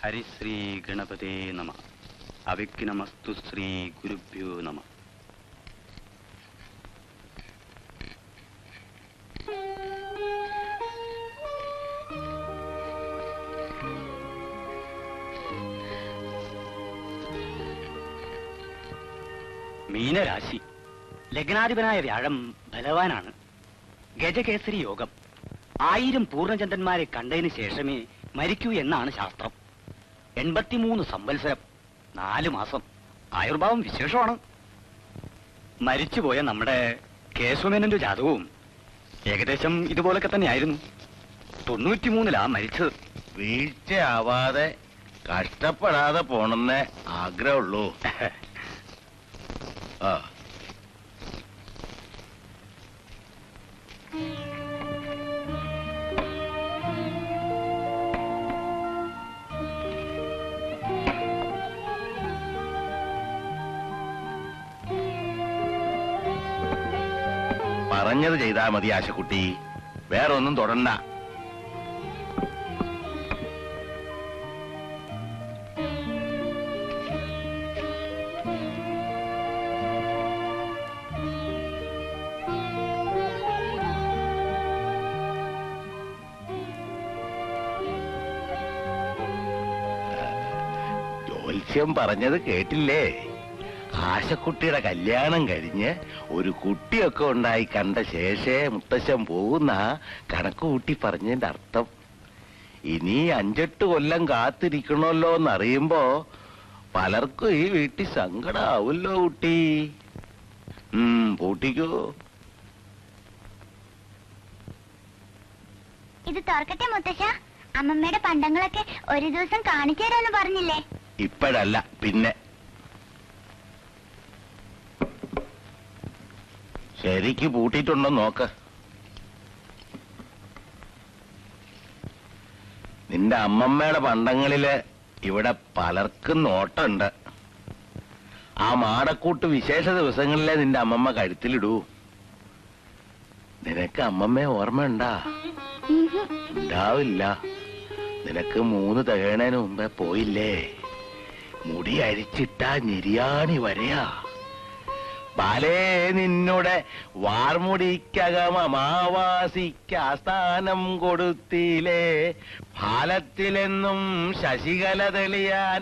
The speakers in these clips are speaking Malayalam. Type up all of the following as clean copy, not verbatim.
ഹരിശ്രീ ഗണപതേ നമ. അവിഘ്നമസ്തു ശ്രീ ഗുരുഭ്യോ നമ. മീനരാശി. ലഗ്നാധിപനായ വ്യാഴം ബലവാനാണ്. ഗജകേസരി യോഗം. 1000 പൂർണ്ണചന്ദ്രന്മാരെ കണ്ടതിന് ശേഷമേ മരിക്കൂ എന്നാണ് ശാസ്ത്രം. 83 സംവത്സരം 4 മാസം. ആയുർഭാവം വിശേഷമാണ്. മരിച്ചുപോയ നമ്മുടെ കേശവമേനന്റെ ജാതകവും ഏകദേശം ഇതുപോലൊക്കെ തന്നെയായിരുന്നു. 93 മരിച്ചത്. വീഴ്ചയാവാതെ കഷ്ടപ്പെടാതെ പോണെന്നേ ആഗ്രഹമുള്ളൂ. ആ പറഞ്ഞത് ചെയ്താൽ മതി ആശക്കുട്ടി, വേറെ ഒന്നും തൊടണ്ട. ജ്യോത്സ്യം പറഞ്ഞത് കേട്ടില്ലേ? ആശക്കുട്ടിയുടെ കല്യാണം കഴിഞ്ഞ് ഒരു കുട്ടിയൊക്കെ ഉണ്ടായി കണ്ട ശേഷേ മുത്തശ്ശൻ പോകുന്ന കണക്ക് കൂട്ടി പറഞ്ഞതിന്റെ അർത്ഥം. ഇനി 5-8 കൊല്ലം കാത്തിരിക്കണമല്ലോ എന്നറിയുമ്പോ പലർക്കും ഈ വീട്ടിൽ സങ്കടാവല്ലോ കുട്ടി. പൂട്ടിക്കോ. ഇത് തുറക്കട്ടെ മുത്തശ്ശ? അമ്മമ്മയുടെ പണ്ടങ്ങളൊക്കെ ഒരു ദിവസം കാണിച്ചു തരാമെന്ന് പറഞ്ഞില്ലേ? ഇപ്പോഴല്ല, പിന്നെ. ശരിക്ക് പൂട്ടിയിട്ടുണ്ടോ നോക്ക്. നിന്റെ അമ്മമ്മയുടെ പണ്ടങ്ങളില് ഇവിടെ പലർക്കും നോട്ടുണ്ട്. ആ മാടക്കൂട്ട് വിശേഷ ദിവസങ്ങളിലെ നിന്റെ അമ്മമ്മ കഴുത്തിലിടൂ. നിനക്ക് അമ്മമ്മയെ ഓർമ്മയുണ്ടാ? ഉണ്ടാവില്ല. നിനക്ക് 3 തികയണേന് മുമ്പേ പോയില്ലേ? മുടി അരിച്ചിട്ടാ ഞെരിയാണി വരെയാ. ബാലേ നിന്നുടെ വാർമുടിക്കകം അമാവാസിക്ക് ആസ്ഥാനം കൊടുത്തില്ലേ? ഫാലത്തിലെന്നും ശശികല തെളിയാൻ.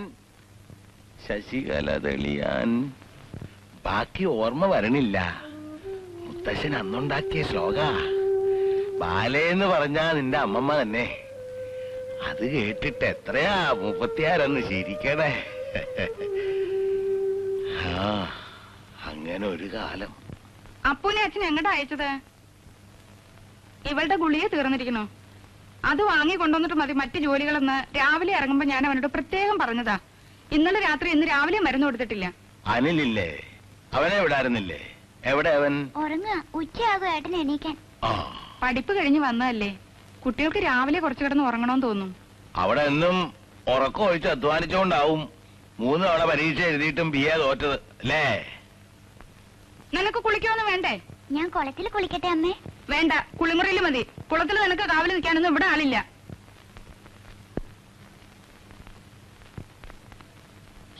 ബാക്കി ഓർമ്മ വരണില്ല. മുത്തശ്ശൻ അന്നുണ്ടാക്കിയ ശ്ലോക. ബാലേന്ന് പറഞ്ഞാ നിന്റെ അമ്മമ്മ തന്നെ. അത് കേട്ടിട്ട് എത്രയാ 36 ശരിക്കണേ. അങ്ങനെ ഒരു കാലം. അപ്പൂനെ അച്ഛൻ എങ്ങോട്ടാ അയച്ചത്? ഇവളുടെ ഗുളിക തീർന്നിരിക്കണോ? അത് വാങ്ങി കൊണ്ടുവന്നിട്ട് മതി മറ്റു ജോലികളെന്ന് രാവിലെ ഇറങ്ങുമ്പോ ഞാൻ അവനോട് പ്രത്യേകം പറഞ്ഞതാ. ഇന്നലെ രാത്രി ഇന്ന് രാവിലെ മരുന്ന് കൊടുത്തിട്ടില്ല. അനിലില്ലേ? അവനെ വിടാറുന്നില്ലേ? എവിടെ അവൻ? ഉച്ചയാകും ഏട്ടൻ എണീക്കാൻ. പഠിപ്പ് കഴിഞ്ഞ് വന്നതല്ലേ, കുട്ടികൾക്ക് രാവിലെ കുറച്ചു കിടന്ന് ഉറങ്ങണമെന്ന് തോന്നും. അവിടെ എന്നും ഉറക്കം ഒഴിച്ച് അധ്വാനിച്ചോണ്ടാവും 3 തവണ പരീക്ഷ എഴുതിയിട്ടും BA തോറ്റത് അല്ലേ? നിനക്ക് കുളിക്കൊന്നും വേണ്ടേ? ഞാൻ കുളത്തിൽ കുളിക്കട്ടെ അമ്മേ? വേണ്ട, കുളിമുറിയിൽ മതി. കുളത്തിൽ നിനക്ക് കാവല് നിൽക്കാനൊന്നും ഇവിടെ ആളില്ല.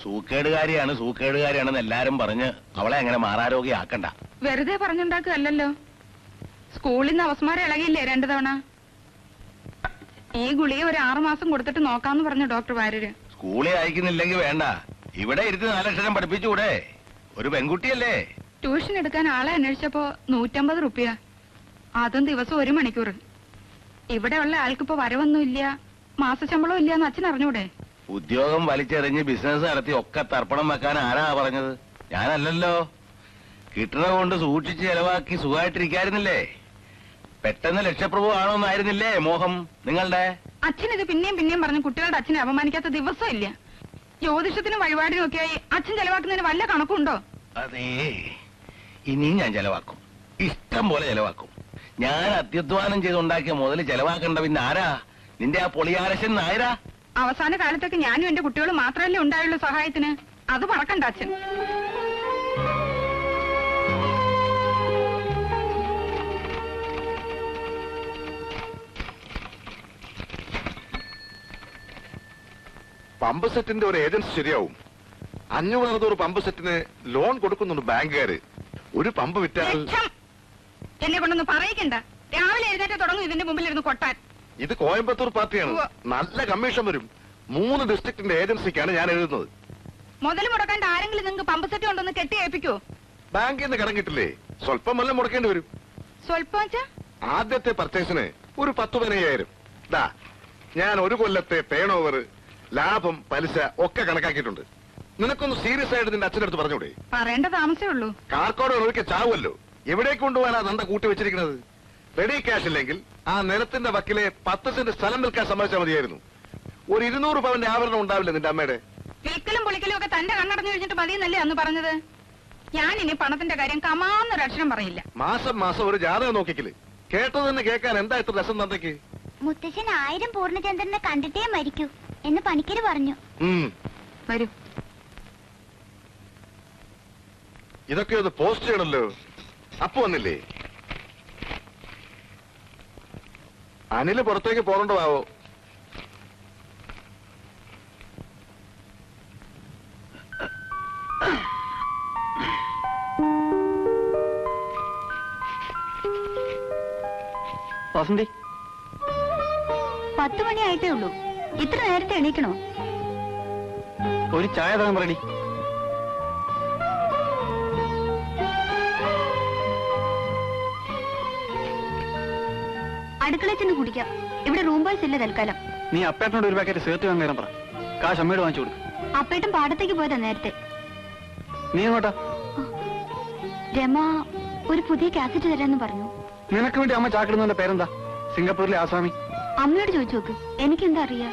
സൂക്കേടുകാരിയാണെന്ന് എല്ലാരും പറഞ്ഞ് അവളെ അങ്ങനെ മാറാരോഗ്യാക്കണ്ട. വെറുതെ പറഞ്ഞുണ്ടാക്കുകയല്ലോ. സ്കൂളിൽ നിന്ന് അവസ്മാരം ഇളകിയില്ലേ 2 തവണ? ഈ ഗുളിക ഒരു 6 മാസം കൊടുത്തിട്ട് നോക്കാന്ന് പറഞ്ഞു ഡോക്ടർ വാര്യര്. സ്കൂളിൽ അയക്കുന്നില്ലെങ്കിൽ വേണ്ട, ഇവിടെ ഇരുത്തി 4 അക്ഷരം പഠിപ്പിച്ചുകൂടെ? ഒരു പെൺകുട്ടിയല്ലേ? ട്യൂഷൻ എടുക്കാൻ ആളെ അന്വേഷിച്ചപ്പോ 150 റുപ്യ, അതും ദിവസം 1 മണിക്കൂർ. ഇവിടെ ഉള്ള ആൾക്കിപ്പോ വരവൊന്നുമില്ല, മാസശമ്പളം ഇല്ലാന്ന് അച്ഛൻ അറിഞ്ഞൂടെ? ഉദ്യോഗം വലിച്ചെറിഞ്ഞ് ബിസിനസ് നടത്തി ഒക്കെ തർപ്പണം വെക്കാൻ ആരാ പറഞ്ഞത്? ഞാനല്ലല്ലോ. കിട്ടണ കൊണ്ട് സൂക്ഷിച്ച് ചെലവാക്കി സുഖമായിട്ടിരിക്കായിരുന്നില്ലേ? പെട്ടെന്ന് ലക്ഷപ്രഭു ആണോന്നായിരുന്നില്ലേ മോഹം നിങ്ങളുടെ? അച്ഛൻ ഇത് പിന്നെയും പറഞ്ഞ് കുട്ടികളുടെ അച്ഛനെ അപമാനിക്കാത്ത ദിവസം ഇല്ല. ജ്യോതിഷത്തിനും വഴിപാടിനും ഒക്കെയായി അച്ഛൻ ചെലവാക്കുന്നതിന് വല്ല കണക്കുണ്ടോ? അതേ, ഇനിയും ഞാൻ ചെലവാക്കും, ഇഷ്ടം പോലെ ചെലവാക്കും. ഞാൻ അത്യധ്വാനം ചെയ്തുണ്ടാക്കിയ മുതൽ ചെലവാക്കണ്ട പിന്നെ ആരാ? നിന്റെ ആ പൊളിയാരശൻ നായരാ? അവസാന കാലത്തൊക്കെ ഞാനും എന്റെ കുട്ടികളും മാത്രമല്ലേ ഉണ്ടായുള്ളൂ സഹായത്തിന്. അത് മറക്കണ്ട അച്ഛൻ. പമ്പ് സെറ്റിന്റെ ഒരു ഏജൻസി ശരിയാവും. 500 പമ്പ് സെറ്റിന് ലോൺ കൊടുക്കുന്നുണ്ട് ബാങ്കുകാര്. ഒരു പമ്പ് വിറ്റാൽ ലക്ഷം. എന്നെ കൊണ്ടൊന്ന് പറയിക്കണ്ട. രാവിലെ എഴുന്നേറ്റ് തുടങ്ങും ഇതിന്റെ മുമ്പിൽ ഇരുന്ന് കൊട്ടാൻ. ഇത് കോയമ്പത്തൂർ പാർട്ടിയാണ്. നല്ല കമ്മീഷൻ വരും. 3 ഡിസ്ട്രിക്റ്റിന്റെ ഏജൻസിക്കാണ് ഞാൻ എഴുതുന്നത്. മുതൽ മുടക്കാണ്ട് ആരെങ്കിലും നിങ്ങൾക്ക് പമ്പ് സെറ്റ് കൊണ്ടൊന്ന് കെട്ടി ഏൽപ്പിക്കോ? ബാങ്കിൽ നിന്ന് കടം കിട്ടില്ലേ, സ്വല്പം വല്ലതും മുടക്കേണ്ടി വരും. സ്വല്പം വെച്ചാ ആദ്യത്തെ പർച്ചേസിന് ഒരു 10-15,000. ദാ ഞാൻ ഒരു കൊല്ലത്തെ ടേൺ ഓവർ, ലാഭം, പലിശ ഒക്കെ കണക്കാക്കിയിട്ടുണ്ട്. നിനക്കൊന്ന് സീരിയസ് ആയിട്ട് നിന്റെ അച്ഛനടുത്ത് പറഞ്ഞൂടെ? പറയേണ്ട താമസേ ഉള്ളൂ. കാർക്കോട് ഒരിക്കൽ ചാവുമല്ലോ. എവിടേക്ക് കൊണ്ടുപോകാനാ നന്ദ കൂട്ടി വെച്ചിരിക്കുന്നത്? റെഡി ക്യാഷ് ഇല്ലെങ്കിൽ ആ നിലത്തിന്റെ വക്കിലെ 10 സെന്റ് സ്ഥലം വിൽക്കാൻ സമ്മതിച്ചാൽ മതിയായിരുന്നു. ഒരു 200 പവന്റെ ആഭരണം ഉണ്ടാവില്ല നിന്റെ അമ്മയുടെ? വിൽക്കലും പൊളിക്കലും ഒക്കെ തന്റെ കണ്ണടഞ്ഞു കഴിഞ്ഞിട്ട് മതിയെന്നല്ലേ അന്ന് പറഞ്ഞത്? ഞാൻ ഇനി പണത്തിന്റെ കാര്യം കമാന്നൊരു അക്ഷരം പറയില്ല. മാസം മാസം ഒരു ജാതകം നോക്കിക്കല്. കേട്ടത് തന്നെ കേൾക്കാൻ എന്താ ഇത്ര രസം തന്തയ്ക്ക്? മുത്തശ്ശൻ 1000 പൂർണ്ണചന്ദ്രനെ കണ്ടിട്ടേ മരിക്കൂ എന്ന് പണിക്കര് പറഞ്ഞു. വരൂ. ഇതൊക്കെ ഒന്ന് പോസ്റ്റ് ചെയ്യണല്ലോ. അപ്പൊ വന്നില്ലേ? അനില് പുറത്തേക്ക് പോകണ്ടോ? വസന്തി, 10 മണിയായിട്ടേ ഉള്ളൂ. ഇത്ര നേരത്തെ എണീക്കണോ? ഒരു ചായ തരാൻ പറയടി. അടുക്കളയിൽ ചെന്ന് കുടിക്കാം. ഇവിടെ റൂം ബോയ്സ് ഇല്ല തൽക്കാലം. നീ അപ്പേട്ടനോട് ഒരു പാക്കറ്റ് സേർട്ട് വാങ്ങാൻ നേരം പറ. കാശ് അമ്മയോട് വാങ്ങിച്ചു കൊടുക്കും. അപ്പേട്ടൻ പാടത്തേക്ക് പോയതാ നേരത്തെ. നീ എങ്ങോട്ടാ? രമ ഒരു പുതിയ കാസറ്റ് തരാന്ന് പറഞ്ഞു. നിനക്ക് വേണ്ടി അമ്മ ചാക്കിടുന്നതിന്റെ പേരെന്താ? സിംഗപ്പൂരിലെ ആസാമി. അമ്മയോട് ചോദിച്ചു നോക്ക്. എനിക്കെന്താ അറിയാ?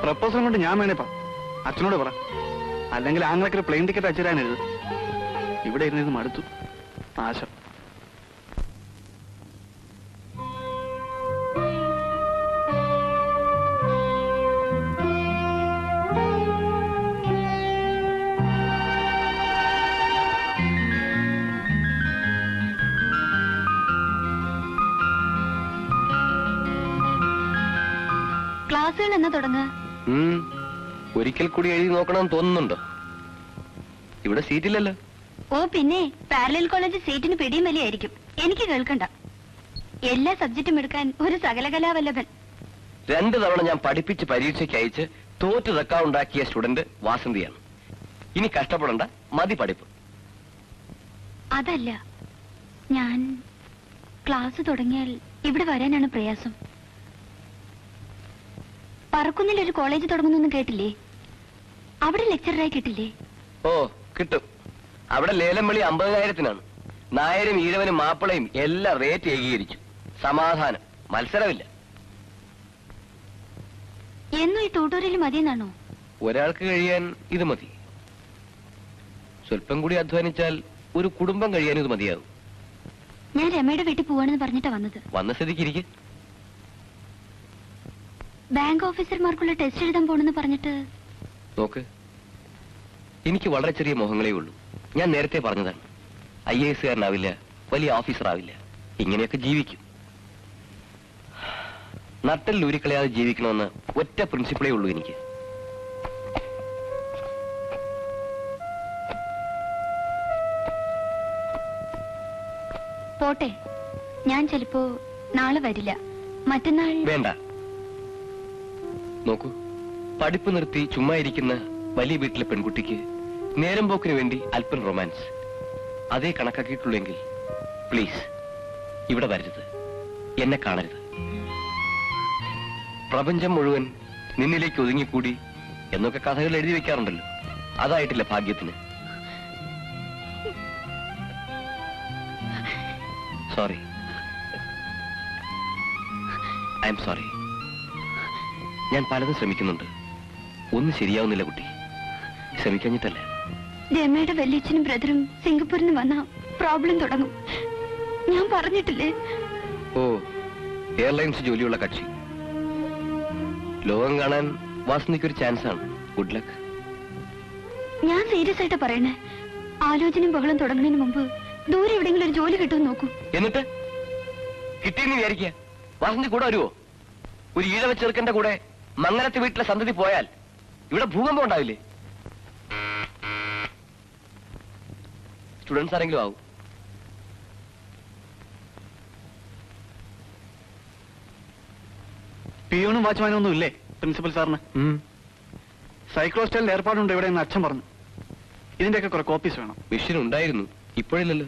പ്രപ്പോസൽ കൊണ്ട് ഞാൻ വേണേപ്പാ. അച്ഛനോട് പറ. അല്ലെങ്കിൽ ആങ്ങളൊക്കെ ഒരു പ്ലെയിൻ ടിക്കറ്റ് അച്ഛരാനെഴുത്. ഇവിടെ ഇരുന്ന് മടുത്തു. ആശ. ക്ലാസ്സുകൾ എന്നാ തുടങ്ങ? ഒരിക്കൽ കൂടി എഴുതി നോക്കണമെന്ന് തോന്നുന്നുണ്ടോ? ഇവിടെ സീറ്റില്ലല്ലോ. ഓ പിന്നെ പാരലൽ കോളേജ് സീറ്റിന് പിടിയും വലിയായിരിക്കും. എനിക്ക് കേൾക്കണ്ട. എല്ലാ സബ്ജക്റ്റും എടുക്കാൻ ഒരു സകലകലാവല്ലഭൻ. 2 തവണ ഞാൻ പഠിപ്പിച്ച് പരീക്ഷയ്ക്ക് അയച്ച് തോറ്റു തക്കാവുണ്ടാക്കിയ സ്റ്റുഡന്റ് വാസന്തിയാണ്. ഇനി കഷ്ടപ്പെടണ്ട, മതി പഠിപ്പ്. അതല്ല, ഞാൻ ക്ലാസ് തുടങ്ങിയാൽ ഇവിടെ വരാനാണ് പ്രയാസം. പറക്കുന്നിൽ ഒരു കോളേജ് തുടങ്ങുന്നൊന്നും കേട്ടില്ലേ? അവിടെ ലെക്ചറായി കിട്ടില്ലേ? ഓ കിട്ടും. അവിടെ ലേലം വിളി 50,000-നാണ്. നായരും ഈഴവനും മാപ്പിളയും എല്ലാം റേറ്റ് ഏകീകരിച്ചു. സമാധാനം, മത്സരമില്ല. എന്നും ഈ ട്യൂട്ടോറിയൽ മതിയെന്നാണോ? ഒരാൾക്ക് കഴിയാൻ ഇത് മതി. സ്വല്പം കൂടി അധ്വാനിച്ചാൽ ഒരു കുടുംബം കഴിയാൻ ഇത് മതിയാകും. ഞാൻ രമയുടെ വീട്ടിൽ പോവാണെന്ന് പറഞ്ഞിട്ടാ വന്നത്. വന്ന സ്ഥിതിക്ക് ഇരിക്കും. ബാങ്ക് ഓഫീസർമാർക്കുള്ള ടെസ്റ്റ് എഴുതാൻ പോണെന്ന് പറഞ്ഞിട്ട്. നോക്ക്, എനിക്ക് വളരെ ചെറിയ മോഹങ്ങളേ ഉള്ളൂ. ഞാൻ നേരത്തെ പറഞ്ഞതാണ്. IAS കാരനാവില്ല, വലിയ ഓഫീസർ ആവില്ല. ഇങ്ങനെയൊക്കെ ജീവിക്കും. നട്ടൽ ഊരിക്കളയാതെ ജീവിക്കണമെന്ന് ഒറ്റ പ്രിൻസിപ്പിളേ ഉള്ളൂ എനിക്ക്. പോട്ടെ, ഞാൻ ചിലപ്പോ നാളെ വരില്ല. മറ്റന്നാൾ. വേണ്ട. നോക്കൂ, പഠിപ്പ് നിർത്തി ചുമ്മാ ഇരിക്കുന്ന വലിയ വീട്ടിലെ പെൺകുട്ടിക്ക് നേരം പോക്കിന് വേണ്ടി അല്പം റൊമാൻസ് അതേ കണക്കാക്കിയിട്ടുള്ളെങ്കിൽ പ്ലീസ് ഇവിടെ വരരുത്, എന്നെ കാണരുത്. പ്രപഞ്ചം മുഴുവൻ നിന്നിലേക്ക് ഒതുങ്ങിക്കൂടി എന്നൊക്കെ കഥകൾ എഴുതി വെക്കാറുണ്ടല്ലോ, അതായിട്ടില്ല ഭാഗ്യത്തിന്. Sorry, I am sorry. ഞാൻ പലതും ശ്രമിക്കുന്നുണ്ട്, ഒന്നും ശരിയാവുന്നില്ല കുട്ടി. ശ്രമിക്കഞ്ഞിട്ടല്ല. രമയുടെ വല്യച്ഛനും ബ്രദറും സിംഗപ്പൂരിൽ നിന്ന് വന്ന പ്രോബ്ലം തുടങ്ങും. ഞാൻ പറഞ്ഞിട്ടില്ലേ? ഓ, എയർലൈൻസ് ജോലിയുള്ള കക്ഷി. ലോകം കാണാൻ വാസന്തിക്കൊരു ചാൻസ് ആണ്. Good luck. ഞാൻ സീരിയസ് ആയിട്ട് പറയണേ. ആലോചനയും ബഹളം തുടങ്ങുന്നതിന് മുമ്പ് ദൂരെ എവിടെയെങ്കിലും ഒരു ജോലി കിട്ടുമെന്ന് നോക്കൂ. എന്നിട്ട് കിട്ടിയെന്ന് വിചാരിക്കുക. വാസന്തി കൂടെ വരുവോ? ഒരു ഈഴവ ചെറുക്കന്റെ കൂടെ മംഗലത്ത് വീട്ടിലെ സന്തതി പോയാൽ ഇവിടെ ഭൂകമ്പം ഉണ്ടാവില്ലേ? സ്റ്റുഡൻസ് ആരെങ്കിലും ആവും. പിയോണും വാച്ച്മാനും ഒന്നും ഇല്ലേ പ്രിൻസിപ്പൽ സാറിന്? സൈക്ലോസ്റ്റൈലിൽ ഏർപ്പാടുണ്ട് ഇവിടെ എന്ന് അച്ഛൻ പറഞ്ഞു. ഇതിന്റെയൊക്കെ കുറെ കോപ്പീസ് വേണം. മെഷീൻ ഉണ്ടായിരുന്നു, ഇപ്പോഴില്ലല്ലോ.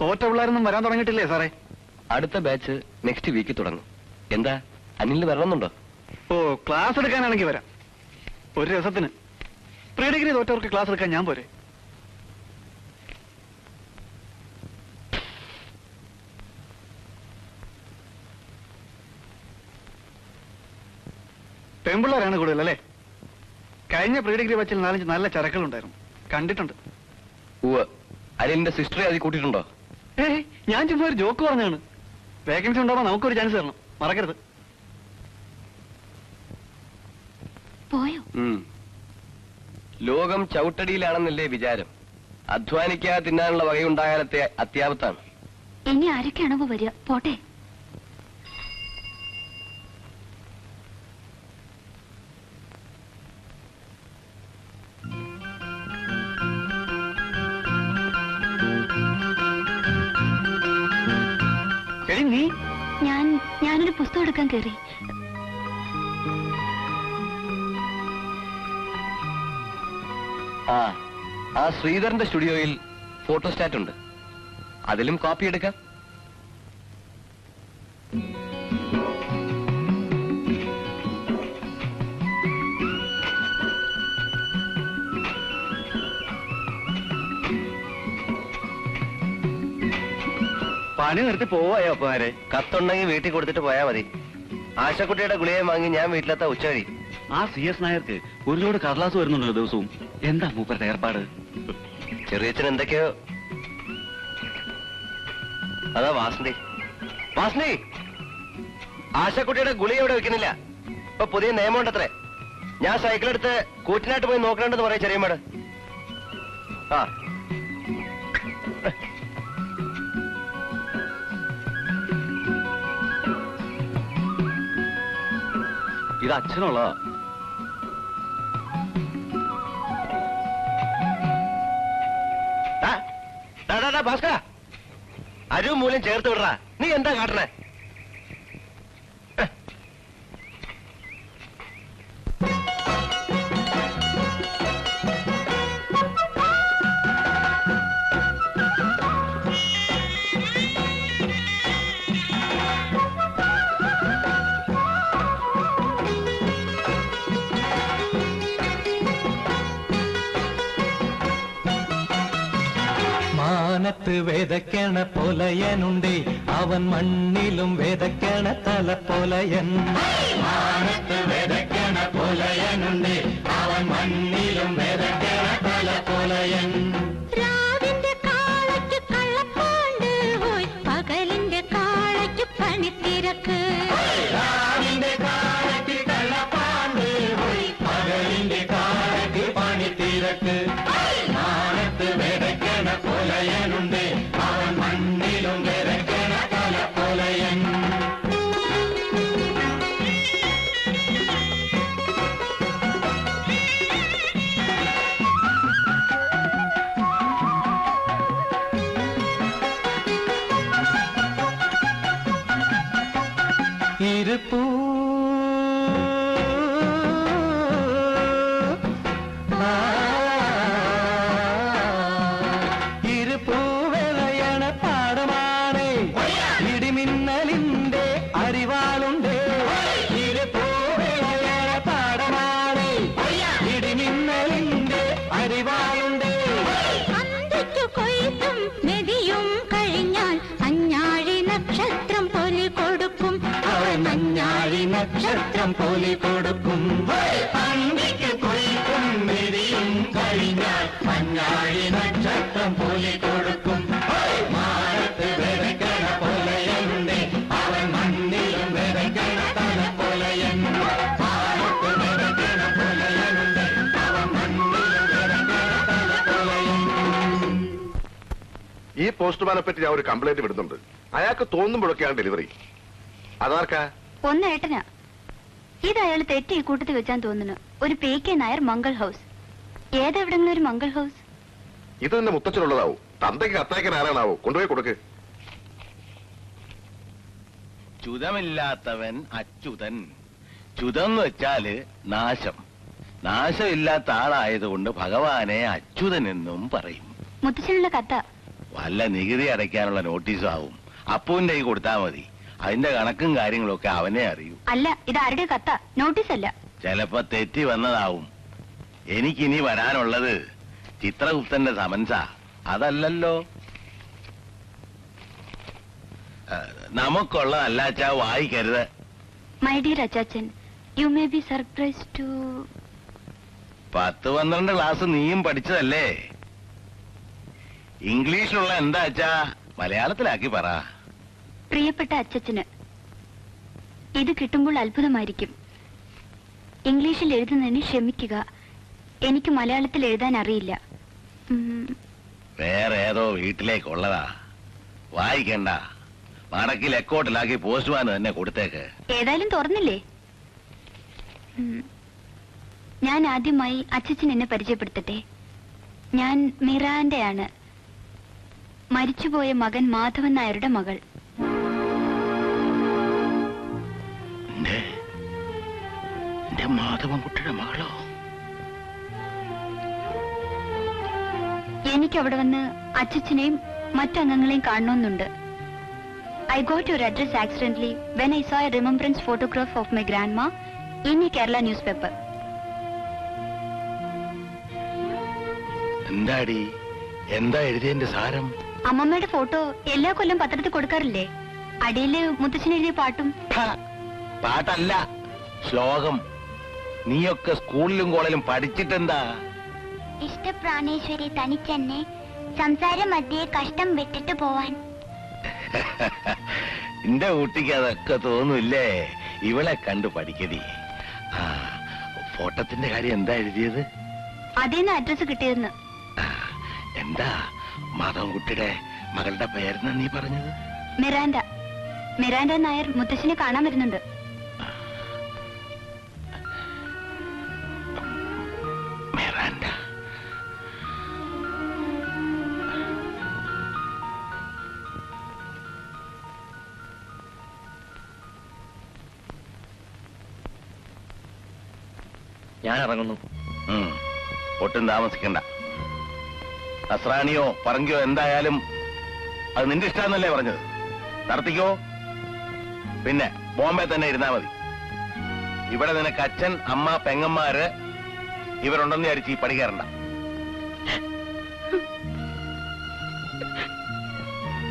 തോറ്റ പിള്ളേരൊന്നും വരാൻ തുടങ്ങിയിട്ടില്ലേ സാറേ? അടുത്ത ബാച്ച് നെക്സ്റ്റ് വീക്ക് തുടങ്ങും. എന്താ അനിലിന് വരണമെന്നുണ്ടോ? ഓ, ക്ലാസ് എടുക്കാനാണെങ്കിൽ വരാം. ഒരു രസത്തിന്. പ്രീ ഡിഗ്രി തോറ്റവർക്ക് ക്ലാസ് എടുക്കാൻ ഞാൻ പോരെ? പെൺപിള്ളേരാണ് കൂടുതൽ അല്ലേ? കഴിഞ്ഞ പ്രീ ഡിഗ്രി ബാച്ചിൽ 4-5 നല്ല ചരക്കുകളുണ്ടായിരുന്നു, കണ്ടിട്ടുണ്ട്. അനിലിന്റെ സിസ്റ്ററെ അതിൽ കൂട്ടിയിട്ടുണ്ടോ? ഞാൻ ചുമ്മാ ഒരു ജോക്ക് പറഞ്ഞാണ്. വേക്കൻസി ഉണ്ടാവുമ്പോ നമുക്കൊരു ചാൻസ് തരണം, മറക്കരുത്. പോയോ? ലോകം ചവിട്ടടിയിലാണെന്നല്ലേ വിചാരം? അധ്വാനിക്കാതെ തിന്നാനുള്ള വകയുണ്ടായാലത്തെ അത്യാപത്താണ്. ഇനി ആരൊക്കെയാണോ വരിക? പോട്ടെ. നീ? ഞാനൊരു പുസ്തകം എടുക്കാൻ കയറി. ആ ശ്രീധരന്റെ സ്റ്റുഡിയോയിൽ ഫോട്ടോസ്റ്റാറ്റ് ഉണ്ട്, അതിലും കോപ്പി എടുക്കാം. പണി നിർത്തി പോവായോ അപ്പമാരെ? കത്തുണ്ടെങ്കിൽ വീട്ടിൽ കൊടുത്തിട്ട് പോയാൽ മതി. ആശക്കുട്ടിയുടെ ഗുളിയെ വാങ്ങി ഞാൻ വീട്ടിലെത്താ ഉച്ചവഴി. ആ CS നായർക്ക് ഒരു ലോഡ് കടലാസ് വരുന്നുണ്ടല്ലോ ദിവസവും. എന്താ മൂപ്പരുടെ ഏർപ്പാട്? ചെറിയച്ഛൻ എന്തൊക്കെയോ. അതാ വാസന്തി. വാസന്തി, ആശക്കുട്ടിയുടെ ഗുളിക ഇവിടെ വെക്കുന്നില്ല. ഇപ്പൊ പുതിയ നിയമമുണ്ടത്രേ. ഞാൻ സൈക്കിളെടുത്ത് കൂറ്റിനായിട്ട് പോയി നോക്കണമെന്ന് പറയാം ചെറിയമ്മേട്. ആ ഇത് അച്ഛനുള്ളതാ. ഭാസ്കര, അരു മൂലം ചേർത്ത് വിടറാ. നീ എന്താ കാട്ടണേ? മാനത്ത് വിതയ്ക്കണ പൊലയനുണ്ടേ, അവൻ മണ്ണിലും വിതയ്ക്കണ തലപ്പൊലയൻ. മാനത്ത് വിതയ്ക്കണ പൊലയനുണ്ടേ, അവൻ മണ്ണിലും വിതയ്ക്കണ തലപ്പൊലയൻ. രാവിന്റെ കാളയ്ക്ക് കള്ളപ്പാണ്ട് പോയി, പകലിന്റെ കാളയ്ക്ക് പണിത്തിരക്ക്. രാവിന്റെ കാളയ്ക്ക് കള്ളപ്പാണ്ട് പോയി, പകലിന്റെ കാളയ്ക്ക് പണിത്തിരക്ക്. മാനത്ത് വിതയ്ക്കണ പൊലയനുണ്ടേ, അവൻ മണ്ണിലും വിതയ്ക്കണ തലപ്പൊലയൻ. ഇരുപ്പൂ ഇരുപ്പൂവിളയണ പാടമാണേ, ഇടിമിന്നലിന്റെ അരിവാളുണ്ടേ. ഇരുപ്പൂവിളയണ പാടമാണേ, ഇടിമിന്നലിന്റെ അരിവാളുണ്ടേ. അന്തിക്കു കൊയ്ത്തും മെതിയും കഴിഞ്ഞാൽ അഞ്ഞാഴി നക്ഷത്രം പൊലി കൊടുക്കും. അവൻ അഞ്ഞാഴി നക്ഷത്രം പോലെ കൊടുക്കും. അന്തിക്ക് കൊയ്ത്തും മെതിയും കഴിഞ്ഞാൽ അഞ്ഞാഴി നക്ഷത്രം പോലെ കൊടുക്കും. മാനത്ത് വിതയ്ക്കണ പൊലയനുണ്ടേ, അവൻ മണ്ണിലും വിതയ്ക്കണ തലപ്പൊലയൻ. മാനത്ത് വിതയ്ക്കണ പൊലയനുണ്ടേ, അവൻ മണ്ണിലും വിതയ്ക്കണ തലപ്പൊലയൻ. ഈ പോസ്റ്റ്മാനെ പറ്റി ഞാൻ ഒരു കംപ്ലൈന്റ് വിടുന്നുണ്ട്. അയാൾക്ക് തോന്നുമ്പോഴൊക്കെയാണ് ഡെലിവറി. അതാർക്കാ? ഒന്ന് ഏട്ടനാ. ഇത് അയാൾ തെറ്റി ഈ കൂട്ടത്തിൽ വെച്ചാൻ തോന്നുന്നു. ഒരു PK നായർ മംഗൾ ഹൗസ്. ഏതെവിടെങ്കിലും ഒരു മംഗൾ ഹൗസ്? ഇത് തന്നെ മുത്തച്ഛനുള്ളതാവും. തന്തയ്ക്ക് കത്തയക്കാൻ ആരാണാവോ? കൊണ്ടുപോയി കൊടുക്ക്. ചുതമില്ലാത്തവൻ അച്യുതൻ. ചുതം എന്ന് വെച്ചാല് നാശം. നാശമില്ലാത്ത ആളായതുകൊണ്ട് ഭഗവാനെ അച്യുതൻ എന്നും പറയും. മുത്തച്ഛനുള്ള കത്ത. വല്ല നികുതി അടയ്ക്കാനുള്ള നോട്ടീസും ആവും. അപ്പുവിന്റെ കൈ കൊടുത്താൽ മതി. അതിന്റെ കണക്കും കാര്യങ്ങളും ഒക്കെ അവനെ അറിയൂ. അല്ല, ഇത് ആരുടെ കത്ത? നോട്ടീസ് അല്ല. ചിലപ്പോ തെറ്റി വന്നതാവും. എനിക്കിനി വരാനുള്ളത് ചിത്രഗുപ്തന്റെ സമൻസാ. അതല്ലല്ലോ. നമുക്കുള്ളതല്ലാച്ചാ വായിക്കരുത്. മൈ ഡിയർ അച്ചാച്ചൻ, you may be surprise too. 10-12 class നീയും പഠിച്ചതല്ലേ? ഇംഗ്ലീഷിലുള്ള എന്താ അച്ഛാ മലയാളത്തിലാക്കി പറ. പ്രിയപ്പെട്ട അച്ചച്ചന്, ഇത് കിട്ടുമ്പോൾ അത്ഭുതമായിരിക്കും. ഇംഗ്ലീഷിൽ എഴുതുന്നതിന് ക്ഷമിക്കുക. എനിക്ക് മലയാളത്തിൽ എഴുതാൻ അറിയില്ല. വേറെ ഏതോ വീട്ടിലേക്കുള്ളതാ. വായിക്കണ്ട. മടക്കി ലെക്കോട്ടിലാക്കി പോസ്റ്റ്മാന് തന്നെ കൊടുത്തേക്ക്. ഏതായാലും തുറന്നില്ലേ? ഞാൻ ആദ്യമായി അച്ചച്ചൻ എന്നെ പരിചയപ്പെടുത്തട്ടെ. ഞാൻ മിറാന്റെയാണ്, മരിച്ചുപോയ മകൻ മാധവൻ നായരുടെ മകൾ. മാധവൻകുട്ടിയുടെ മകളോ? എനിക്ക് അവിടെ വന്ന് അച്ചച്ചനെയും മറ്റംഗങ്ങളെയും കാണണമെന്നുണ്ട്. I got your address accidentally when I saw a remembrance photograph of my grandma in a Kerala newspaper. എന്താടി, എന്താ എഴുതിയതിന്റെ സാരം? അമ്മമ്മയുടെ ഫോട്ടോ എല്ലാ കൊല്ലം പത്രത്തിൽ കൊടുക്കാറില്ലേ? അടിയില് മുത്തച്ഛൻ എഴുതിയ പാട്ടും. പാട്ടല്ല, ശ്ലോകം. നീയൊക്കെ സ്കൂളിലും കോളേജിലും പഠിച്ചിട്ടെന്താ? ഇഷ്ടപ്രാണേശ്വരി തനിച്ചെന്നെ സംസാര മധ്യേ കഷ്ടം വിട്ടിട്ട് പോവാൻ. എന്റെ കുട്ടിക്ക് അതൊക്കെ തോന്നൂല്ലേ? ഇവളെ കണ്ടു പഠിക്കടി. ഫോട്ടത്തിന്റെ കാര്യം എന്താ എഴുതിയത്? അതേന്ന് അഡ്രസ് കിട്ടിയെന്ന്. എന്താ മാധവൻകുട്ടിയുടെ മകളുടെ പേരെന്നാ നീ പറഞ്ഞത്? മിറാൻഡ. മിറാൻഡ നായർ മുത്തശ്ശനെ കാണാൻ വരുന്നുണ്ട്. മിറാൻഡ. ഞാൻ ഇറങ്ങുന്നു. ഒട്ടും താമസിക്കണ്ട. നസ്രാണിയോ പറങ്കിയോ എന്തായാലും അത് നിന്റെ ഇഷ്ടമെന്നല്ലേ പറഞ്ഞത്? നടത്തിക്കോ. പിന്നെ ബോംബെ തന്നെ ഇരുന്നാ മതി. ഇവിടെ നിനക്ക് അച്ഛൻ, അമ്മ, പെങ്ങന്മാര് ഇവരുണ്ടെന്ന് വിചാരിച്ച് ഈ പണി കയറണ്ട.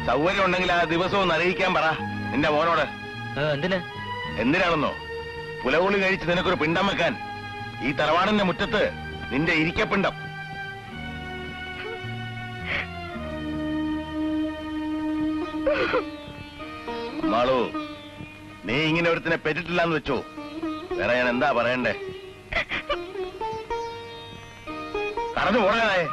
സൗകര്യം ഉണ്ടെങ്കിൽ ആ ദിവസവും അറിയിക്കാൻ പറ നിന്റെ മോനോട്. എന്തിനാണെന്നോ? പുലകുളി കഴിച്ച് നിനക്കൊരു പിണ്ടം വെക്കാൻ ഈ തറവാടിന്റെ മുറ്റത്ത് നിന്റെ ഇരിക്കപ്പിണ്ടം. മാളു, നീ ഇങ്ങനെ ഒരുത്തിനെ പെറ്റിട്ടില്ലാന്ന് വെച്ചോ. വേറെ ഞാൻ എന്താ പറയണ്ടേ? കടന്നു പോടാനായേ.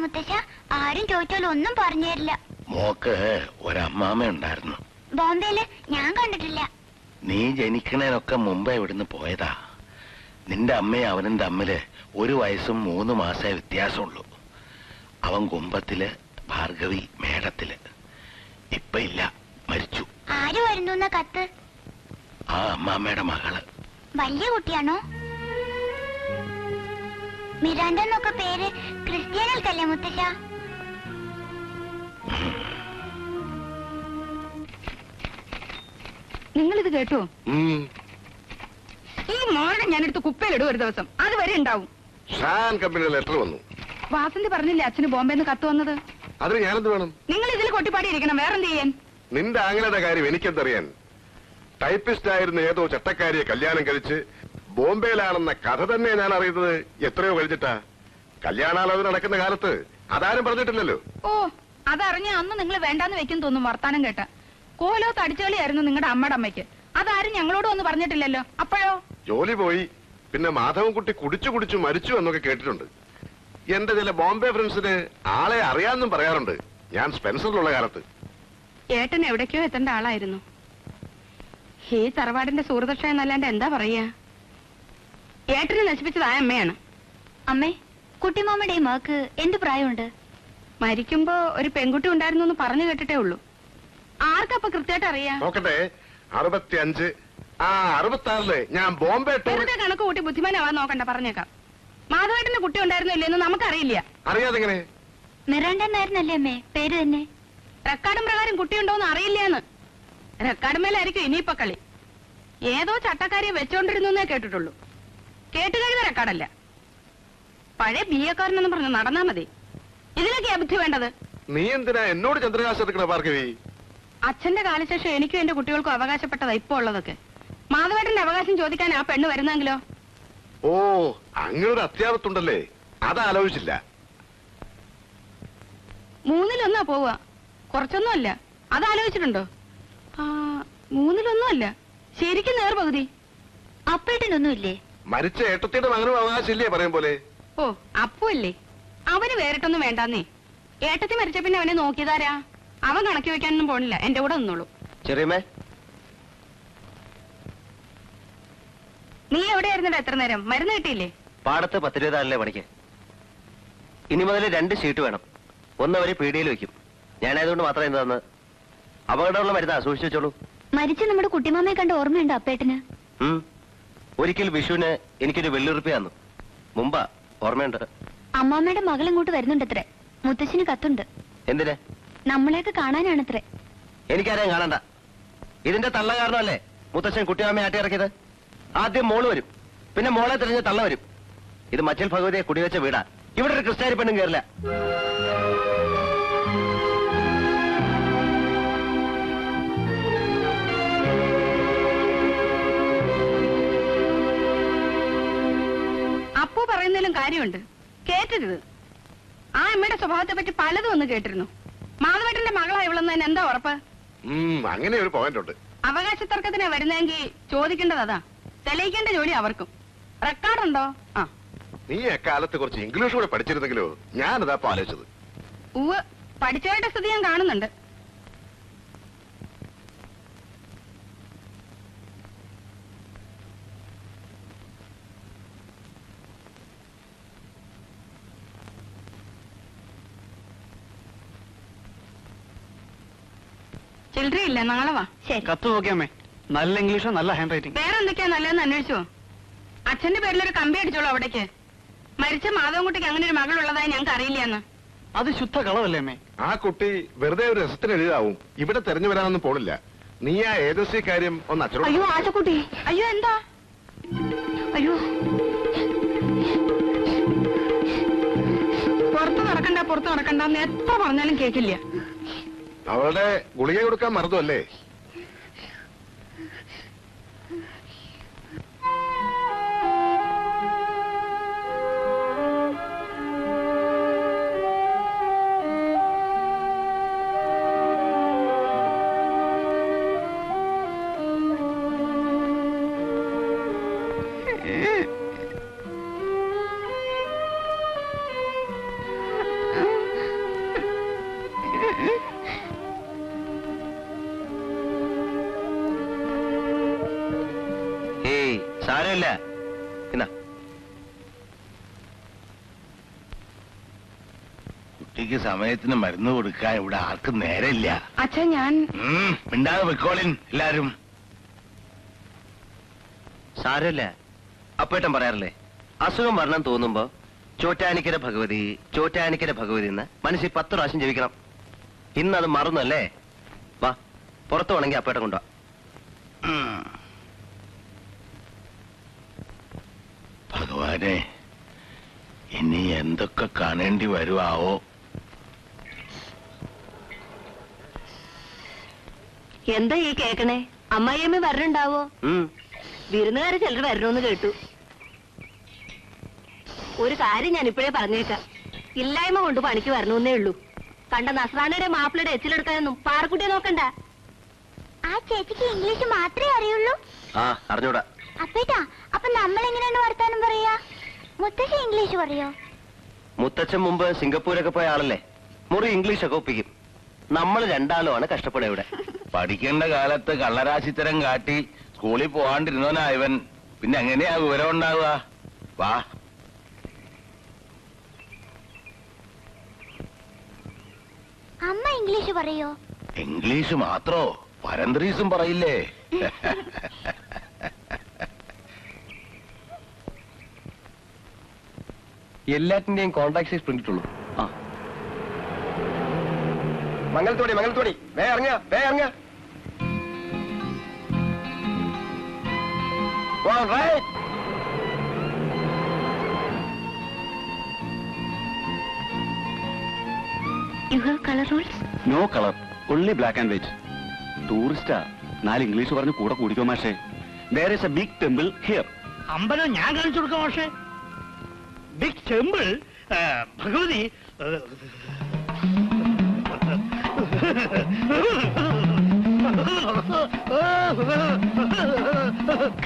മുത്തശ്ശ, ആരും ചോദിച്ചാലും ഒന്നും പറഞ്ഞു തരില്ല. മോക്ക് ഒരമ്മാമ ഉണ്ടായിരുന്നു. ബോംബെയില് ഞാൻ കണ്ടിട്ടില്ല. നീ ജനിക്കണേനൊക്കെ മുമ്പേ ഇവിടുന്ന് പോയതാ. നിന്റെ അമ്മയും അവനും തമ്മില് 1 വയസ്സും 3 മാസേ വ്യത്യാസമുള്ളൂ. അവൻ കുമ്പത്തില്, ഭാർഗവി മേടത്തില്. ഇപ്പൊ ഇല്ല, മരിച്ചു. ആര് വരുന്നു കത്ത്? ആ അമ്മാമ്മയുടെ മകള്. വലിയ കുട്ടിയാണോ? മിറാൻഡ എന്നൊക്കെ പേര് ക്രിസ്ത്യാനികൾക്കല്ലേ മുത്തശ്ശ? നിങ്ങളിത് കേട്ടോ? ഈ മോളെ ഞാനെടുത്ത് കുപ്പയിലിടും ഒരു ദിവസം. അതുവരെ ഉണ്ടാവും. ഷാൻ കമ്പനിയുടെ ലെറ്റർ വന്നു. വാസന്തി പറഞ്ഞില്ലേ അച്ഛന് ബോംബെന്ന് കത്ത് വന്നത്? അതിന് ഞാനെന്ത് വേണം? നിങ്ങൾ ഇതിൽ കൊട്ടിപ്പാടിയിരിക്കണം. വേറെന്ത് ചെയ്യാൻ? നിന്റെ ആങ്ങളുടെ കാര്യം എനിക്കെന്തറിയാൻ? ടൈപ്പിസ്റ്റ് ആയിരുന്ന ഏതോ ചട്ടക്കാരിയെ കല്യാണം കഴിച്ച് ബോംബെയിലാണെന്ന കഥ തന്നെ ഞാൻ അറിയുന്നത് എത്രയോ കഴിച്ചിട്ടാ. കല്യാണാലോചന നടക്കുന്ന കാലത്ത് അതാരും പറഞ്ഞിട്ടില്ലല്ലോ. ഓ, അതറിഞ്ഞ അന്ന് നിങ്ങൾ വേണ്ടാന്ന് വെക്കും തോന്നും വർത്താനം കേട്ട. കോലോ തടിച്ചുകളിയായിരുന്നു നിങ്ങളുടെ അമ്മയുടെ അമ്മയ്ക്ക്. അതാരും ഞങ്ങളോട് ഒന്ന് പറഞ്ഞിട്ടില്ലല്ലോ. അപ്പോഴോ? ജോലി പോയി, പിന്നെ മാധവൻകുട്ടി കുടിച്ചു കുടിച്ചു മരിച്ചു എന്നൊക്കെ കേട്ടിട്ടുണ്ട്. എന്റെ ചില ബോംബെ ഫ്രണ്ട്സിന് ആളെ അറിയാമെന്നും പറയാറുണ്ട്, ഞാൻ സ്പെൻസറിലുള്ള കാലത്ത്. ഏട്ടൻ എവിടേക്കോ എത്തേണ്ട ആളായിരുന്നു. ഈ തറവാടിന്റെ സുഹൃതക്ഷ എന്നല്ലാണ്ട് എന്താ പറയാ? ഏട്ടനെ നശിപ്പിച്ചത് ആ അമ്മയാണ്. അമ്മേ, കുട്ടിമാമയുടെ മകക്ക് എന്ത് പ്രായമുണ്ട്? മരിക്കുമ്പോ ഒരു പെൺകുട്ടി ഉണ്ടായിരുന്നു എന്ന് പറഞ്ഞു കേട്ടിട്ടേ ഉള്ളൂ. ആർക്കപ്പൊ കൃത്യമായിട്ട് അറിയാ? നോക്കട്ടെ, 65. 66 ഞാൻ ബോംബെ ടൂർ. വെറുതെ കണക്ക് കൂട്ടി ബുദ്ധിമാനാവാൻ നോക്കണ്ട, പറഞ്ഞേക്കാം. മാധവേട്ടന്റെ കുട്ടി ഉണ്ടായിരുന്നോ ഇല്ലെന്ന് നമുക്കറിയില്ല. അറിയാതെങ്ങനെ? മിറാണ്ട എന്നായിരുന്നല്ലേ അമ്മേ പേര് തന്നെ? റെക്കാർഡും പ്രകാരം കുട്ടിയുണ്ടോന്ന് അറിയില്ലെന്ന്. റെക്കാർഡുമേലായിരിക്കും ഇനിയിപ്പൊ കളി. ഏതോ ചട്ടക്കാരിയെ വെച്ചോണ്ടിരുന്നേ കേട്ടിട്ടുള്ളൂ. കേട്ടുകഴിഞ്ഞ റെക്കാർഡല്ല. പഴയ ബിഎക്കാരനെന്ന് പറഞ്ഞു നടന്നാ മതി. ഇതിലൊക്കെയാ ബുദ്ധി വേണ്ടത്. നീ എന്തിനാ എന്നോട് ചന്ദ്രകാശം എടുക്കണ ഭാർഗവി? അച്ഛന്റെ കാലശേഷം എനിക്കും എന്റെ കുട്ടികൾക്കും അവകാശപ്പെട്ടതാ ഇപ്പൊ ഉള്ളതൊക്കെ. മാധവേട്ടന്റെ അവകാശം ചോദിക്കാൻ ആ പെണ്ണ് വരുന്നെങ്കിലോ? ഓ, അങ്ങനൊരു അത്യാവത്തുണ്ടല്ലേ, അതാലോചിച്ചില്ല. 3-1 പോവുക, കുറച്ചൊന്നും അല്ല. അതാലോചിച്ചിട്ടുണ്ടോ? 3-1 അല്ല, ശരിക്കും നേർപകുതി. അപ്പേട്ടനൊന്നുമില്ലേ? മരിച്ച ഏട്ടത്തിയുടെ മകനും അവകാശമില്ലേ പറയും പോലെ? ഓ, അപ്പല്ലേ, അവന് വേറിട്ടൊന്നും വേണ്ടാന്നേ. ഏട്ടത്തി മരിച്ച പിന്നെ അവനെ നോക്കിയതാരാ? അവൻ കണക്കി വെക്കാനൊന്നും പോണില്ല, എന്റെ കൂടെ നിന്നോളൂ. ചെറിയമ്മേ, നീ എവിടെയായിരുന്നടാ എത്ര നേരം? മരുന്ന് കിട്ടിയില്ലേ? പാടത്ത് 10 രൂപ പണിക്ക്. ഇനി മുതൽ 2 ഷീറ്റ് വേണം. ഒന്ന് അവര് പീടികയിൽ വെക്കും. ഞാനായതുകൊണ്ട് മാത്രം എന്താന്ന് അപകടമുള്ള മരുന്നാ, സൂക്ഷിച്ചു വെച്ചോളൂ. മരിച്ച നമ്മുടെ കുട്ടിമാമയെ കണ്ട ഓർമ്മയുണ്ടോ അപ്പേട്ടന്? ഒരിക്കൽ വിഷുവിന് എനിക്കൊരു വെള്ളുറുപ്പി തന്നു. മുമ്പാ, ഓർമ്മയുണ്ട്. അമ്മാമ്മയുടെ മകൾ ഇങ്ങോട്ട് വരുന്നുണ്ടത്രേ. മുത്തശ്ശിന് കത്തുണ്ട്. എന്തിന്? നമ്മളെയൊക്കെ കാണാനാണത്രേ. എനിക്കാരെയും കാണണ്ട. ഇതിന്റെ തള്ള കാരണമല്ലേ മുത്തശ്ശൻ കുട്ടിമാമയെ ആട്ടി ഇറക്കിയത്. ആദ്യം മോള് വരും, പിന്നെ മോളെ തിരിഞ്ഞ് തള്ള വരും. ഇത് മച്ചിൽ ഭഗവതിയെ കുടിവെച്ച വീടാ. ഇവിടെ ഒരു ക്രിസ്ത്യാനി പെണ്ണും കയറില്ല. അപ്പു പറയുന്നതിലും കാര്യമുണ്ട്, കേട്ടരുത്. ആ അമ്മയുടെ സ്വഭാവത്തെ പറ്റി പലതും ഒന്ന് കേട്ടിരുന്നു. മാധവേട്ടന്റെ മകളാ ഇവളെന്ന് എന്താ ഉറപ്പ്? അങ്ങനെ ഒരു പോയിന്റ് ഉണ്ട്. അവകാശ തർക്കത്തിനാ വരുന്നെങ്കിൽ ചോദിക്കേണ്ടത് അതാ. തെളിയിക്കേണ്ട ജോലി അവർക്കും. റെക്കോർഡുണ്ടോ? നീ എക്കാലത്ത് കുറച്ച് ഇംഗ്ലീഷ് കൂടെ പഠിച്ചിരുന്നെങ്കിലോ? ഞാനതാ ആലോചിച്ചത്. ഉവ്, പഠിച്ചവരുടെ സ്ഥിതി ഞാൻ കാണുന്നുണ്ട്. ചില്ലറയില്ല, നാളെ വാ. ശരി. കത്ത് നോക്കിയമ്മേ, നല്ല ഇംഗ്ലീഷോ, നല്ല ഹാൻഡ് റൈറ്റിംഗ്. വേറെ എന്തൊക്കെയാ നല്ലതെന്ന് അന്വേഷിച്ചോ? അച്ഛന്റെ പേരിലൊരു കമ്പി അടിച്ചോളൂ അവിടേക്ക്. മരിച്ച മാധവൻകുട്ടിക്ക് അങ്ങനെ ഒരു മകളുള്ളതായി ഞങ്ങൾക്ക് അറിയില്ലെന്ന്. അത് ശുദ്ധ കളവല്ലേ അമ്മേ? ആ കുട്ടി വെറുതെ ഒരു രസത്തിന് എഴുതാവും, ഇവിടെ തെരഞ്ഞു വരാനൊന്നും പോണില്ല. നീ ആ ഏജൻസി കാര്യം ഒന്ന് അച്ഛനോട്. അയ്യോ ആശക്കുട്ടി, അയ്യോ എന്താ? അയ്യോ, പുറത്ത് നടക്കണ്ടെന്ന് എത്ര പറഞ്ഞാലും കേക്കില്ല. അവളുടെ ഗുളിക കൊടുക്കാൻ മറന്നു അല്ലേ? സാരമില്ല. എന്നാ കുട്ടിക്ക് സമയത്തിന് മരുന്ന് കൊടുക്കാൻ ഇവിടെ ആർക്കും നേരമില്ല. അച്ഛൻ ഞാൻ മിണ്ടാതെ വെക്കോളിൻ എല്ലാരും. സാരമില്ല. അപ്പേട്ടൻ പറയാറില്ലേ, അസുഖം വരണം തോന്നുമ്പോ ചോറ്റാനിക്കര ഭഗവതി എന്ന് മനസ്സിൽ 10 പ്രാവശ്യം ജപിക്കണം. ഇന്നത് മറന്നല്ലേ? വാ, പുറത്തു വേണമെങ്കിൽ അപ്പേട്ടൻ കൊണ്ടുവാ. ഭഗവാനെ, ഇനി എന്തൊക്കെ കാണേണ്ടി വരുവാവോ? എന്താ ഈ കേക്കണേ? അമ്മായിയമ്മ വരണുണ്ടാവോ? വിരുന്നുകാര് ചിലർ വരണോന്ന് കേട്ടു. ഒരു കാര്യം ഞാൻ ഇപ്പോഴേ പറഞ്ഞേക്കാം, ഇല്ലായ്മ കൊണ്ട് പണിക്ക് വരണമെന്നേ ഉള്ളൂ. കണ്ട നസ്രാനയുടെ മാപ്പിളയുടെ എച്ചിലെടുക്കാനൊന്നും പാറക്കുട്ടിയെ നോക്കണ്ട. ആ ചേച്ചിക്ക് ഇംഗ്ലീഷ് മാത്രമേ അറിയുള്ളൂ. അറിഞ്ഞൂടാ. അപ്പേട്ടാ, അപ്പൊ നമ്മൾ എങ്ങനെയാണ് വർത്താനം പറയാ? മുത്തശ്ശി ഇംഗ്ലീഷ് പറയോ? മുത്തച്ഛൻ മുമ്പ് സിംഗപ്പൂരൊക്കെ പോയ ആളല്ലേ, മുറി ഇംഗ്ലീഷൊക്കെ ഒപ്പിക്കും. നമ്മൾ രണ്ടാളുമാണ് കഷ്ടപ്പെടുക ഇവിടെ. പഠിക്കേണ്ട കാലത്ത് കള്ളരാശിത്തരം കാട്ടി സ്കൂളിൽ പോകാണ്ടിരുന്നവനാ ഇവൻ. പിന്നെ എങ്ങനെയാ വിവരം ഉണ്ടാവുക? വാ. അമ്മ ഇംഗ്ലീഷ് പറയോ? ഇംഗ്ലീഷ് മാത്രോ, പരന്ത്രീസും പറയില്ലേ? എല്ലാറ്റിന്റെയും കോൺടാക്ട് സൈസ് പ്രിന്റ് ഇട്ടുള്ളൂ. ആ, മംഗലത്തോടി വേ ഇറങ്ങ. You have color rules? No colour, only black and white. ടൂറിസ്റ്റാ, 4 ഇംഗ്ലീഷ് പറഞ്ഞ് കൂടെ കൂടിക്കോ മാഷേ. There is a big temple here. അമ്പലം ഞാൻ കാണിച്ചു കൊടുക്കാം പക്ഷേ. Big temple, Bhagavathi.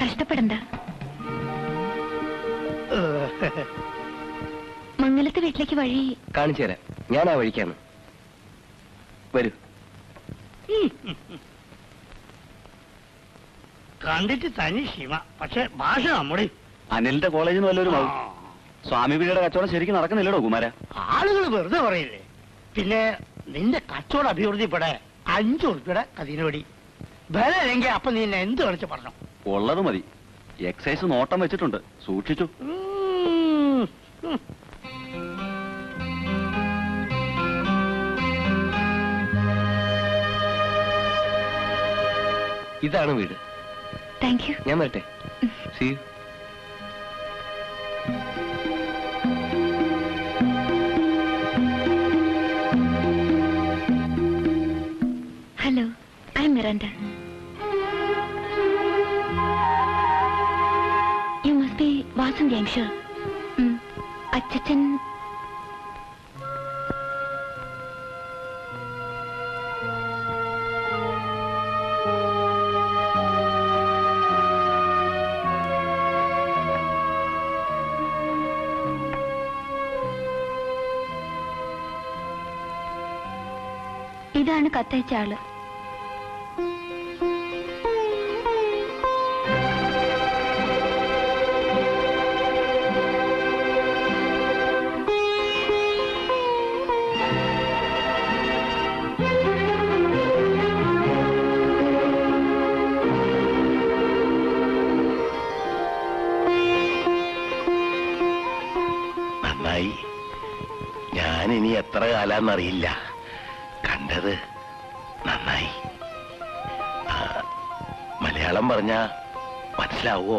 കഷ്ടപ്പെടണ്ട. മംഗലത്തെ വീട്ടിലേക്ക് വഴി കാണിച്ചു തരാം. ഞാൻ ആ വഴിക്കാണ്. വരൂ. കണ്ടിട്ട് തനി ശിവ, പക്ഷെ ഭാഷ നമ്മുടെ. അനിലിന്റെ കോളേജിൽ നിന്ന് വല്ലവരും ആവും. സ്വാമി വീടിയുടെ കച്ചവടം ശരിക്കും നടക്കുന്നില്ലടോ കുമാര. ആളുകൾ വെറുതെ പറയില്ലേ. പിന്നെ നിന്റെ കച്ചവടം അഭിവൃദ്ധിപ്പെടെ 5 ഉറുപ്പിയുടെ കതിനോടി വില അല്ലെങ്കിൽ അപ്പൊ നീ എന്നെ എന്ത് കളിച്ച് പറഞ്ഞു? ഉള്ളത് മതി. എക്സൈസ് നോട്ടം വെച്ചിട്ടുണ്ട്, സൂക്ഷിച്ചു. ഇതാണ് വീട്. Thank you. ഞാൻ വരട്ടെ. See you. Hello, I M Miranda. You must be Vasanthi, I am sure. അച്ഛൻ ഇതാണ് കത്തയച്ച ആള്. നന്നായി. ഞാൻ ഇനി എത്ര കാലാന്നറിയില്ല. കണ്ടത് നന്നായി. മലയാളം പറഞ്ഞ മനസ്സിലാവോ?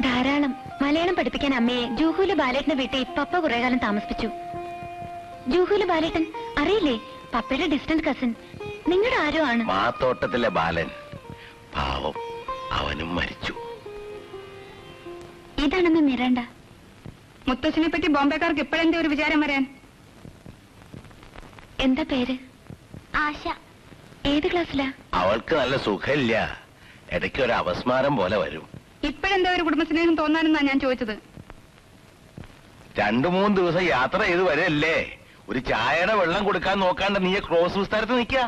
ധാരാളം. മലയാളം പഠിപ്പിക്കാൻ അമ്മയെ ജൂഹൂല് ബാലേട്ടനെ വീട്ടിൽ പപ്പ കുറെ കാലം താമസിപ്പിച്ചു. ജൂഹൂല് ബാലേട്ടൻ അറിയില്ലേ? പപ്പയുടെ ഡിസ്റ്റന്റ് കസിൻ. നിങ്ങളുടെ ആരോ ആണ്. മാത്തോട്ടത്തിലെ ബാലൻ. പാവം, അവനും മരിച്ചു. ഇതാണെന്ന് മിറാണ്ട. മുത്തശ്ശിനെ പറ്റി ബോംബെക്കാർക്ക് ഇപ്പോഴെന്താ ഒരു വിചാരം വരാൻ? എന്താ പേര്? ആശ. ഏത് ക്ലാസ്സിലാ? അവൾക്ക് നല്ല സുഖമില്ല. ഇടയ്ക്ക് ഒരു അപസ്മാരം പോലെ വരും. ഇപ്പോഴെന്താ ഒരു കുടുംബസ്നേഹം തോന്നാനെന്നാ ഞാൻ ചോദിച്ചത്. 2-3 ദിവസം യാത്ര ചെയ്ത് വരല്ലേ. ഒരു ചായയുടെ വെള്ളം കൊടുക്കാൻ നോക്കാണ്ട് നീ ക്രോസ് വിസ്താരത്ത് നിൽക്കാ.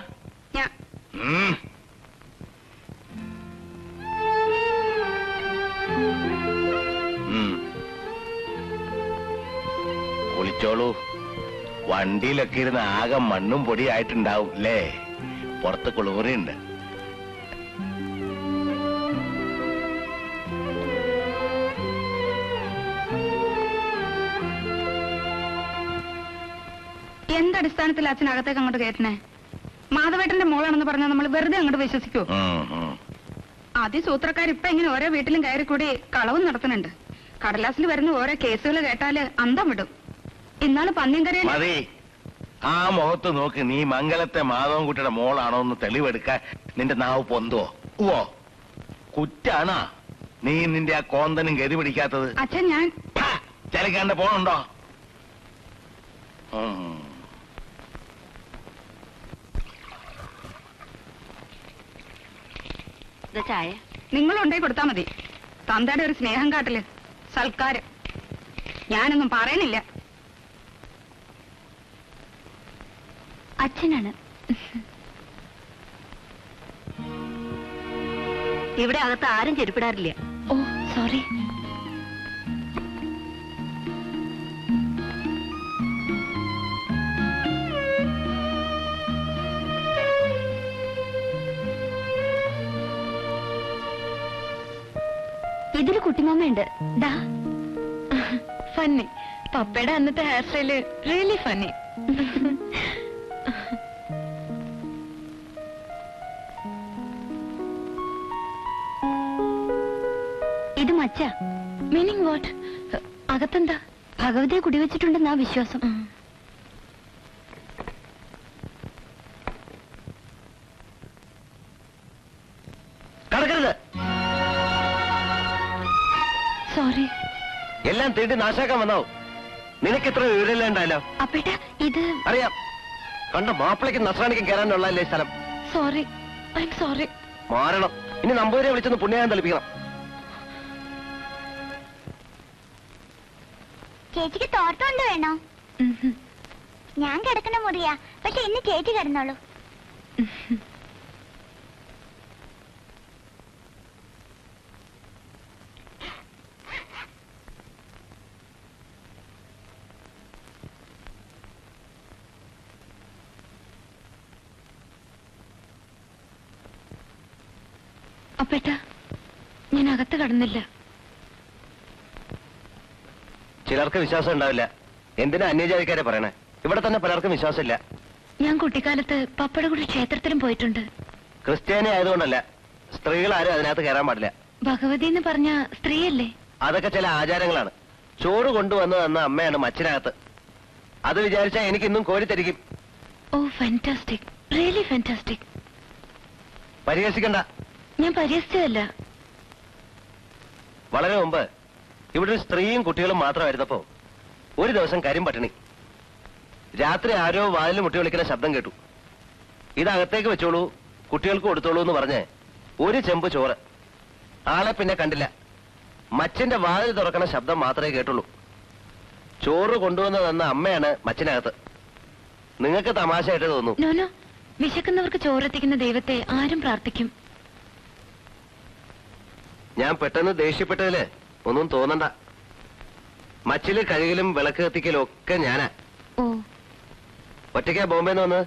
കുളിച്ചോളൂ. വണ്ടിയിലൊക്കെ ഇരുന്ന് ആകെ മണ്ണും പൊടിയായിട്ടുണ്ടാവും അല്ലേ? പുറത്ത് കുളിമുറിയുണ്ട്. എന്തടിസ്ഥാനത്തിൽ അച്ഛനകത്തേക്ക് അങ്ങോട്ട് കയറ്റണേ? മാധവേട്ടന്റെ മോളാണെന്ന് പറഞ്ഞാൽ നമ്മൾ വെറുതെ അങ്ങോട്ട് വിശ്വസിക്കൂ? അതിസൂത്രക്കാരിപ്പൊ ഇങ്ങനെ ഓരോ വീട്ടിലും കയറി കൂടി കളവും നടത്തുന്നുണ്ട്. കടലാസിൽ വരുന്ന ഓരോ കേസുകൾ കേട്ടാല് അന്തം വിടും. ഇന്നാള് പന്നിയങ്കരയിൽ മതി. ആ മുഖത്ത് നോക്ക്. നീ മംഗലത്തെ മാധവൻകുട്ടിയുടെ മോളാണോ എന്ന് തെളിവെടുക്കാൻ നിന്റെ നാവ് പൊന്തോ? ഓ, കുറ്റാണാ നീ നിന്റെ ആ കോന്തനും ഗതി പിടിക്കാത്തത്? അച്ഛൻ ഞാൻ ചലിക്കാണ്ട് പോണുണ്ടോ? ചായ നിങ്ങളുണ്ടായി കൊടുത്താ മതി. തന്തയുടെ ഒരു സ്നേഹം കാട്ടല്, സൽക്കാരം. ഞാനൊന്നും പറയണില്ല. അച്ഛനാണ്. ഇവിടെ അകത്ത് ആരും ചെരുപ്പിടാറില്ല. ഓ സോറി. ഇതില് കുട്ടിമാമയുണ്ട്. ദാ ഫന്നി. പപ്പയുടെ അന്നത്തെ ഹെയർ സ്റ്റൈല് റിയലി ഫന്നി. ഇത് മച്ച. Meaning what? അകത്തെന്താ? ഭഗവതിയെ കുടിവെച്ചിട്ടുണ്ടെന്നാ വിശ്വാസം. കടക്കരുത്. സോറി. എല്ലാം തീണ്ടി നാശാക്കാൻ വന്നാവും. നിനക്ക് ഇത്ര വിവരമില്ലാണ്ടല്ലോ. അപ്പേട്ട ഇത് അറിയാം. കണ്ട മാപ്പിളയ്ക്കും നസ്രാണിക്കും കയറാനുള്ളതല്ലേ സ്ഥലം. സോറി. I am sorry. മാറണം. ഇനി നമ്പൂതിരെ വിളിച്ചൊന്ന് പുണ്യാഹം തളിപ്പിക്കണം. ചേച്ചിക്ക് തോർത്തുകൊണ്ട് വേണോ? ഞാൻ കിടക്കുന്ന മുറിയാ, പക്ഷെ ഇന്ന് ചേച്ചി കിടന്നോളൂ. അപ്പേട്ട ഞാൻ അകത്ത് കടന്നില്ല. ചിലർക്ക് വിശ്വാസം ഉണ്ടാവില്ല. എന്തിനാ അന്യജാതിക്കാരെ പറയണേ? ഇവിടെ തന്നെ പലർക്കും വിശ്വാസമില്ല. ഞാൻ കുട്ടിക്കാലത്ത് പപ്പയുടെ കൂടി ക്ഷേത്രത്തിലും പോയിട്ടുണ്ട്. ക്രിസ്ത്യാനി ആയതുകൊണ്ടല്ല, സ്ത്രീകൾ ആരും അതിനകത്ത് കയറാൻ പാടില്ല. ഭഗവതി എന്ന് പറഞ്ഞ സ്ത്രീയല്ലേ? അതൊക്കെ ചില ആചാരങ്ങളാണ്. ചോറ് കൊണ്ടുവന്ന് തന്ന അമ്മയാണ് മച്ചിനകത്ത്. അത് വിചാരിച്ചാൽ എനിക്ക് ഇന്നും കോരി തരിക്കും. ഓ ഫാന്റാസ്റ്റിക്, റിയലി ഫാന്റാസ്റ്റിക്. പരിഹസിക്കണ്ട. ഞാൻ പരിഹസിച്ചതല്ല. വളരെ മുമ്പ് ഇവിടെ ഒരു സ്ത്രീയും കുട്ടികളും മാത്രമായിരുന്നപ്പോ ഒരു ദിവസം കരിമ്പട്ടിണി. രാത്രി ആരോ വാതിൽ മുട്ടി വിളിക്കുന്ന ശബ്ദം കേട്ടു. ഇതകത്തേക്ക് വെച്ചോളൂ, കുട്ടികൾക്ക് കൊടുത്തോളൂ എന്ന് പറഞ്ഞ് ഒരു ചെമ്പ് ചോറ്. ആളെ പിന്നെ കണ്ടില്ല. മച്ചിന്റെ വാതിൽ തുറക്കണ ശബ്ദം മാത്രമേ കേട്ടുള്ളൂ. ചോറ് കൊണ്ടുവന്ന് തന്ന അമ്മയാണ് മച്ചിനകത്ത്. നിങ്ങൾക്ക് തമാശയായിട്ട് തോന്നുന്നു. നോനോ, വിശക്കുന്നവർക്ക് ചോറെത്തിക്കുന്ന ദൈവത്തെ ആരും പ്രാർത്ഥിക്കും. ഞാൻ പെട്ടെന്ന് ദേഷ്യപ്പെട്ടതില് ഒന്നും തോന്നണ്ട. മച്ചില് കഴുകലും വിളക്ക് കത്തിക്കലും ഒക്കെ ഞാനാ. ഓ ഒറ്റയ്ക്കാ ബോംബെന്ന് വന്ന്.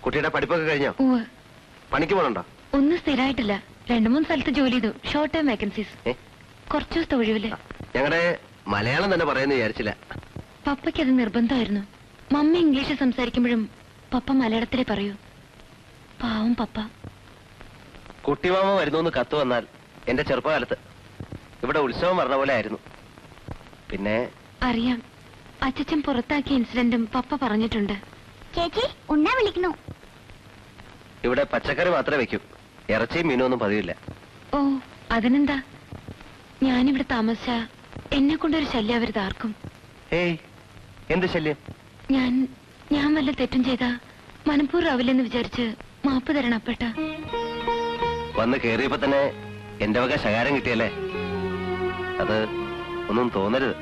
കുട്ടിയുടെ പഠിപ്പൊക്കെ കഴിഞ്ഞോ? പണിക്ക് പോകണുണ്ടോ? ഒന്നും സ്ഥിരമായിട്ടില്ല. 2-3 സ്ഥലത്ത് ജോലി ചെയ്തു. Short time vacancies. കുറച്ചു ദിവസത്തെ ഒഴിവില്. ഞങ്ങളുടെ മലയാളം തന്നെ പറയുന്നു വിചാരിച്ചില്ല. പപ്പയ്ക്ക് അത് നിർബന്ധമായിരുന്നു. മമ്മി ഇംഗ്ലീഷ് സംസാരിക്കുമ്പോഴും പപ്പ മലയാളത്തിലേ പറയൂ. പാവം പപ്പ. കുട്ടിമാമ വരുന്നു കത്ത് വന്നാൽ എന്റെ ചെറുപ്പകാലത്ത് ഇവിടെ ഉത്സവം പറഞ്ഞ പോലെ ആയിരുന്നു. പിന്നെ അറിയാം, അച്ഛൻ പുറത്താക്കിയ ഇൻസിഡന്റും പപ്പ പറഞ്ഞിട്ടുണ്ട്. ചേച്ചി ഉണ്ണാ വിളിക്കുന്നു. ഇവിടെ പച്ചക്കറി മാത്രമേ വെക്കൂ. ഇറച്ചിയും മീനും ഒന്നും പതിവില്ല. ഓ അതിനെന്താ, ഞാനിവിടെ താമസിച്ച എന്നെ കൊണ്ടൊരു ശല്യം അവരുത് ആർക്കും. ഏയ്, എന്ത് ശല്യം? ഞാൻ വല്ല തെറ്റും ചെയ്താ മനഃപൂർവ്വമില്ലെന്ന് വിചാരിച്ച് മാപ്പ് തരണം അപ്പേട്ട. വന്ന് കേറിയപ്പോ തന്നെ എന്റെ വക ശകാരം കിട്ടിയല്ലേ? അത് ഒന്നും തോന്നരുത്.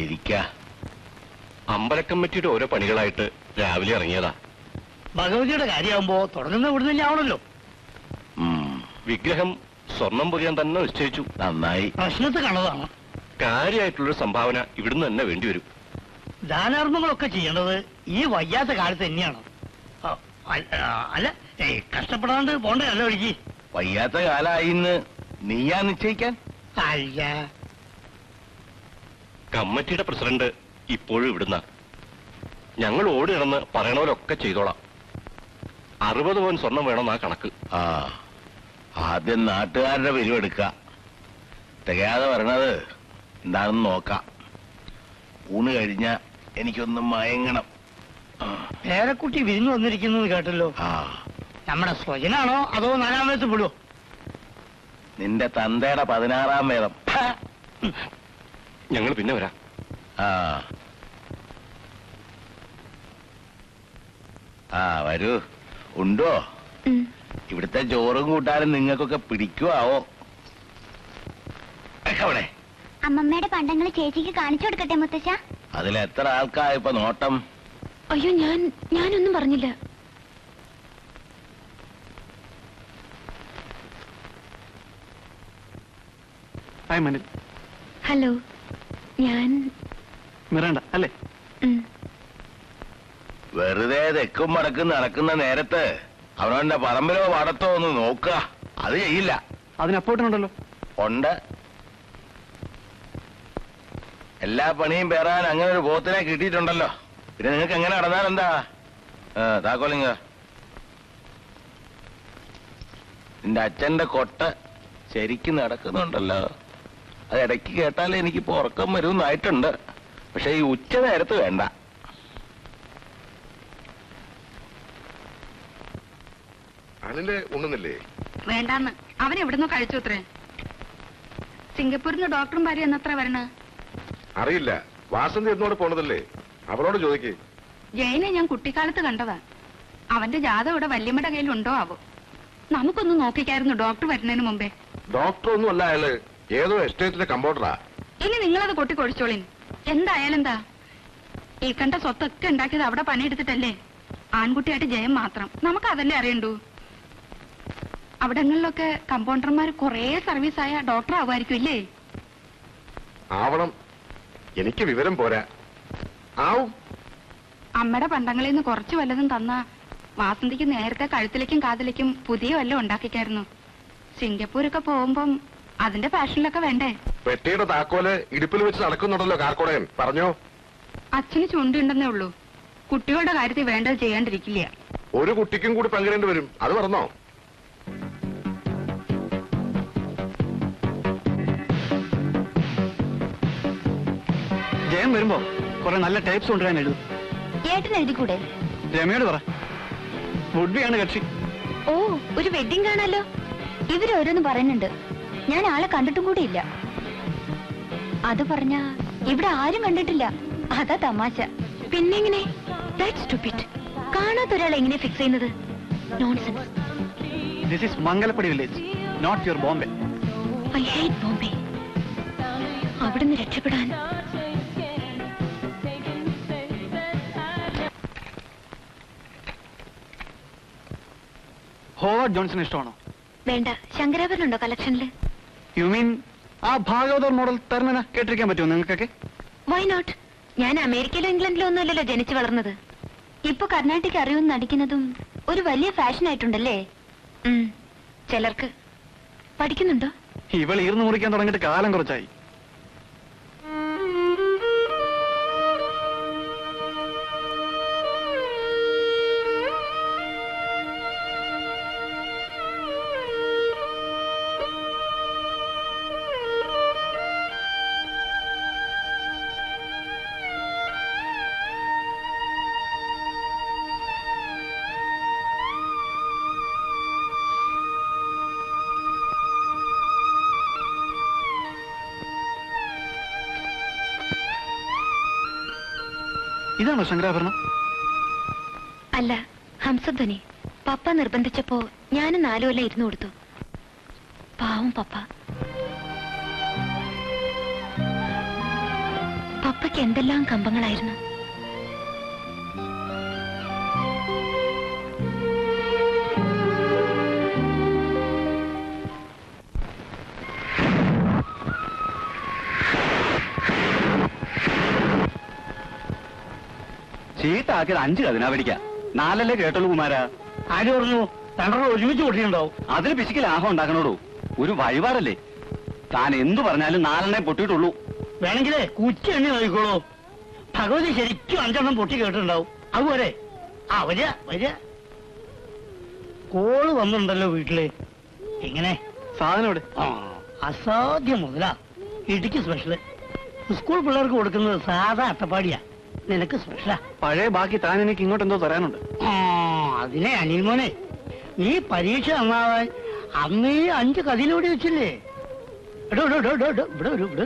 ഇരിക്ക. അമ്പലക്കമ്മിറ്റിയുടെ ഓരോ പണികളായിട്ട് രാവിലെ ഇറങ്ങിയതാ. ഭഗവതിയുടെ കാര്യമാകുമ്പോ തുടങ്ങുന്ന ഇവിടെ തന്നെയാവണല്ലോ. വിഗ്രഹം സ്വർണം പൊതിയാൻ തന്നെ നിശ്ചയിച്ചു. നന്നായി. പ്രശ്നത്തിൽ കാണതാണ്. കാര്യമായിട്ടുള്ളൊരു സംഭാവന ഇവിടുന്ന് തന്നെ വേണ്ടിവരും. ദാനാർമ്മങ്ങളൊക്കെ ചെയ്യേണ്ടത് ഈ വയ്യാത്ത കാലത്ത് തന്നെയാണ്. അല്ല, കഷ്ടപ്പെടാണ്ട് പോണ്ടല്ല ഒഴുകി. വയ്യാത്ത കാലായിന്ന് നീയാ നിശ്ചയിക്കാൻ? അല്ല, കമ്മിറ്റിയുടെ പ്രസിഡന്റ് ഇപ്പോഴും ഇവിടുന്ന. ഞങ്ങൾ ഓടി നടന്ന് പറയണവരൊക്കെ ചെയ്തോളാം. 60 പവൻ സ്വർണം വേണമെന്നാ കണക്ക്. ആദ്യം നാട്ടുകാരുടെ പിരിവെടുക്ക. തികയാതെ പറയണത് എന്താണെന്ന് നോക്കാം. ഊണ് കഴിഞ്ഞ എനിക്കൊന്ന് മയങ്ങണം. പേരക്കുട്ടി വിരുന്ന് വന്നിരിക്കുന്നത് കേട്ടല്ലോ. നമ്മുടെ സ്വജനാണോ അതോ 4-ാം വയസ്സ് വിടുവോ? നിന്റെ തന്തയുടെ 16-ാം വേദം. ഞങ്ങൾ പിന്നെ വരാം. വരൂ. ഉണ്ടോ? ഇവിടുത്തെ ചോറും കൂട്ടാനും നിങ്ങൾക്കൊക്കെ പിടിക്കുവോ? അവിടെ അമ്മമ്മയുടെ പണ്ടങ്ങൾ ചേച്ചിക്ക് കാണിച്ചു കൊടുക്കട്ടെ മുത്തശ്ശ? അതിലെത്ര ആൾക്കായിപ്പോ നോട്ടം? അയ്യോ, ഞാനൊന്നും പറഞ്ഞില്ല. ഹലോ, ഞാൻ മിറണ്ട അല്ലേ? വെറുതെ തെക്കും മടക്കും നടക്കുന്ന നേരത്ത് അവനവന്റെ പറമ്പിലോ പാടത്തോ ഒന്ന് നോക്കുക. അത് ചെയ്യില്ല. അതിനപ്പോട്ടുണ്ടല്ലോ. ഉണ്ട്. എല്ലാ പണിയും പേറാൻ അങ്ങനെ ഒരു പോത്തിനെ കിട്ടിയിട്ടുണ്ടല്ലോ. പിന്നെ നിങ്ങൾക്ക് എങ്ങനെ നടന്നാലെന്താ? താക്കോലിങ്ങ. നിന്റെ അച്ഛന്റെ കൊട്ട ശരിക്കും നടക്കുന്നുണ്ടല്ലോ. അത് ഇടയ്ക്ക് കേട്ടാലേ എനിക്കിപ്പോ ഉറക്കം വരുമെന്നായിട്ടുണ്ട്. പക്ഷെ ഈ ഉച്ച നേരത്ത് വേണ്ട. അനില് ഉണ്ണുന്നില്ലേ? വേണ്ടാന്ന്. അവൻ എവിടുന്നോ കഴിച്ചു അത്രേ. സിംഗപ്പൂരിൽ നിന്ന് ഡോക്ടറും ഭാര്യ എന്നത്ര വരണ അറിയില്ല. വാസന്തി എന്നോട് പോണതല്ലേ, അവളോട് ചോദിക്കേ. ജയനെ ഞാൻ കുട്ടിക്കാലത്ത് കണ്ടതാ. അവന്റെ ജാതം ഇവിടെ വല്യമ്മയുടെ കയ്യിലുണ്ടോ ആവോ? നമുക്കൊന്ന് നോക്കിക്കായിരുന്നു ഡോക്ടർ വരുന്നതിന് മുമ്പേ. ഡോക്ടർ ഒന്നും അല്ല അയാള്, ഏതോ എസ്റ്റേറ്റിലെ കമ്പൗണ്ടറാ. ഇനി നിങ്ങളത് കൊട്ടിക്കൊഴിച്ചോളിൻ. എന്തായാലെന്താ? ഈ കണ്ട സ്വത്തൊക്കെ ഉണ്ടാക്കിയത് അവിടെ പണിയെടുത്തിട്ടല്ലേ. ആൺകുട്ടിയായിട്ട് ജയം മാത്രം. നമുക്ക് അതല്ലേ അറിയണ്ടൂ. അവിടങ്ങളിലൊക്കെ കമ്പൗണ്ടർമാർ കൊറേ സർവീസായ ഡോക്ടർ ആവുമായിരിക്കും ഇല്ലേ? ആവണം. എനിക്ക് വിവരം പോരാ. ആവും. അമ്മയുടെ പണ്ടങ്ങളിൽ നിന്ന് കുറച്ച് വല്ലതും തന്ന വാസന്തിക്ക് നേരത്തെ കഴുത്തിലേക്കും കാതിലേക്കും പുതിയ വല്ലതും ഉണ്ടാക്കിക്കായിരുന്നു. സിംഗപ്പൂരൊക്കെ പോകുമ്പം അതിന്റെ ഫാഷനിലൊക്കെ വേണ്ടേ? പെട്ടിയുടെ താക്കോല് ഇടുപ്പിൽ വെച്ച് നടക്കുന്നുണ്ടല്ലോ കാർക്കോടയൻ. പറഞ്ഞോ? അച്ഛന് ചുണ്ടുണ്ടെന്നേ ഉള്ളൂ. കുട്ടികളുടെ കാര്യത്തിൽ വേണ്ടത് ചെയ്യാണ്ടിരിക്കില്ല. ഒരു കുട്ടിക്കും കൂടി പങ്കിടേണ്ടി വരും. അത് പറഞ്ഞോ? ജയം വരുമ്പോ കുറെ നല്ല ടൈപ്സ് കൊണ്ടുവരാൻ എഴുതും. ഏട്ടൻ എഴുതിക്കൂടെ? രമയോട് പറ. വുഡ്ബിയാണ് കക്ഷി. ഓ, ഒരു വെഡിങ് കാണാലോ. ഇവരോരോന്ന് പറയുന്നുണ്ട്. ഞാൻ ആളെ കണ്ടിട്ടും കൂടിയില്ല. അത് പറഞ്ഞ ഇവിടെ ആരും കണ്ടിട്ടില്ല. അതാ തമാശ. പിന്നെങ്ങനെ? കാണാത്തൊരാളെ എങ്ങനെ ഫിക്സ് ചെയ്യുന്നത്? Nonsense. This is Mangalappadi village, not your Bombay. I hate Bombay. അവിടുന്ന് രക്ഷപ്പെടാൻ ഹോവാർഡ് ജോൺസൺ ഇഷ്ടമാണോ? വേണ്ട. ശങ്കരാഭരണുണ്ടോ കളക്ഷനില്? യു മീൻ ആ ഭാഗവതർ മോഡൽ തരണ കേട്ടിരിക്കാൻ പറ്റുമോ നിങ്ങൾക്കൊക്കെ? Why not? ഞാൻ അമേരിക്കയിലോ ഇംഗ്ലണ്ടിലോ ഒന്നുമല്ലല്ലോ ജനിച്ചു വളർന്നത്. ഇപ്പൊ കർണാട്ടിക് അറിയുമെന്ന് നടിക്കുന്നതും ഒരു വലിയ ഫാഷൻ ആയിട്ടുണ്ടല്ലേ. ചിലർക്ക്. പഠിക്കുന്നുണ്ടോ? ഇവൾ ഈർന്നു മുറിക്കാൻ തുടങ്ങിയിട്ട് കാലം കുറച്ചായി. ഇതാണോ ശങ്കരാഭരണം? അല്ല, ഹംസധ്വനി. പപ്പ നിർബന്ധിച്ചപ്പോ ഞാനും 4 കൊല്ലം ഇരുന്നു കൊടുത്തു. പാവം പപ്പ. പപ്പയ്ക്ക് എന്തെല്ലാം കമ്പങ്ങളായിരുന്നു. ചീട്ടാക്കിയത് 5 കതിനാ പിടിക്കാം. 4 കേട്ടുള്ളൂ കുമാരാ. ആര് പറഞ്ഞു? 2 ഒരുമിച്ച് പൊട്ടിയിട്ടുണ്ടാവും. അതിന് പിശിക്ക് ലാഭം ഉണ്ടാക്കണോടൂ. ഒരു വഴിപാടല്ലേ. താൻ എന്തു പറഞ്ഞാലും 4 പൊട്ടിയിട്ടുള്ളൂ. വേണമെങ്കിലേ കുച്ച എണ്ണി നോക്കിക്കോളൂ. ഭഗവതി ശരിക്കും 5 പൊട്ടി കേട്ടിട്ടുണ്ടാവും. അതുപോലെ വരിക വരിക. കോള് വന്നിട്ടുണ്ടല്ലോ വീട്ടില്. എങ്ങനെ സാധനം ഇവിടെ? അസാധ്യം മുതലാ. ഇടുക്കി സ്പെഷ്യല്. സ്കൂൾ പിള്ളേർക്ക് കൊടുക്കുന്നത് സാധാ അട്ടപ്പാടിയാ. നിനക്ക് സ്പെഷ്യലാ. പഴയ ബാക്കി താൻ എനിക്ക് ഇങ്ങോട്ട് എന്തോ തരാനുണ്ട്. അതിനെ അനിൽ മോനെ, നീ പരീക്ഷ നന്നാവാൻ അന്ന് ഈ 5 കഥയിലൂടെ വെച്ചില്ലേ? ഇവിടെ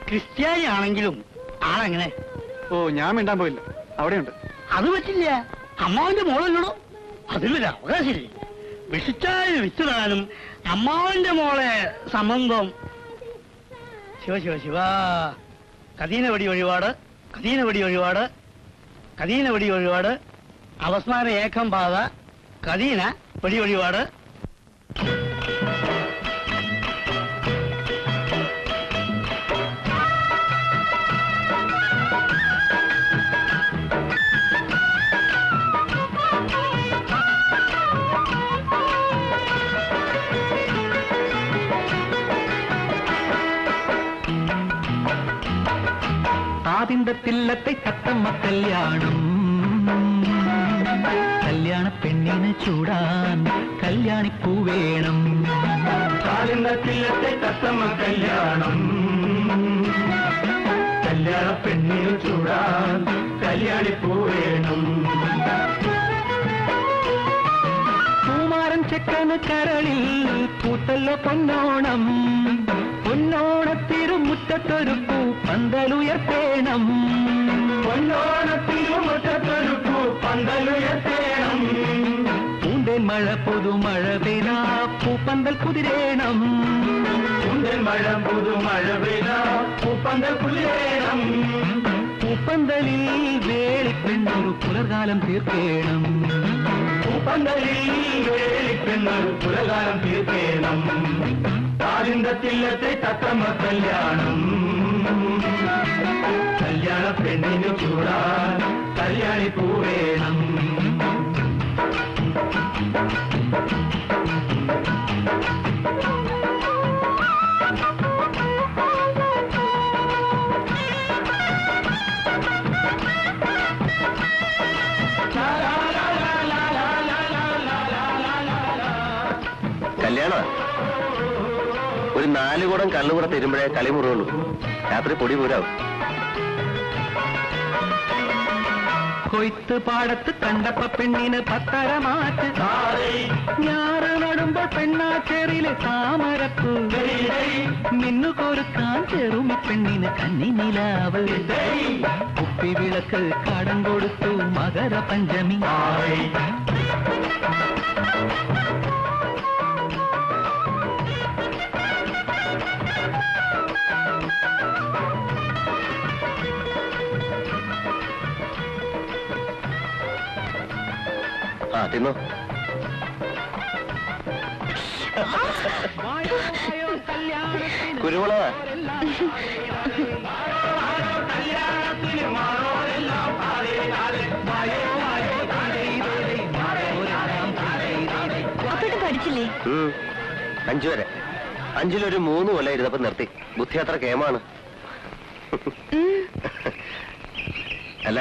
ക്രിസ്ത്യാനി ആണെങ്കിലും ആളെങ്ങനെ? ഓ, ഞാൻ മിണ്ടാൻ പോയില്ല, അവിടെയുണ്ട്. അത് പറ്റില്ല, അമ്മാവന്റെ മോളല്ലോ, അതിലൊരു അവകാശമില്ലേ? വിഷിച്ചാൽ വിത്തുടാനും അമ്മാവന്റെ മോളെ സംബന്ധം. ശിവ ശിവ ശിവ. കദീന വെടി വഴിപാട്, കദീന വെടി വഴിപാട്, കദീന വെടി വഴിപാട്, അവസ്മാര ഏകം പാത, കദീന വെടി വഴിപാട്. ആദിന്തത്തില്ലത്തെ തത്തമ്മ കല്യാണം, കല്യാണ പെണ്ണിന് ചൂടാൻ കല്യാണിപ്പൂ വേണം. ആദിന്തത്തില്ലത്തെ തത്തമ്മ കല്യാണം, കല്യാണ പെണ്ണിന് ചൂടാൻ കല്യാണിപ്പൂ വേണം. പൂമാരൻ ചെക്കന് കരളിൽ പൂത്തല്ലോ പൊന്നോണം, പൊന്നോണത്തിരുമുറ്റത്തൊരു പൂ പന്തലുയർത്തേണം, പൊന്നോണത്തിരുമുറ്റത്തൊരു പൂ പന്തലുയർത്തേണം. പൂന്തേൻ മഴ പുതുമഴ പെയ്താ പൂപ്പന്തൽ കുതിരേണം, പൂന്തേൻ മഴ പുതുമഴ പെയ്താ പൂപ്പന്തൽ കുതിരേണം. പൂപ്പന്തലിൽ വേളിപ്പെണ്ണൊരു പുലർകാലം തീർക്കേണം, പൂപ്പന്തലിൽ വേളിപ്പെണ്ണൊരു പുലർകാലം തീർക്കേണം. ആദിന്തത്തില്ലത്തെ തത്തമ്മ കല്യാണം, കല്യാണ പെണ്ണിന് ചൂടാൻ കല്യാണിപ്പൂ വേണം. കല്യാണ ഒരു 4 കുടം കള്ളുകൂടെ തരുമ്പോഴേ കളിമുറുള്ളൂ, രാത്രി പൊടി പൂരാവും. കൊയ്ത്ത് പാടത്ത് കണ്ടപ്പ പെണ്ണിന് 10 മാറ്റ്, ഞാറ് നടുമ്പോൾ പെണ്ണാച്ചേറിയിലെ താമരപ്പൂ, മിന്നു കൊരുക്കാൻ ചെറുമി പെണ്ണിന് കന്നിനിലാവ്, കുപ്പി വിളക്ക് കടം കൊടുത്തു മകര പഞ്ചമി. ആ തിന്നോ. കുരുമുളക പഠിച്ചില്ലേ? 5 വരെ. 5-ലൊരു 3 കൊല്ലം ഇരുന്നപ്പോ നിർത്തി. ബുദ്ധി അത്ര കേമാണ്. അല്ല,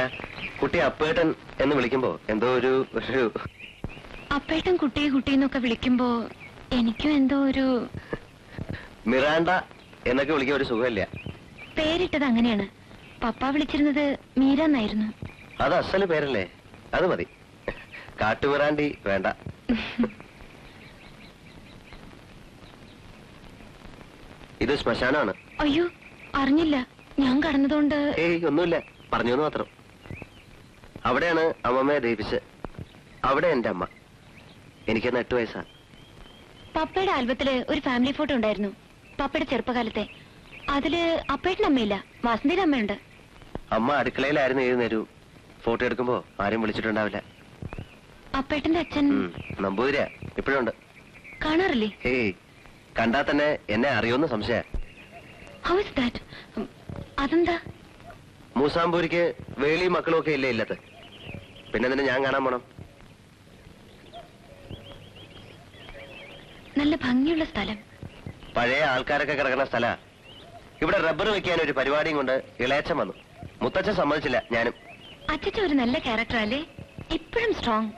കുട്ടി അപ്പേട്ടൻ എന്ന് വിളിക്കുമ്പോ എന്തോ ഒരു അപ്പേട്ടൻ കുട്ടിയെ കുട്ടിന്നൊക്കെ വിളിക്കുമ്പോ എനിക്കും എന്തോ ഒരു മിറാണ്ട എന്നൊക്കെ വിളിക്കാൻ ഒരു സുഖമില്ല. പേരിട്ടത് അങ്ങനെയാണ്. പപ്പ വിളിച്ചിരുന്നത് മീര എന്നായിരുന്നു. അത് അസല് പേരല്ലേ, അത് മതി. കാട്ടുമിറാണ്ടി വേണ്ട. ഇത് ശ്മശാനാണ്. അയ്യോ, അറിഞ്ഞില്ല. ഞാൻ കടന്നതുകൊണ്ട്. ഏയ് ഒന്നുമില്ല, പറഞ്ഞു മാത്രം. അവിടെയാണ് അമ്മമ്മയെ ദഹിപ്പിച്ച്. അവിടെ എന്റെ അമ്മ. എനിക്കന്ന് 8 വയസ്സാ. പപ്പയുടെ ആൽബത്തില് ഒരു ഫാമിലി ഫോട്ടോ ഉണ്ടായിരുന്നു, പപ്പയുടെ ചെറുപ്പകാലത്തെ. അതില് അപ്പേട്ടൻ്റെ അമ്മയില്ല, വാസന്തിയുടെ അമ്മയുണ്ട്. അമ്മ അടുക്കളയിലായിരുന്നു 7 നേരവും. ഫോട്ടോ എടുക്കുമ്പോ ആരും വിളിച്ചിട്ടുണ്ടാവില്ല. അപ്പേട്ടന്റെ അച്ഛൻ നമ്പൂതിരിയാ, ഇപ്പോഴുണ്ട്. കാണാറില്ലേ? ഏയ് കണ്ടാ തന്നെ എന്നെ അറിയുമെന്ന് സംശയ. How is that? അതെന്താ? മൂസാമ്പൂരിക്ക് വേളി മക്കളും ഒക്കെ ഇല്ലേ ഇല്ലത്ത്, പിന്നെ നിന്നെ ഞാൻ കാണാൻ പോണം. നല്ല ഭംഗിയുള്ള സ്ഥലം. പഴയ ആൾക്കാരൊക്കെ കിടക്കുന്ന സ്ഥലാ. ഇവിടെ റബ്ബർ വെക്കാൻ ഒരു പരിപാടിയും കൊണ്ട് ഇളയച്ചൻ വന്നു. മുത്തച്ഛൻ സമ്മതിച്ചില്ല, ഞാനും. അച്ഛൻ ഒരു നല്ല ക്യാരക്ടർ അല്ലേ? ഇപ്പോഴും സ്ട്രോങ്.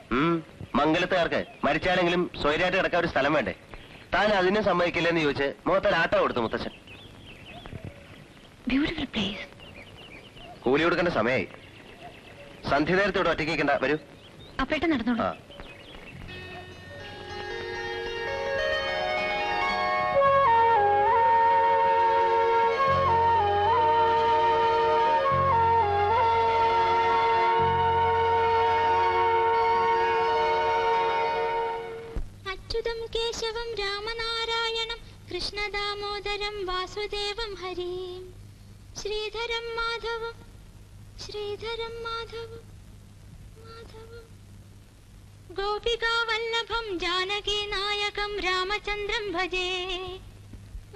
മംഗലത്തുകാർക്ക് മരിച്ചാലെങ്കിലും സ്വൈരായിട്ട് കിടക്കാൻ ഒരു സ്ഥലം വേണ്ടേ? താൻ അതിനെ സമ്മതിക്കില്ലെന്ന് ചോദിച്ച് മുഖത്തിൽ ആട്ട കൊടുത്തു മുത്തച്ഛൻ. Beautiful place. കൂലി കൊടുക്കേണ്ട സമയമായി. സന്ധ്യ നേരത്തോടെ ഒറ്റയ്ക്ക് നിൽക്കണ്ട, വരൂ. അപ്പേട്ട നടന്നോളൂ. ആ. അച്യുതം കേശവം രാമനാരായണം കൃഷ്ണദാമോദരം വാസുദേവം ഹരിം ശ്രീധരം മാധവം മാധവം ഗോപികാവല്ലഭം ജാനകി നായകം രാമചന്ദ്രം ഭജേ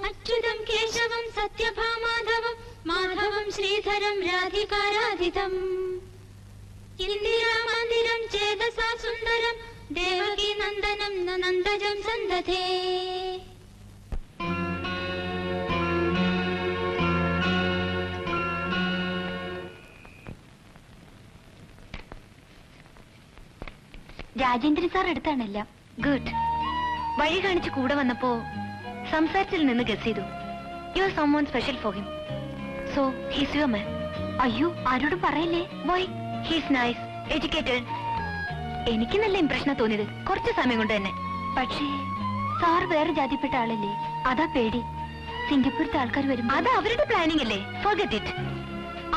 അച്യുതം കേശവം സത്യഭാമാധവം മാധവം ശ്രീധരം രാധികാരാധിതം ഇന്ദിരാമന്ദിരം ചേതസാ സുന്ദരം ദേവകീ നന്ദനം നന്ദജം സന്തതേ. രാജേന്ദ്രൻ സാർ അടുത്താണല്ല. ഗുഡ്. വഴി കാണിച്ച് കൂടെ വന്നപ്പോ സംസാരത്തിൽ നിന്ന് ഗസ് ചെയ്തു. You are someone special for him. So he's your man. അയ്യോ, ആരോടും പറയില്ലേ. വൈ? He's nice, educated. എനിക്ക് നല്ല ഇംപ്രഷനാ തോന്നിയത് കുറച്ച് സമയം കൊണ്ട് തന്നെ. പക്ഷേ സാർ വേറെ ജാതിപ്പെട്ട ആളല്ലേ, അതാ പേടി. സിംഗപ്പൂരത്തെ ആൾക്കാർ വരും. അത് അവരുടെ പ്ലാനിംഗ് അല്ലേ, ഫോർഗെറ്റ് ഇറ്റ്.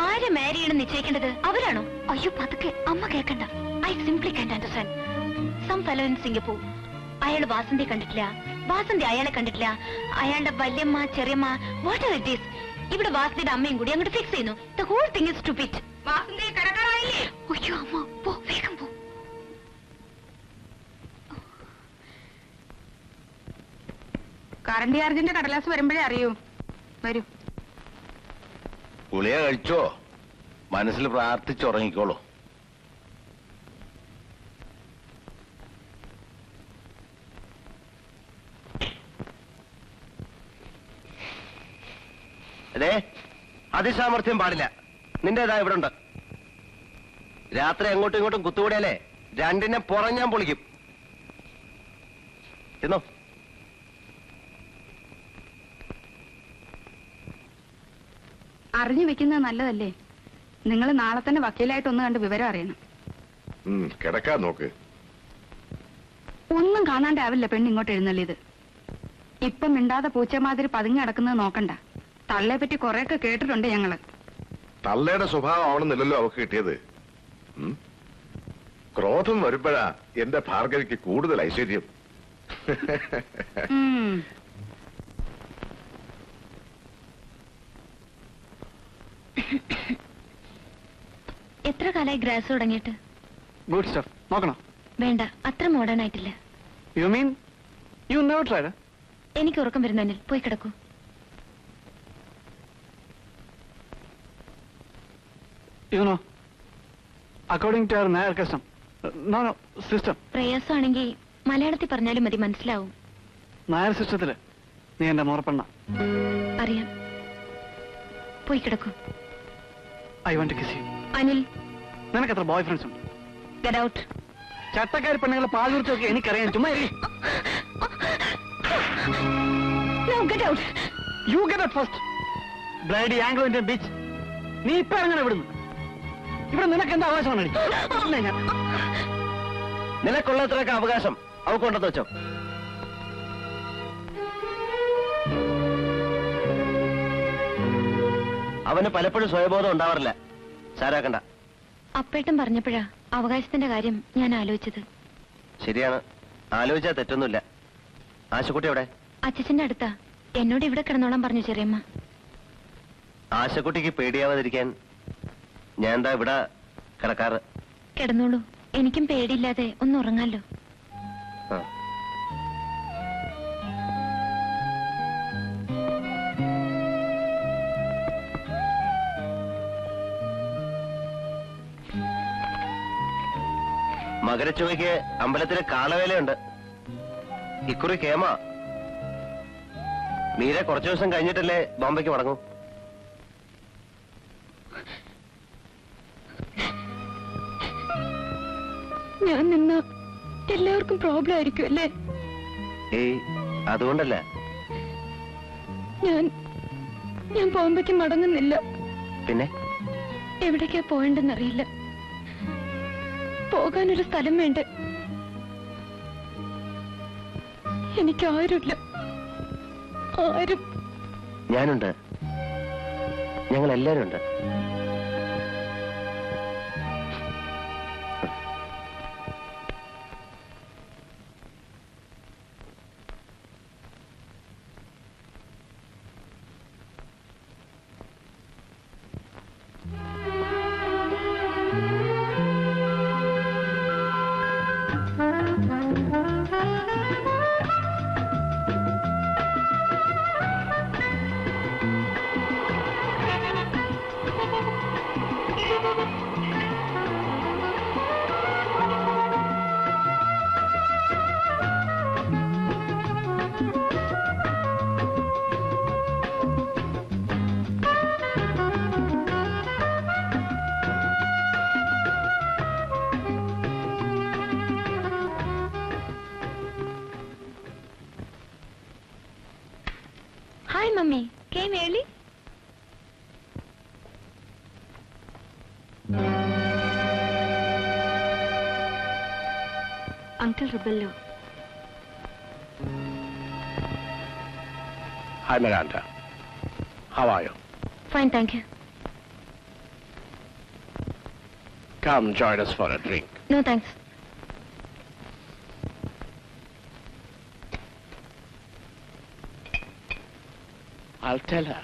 ആരെ മാരി ചെയ്യണം നിശ്ചയിക്കേണ്ടത് അവരാണോ? അയ്യോ പതുക്കെ, അമ്മ കേൾക്കണ്ട. I simply can't understand. Some fellow in Singapore. അയാൾ വാസന്തി കണ്ടിട്ടില്ല, വാസന്തി അയാളെ കണ്ടിട്ടില്ല. അയാളുടെ വല്യമ്മ ചെറിയമ്മ വാട്ട് ആർ ഇറ്റ് ഈസ്. ഇവിടെ വാസന്തിയുടെ അമ്മയും കൂടി അങ്ങോട്ട് ഫിക്സ് ചെയ്യുന്നു. The whole thing is stupid. Vasanthi കടക്കാറായില്ലേ? അയ്യോ അമ്മ, പോ വേഗം പോ. കറണ്ട് ചാർജിന്റെ കടലാസ് വരുമ്പോഴേ അറിയൂ. വരൂ. ഗുളിക കഴിച്ചോ? മനസ്സിൽ പ്രാർത്ഥിച്ചുറങ്ങിക്കോളൂ. അതെ, അതിസാമർഥ്യം പാടില്ല. നിന്റേതാ ഇവിടെ ഉണ്ട്. രാത്രി അങ്ങോട്ടും ഇങ്ങോട്ടും കുത്തുകൂടിയാലേ രണ്ടിനെ പുറഞ്ഞാൻ പൊളിക്കും. ചെന്നോ. അറിഞ്ഞു വെക്കുന്നത് നല്ലതല്ലേ. നിങ്ങൾ നാളെ തന്നെ വക്കീലായിട്ട് ഒന്ന് കണ്ട് വിവരം അറിയണം. കിടക്കാൻ നോക്ക്. ഒന്നും കാണാണ്ടാവില്ല പെണ്ണ് ഇങ്ങോട്ട് എഴുന്നള്ളിയത്. ഇപ്പം മിണ്ടാതെ പൂച്ചമാതിരി പതുങ്ങി കിടക്കുന്നത് നോക്കണ്ട. തള്ളയെ പറ്റി കൊറേയൊക്കെ കേട്ടിട്ടുണ്ട് ഞങ്ങള്. തള്ളയുടെ സ്വഭാവം ആവണമെന്നില്ലല്ലോ അവക്ക് കിട്ടിയത്. ക്രോധം വരുമ്പോഴാ എന്റെ ഭാർഗവിക്ക് കൂടുതൽ ഐശ്വര്യം. എത്ര കാലായി ഗ്രാസ് തുടങ്ങിയിട്ട്? Good stuff. നോക്കണോ? വേണ്ട, അത്ര മോഡേൺ ആയിട്ടില്ല. You mean you never tried? എനിക്ക് ഉറക്കം വരുന്നതിൽ പോയി കിടക്കൂ. You know, according to our Nair custom, no, system. പ്രയാസമാണെങ്കിൽ മലയാളത്തിൽ പറഞ്ഞാലും മതി, മനസ്സിലാവും. നായർ സിസ്റ്റത്തില് നീ എന്റെ മോറപ്പെണ്ണ. അറിയാം. പോയി കിടക്കൂ. I want to kiss you. Anil, നിനക്ക് എത്ര ബോയ് ഫ്രണ്ട്സ് ഉണ്ട്? Get out. ചട്ടക്കാരി പെണ്ണുങ്ങളെ പാചകത്തൊക്കെ എനിക്കറിയാം. ചുമ്മാ get out. You get out first. Bloody Anglo Indian bitch. നീ ഇപ്പൊ എങ്ങനെ വിടുന്നു? ഇവിടെ നിനക്ക് എന്താ അവകാശമാണ്? നിനക്കുള്ളത്രയൊക്കെ അവകാശം അവക്കുണ്ടെന്ന് വെച്ചോ. അവന് പലപ്പോഴും സ്വയബോധം ഉണ്ടാവാറില്ല. സാരാക്കണ്ട. അപ്പേട്ടൻ പറഞ്ഞപ്പോഴാ അവകാശത്തിന്റെ കാര്യം ഞാൻ ആലോചിച്ചത്. ശരിയാണ്, ആലോചിച്ചാൽ തെറ്റൊന്നുമില്ല. ആശക്കുട്ടി എവിടെ? അച്ഛന്റെ അടുത്താ. എന്നോട് ഇവിടെ കിടന്നോളാൻ പറഞ്ഞു ചെറിയമ്മ. ആശക്കുട്ടിക്ക് പേടിയാവാതിരിക്കാൻ ഞാൻ എന്താ ഇവിടെ കിടക്കാറ്. കിടന്നോളൂ, എനിക്കും പേടിയില്ലാതെ ഒന്ന് ഉറങ്ങാലോ. മകരച്ചുവയ്ക്ക് അമ്പലത്തിലെ കാളവേലയുണ്ട്. ഇക്കുറി കേമ. മീര കുറച്ചു ദിവസം കഴിഞ്ഞിട്ടല്ലേ ബോംബെക്ക് മടങ്ങൂ. ഞാൻ നിന്ന എല്ലാവർക്കും പ്രോബ്ലം ആയിരിക്കും അല്ലേ? ഏയ്, അതുകൊണ്ടല്ല. ഞാൻ ബോംബെക്ക് മടങ്ങുന്നില്ല. പിന്നെ എവിടേക്കാ പോകണ്ടെന്നറിയില്ല. പോകാനൊരു സ്ഥലം വേണ്ട. എനിക്കാരുമില്ല, ആരും. ഞാനുണ്ട്, ഞങ്ങൾ എല്ലാരും ഉണ്ട്. Hi, Mummy. Came early? Uncle Rubello. Hi, Miranda. How are you? Fine, thank you. Come join us for a drink. No, thanks. I'll tell her.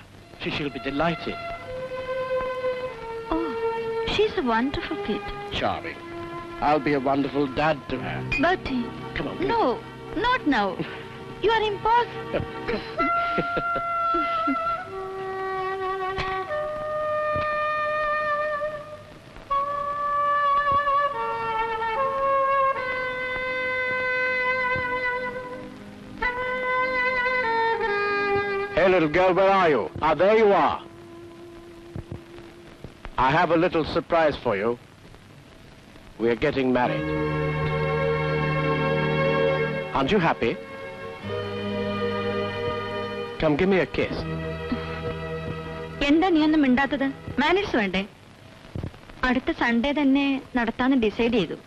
She'll be delighted. Oh, she's a wonderful kid. Charming. I'll be a wonderful dad to her. Bertie. Come on. No, not now. You are impossible. Hey, little girl, where are you? Ah, there you are. I have a little surprise for you. We are getting married. Aren't you happy? Come, give me a kiss. എന്താ നീ ഒന്നും മിണ്ടാത്തത്? മാനേഴ്സ് വേണ്ടേ? അടുത്ത സൺഡേ തന്നെ നടത്താന്ന് ഡിസൈഡ് ചെയ്തു.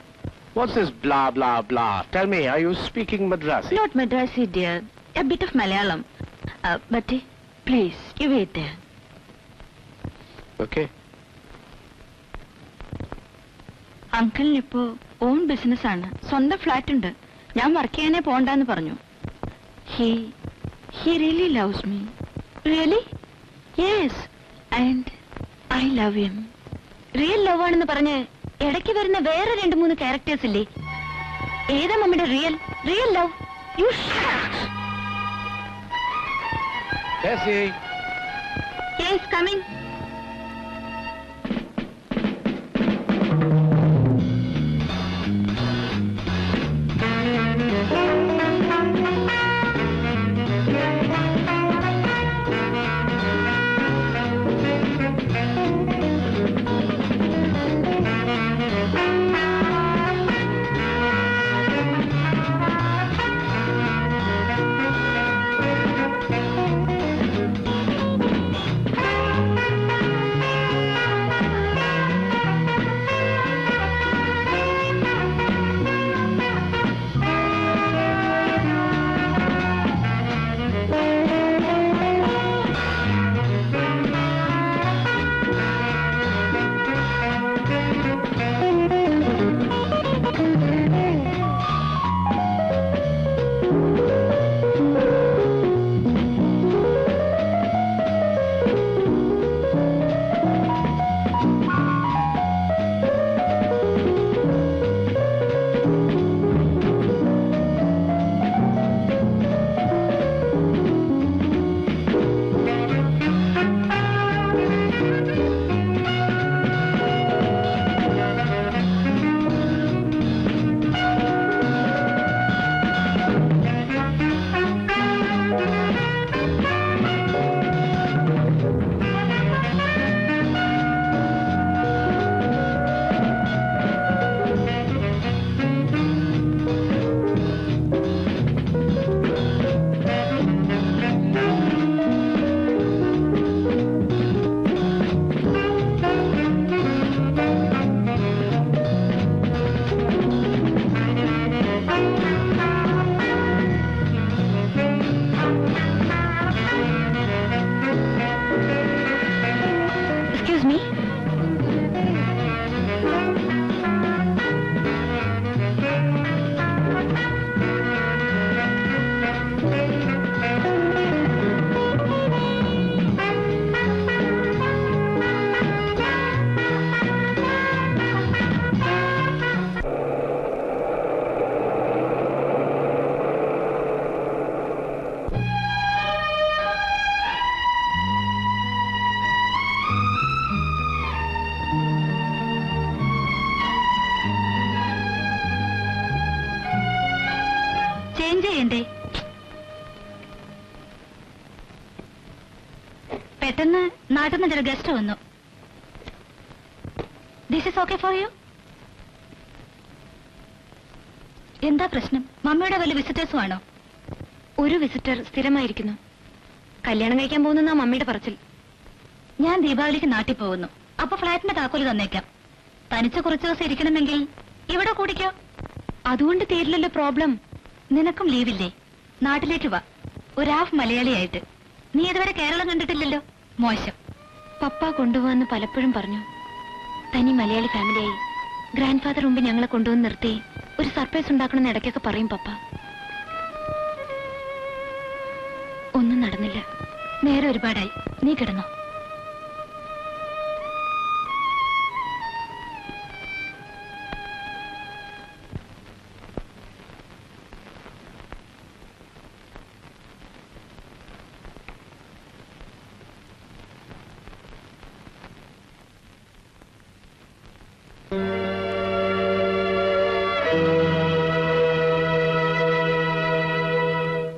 What's this blah, blah, blah? Tell me, are you speaking Madrasi? Not Madrasi, dear. A bit of Malayalam. Bertie, please, you wait there. Okay. അങ്കിളിനിപ്പോ ഓൺ ബിസിനസ് ആണ്, സ്വന്തം ഫ്ലാറ്റ് ഉണ്ട്. ഞാൻ വർക്ക് ചെയ്യാനേ പോണ്ടെന്ന് പറഞ്ഞു. He really loves me. Really? Yes. And I love him. Real love ആണെന്ന് പറഞ്ഞ് ഇടയ്ക്ക് വരുന്ന വേറെ 2-3 ക്യാരക്ടേഴ്സ് ഇല്ലേ? ഏതാ മമ്മിയുടെ real love? You Tessie. Yes, coming. ചെയ്യണ്ടേ? പെട്ടെന്ന് നാട്ടിൽ നിന്ന് ചില ഗസ്റ്റ് വന്നു. This is okay for you? എന്താ പ്രശ്നം? മമ്മിയുടെ വല്ല വിസിറ്റേഴ്സും ആണോ? ഒരു വിസിറ്റർ സ്ഥിരമായിരിക്കുന്നു. കല്യാണം കഴിക്കാൻ പോകുന്ന മമ്മിയുടെ പറച്ചിൽ. ഞാൻ ദീപാവലിക്ക് നാട്ടിൽ പോകുന്നു. അപ്പൊ ഫ്ലാറ്റിന്റെ താക്കോല് തന്നേക്കാം. തനിച്ച് കുറച്ച് ദിവസം ഇരിക്കണമെങ്കിൽ ഇവിടെ കൂടിക്കോ. അതുകൊണ്ട് തീരില്ലല്ലോ പ്രോബ്ലം. നിനക്കും ലീവില്ലേ? നാട്ടിലേക്ക് വാ, ഒരു ഹാഫ് മലയാളിയായിട്ട്. നീ ഇതുവരെ കേരളം കണ്ടിട്ടില്ലല്ലോ. മോശം. പപ്പ കൊണ്ടുപോവാന്ന് പലപ്പോഴും പറഞ്ഞു. തനി മലയാളി ഫാമിലിയായി ഗ്രാൻഡ് ഫാദർ മുമ്പ് ഞങ്ങളെ കൊണ്ടുവന്ന് നിർത്തി ഒരു സർപ്രൈസ് ഉണ്ടാക്കണമെന്ന് ഇടയ്ക്കൊക്കെ പറയും പപ്പ. ഒന്നും നടന്നില്ല. നേരെ ഒരുപാടായി. നീ കിടന്നോ.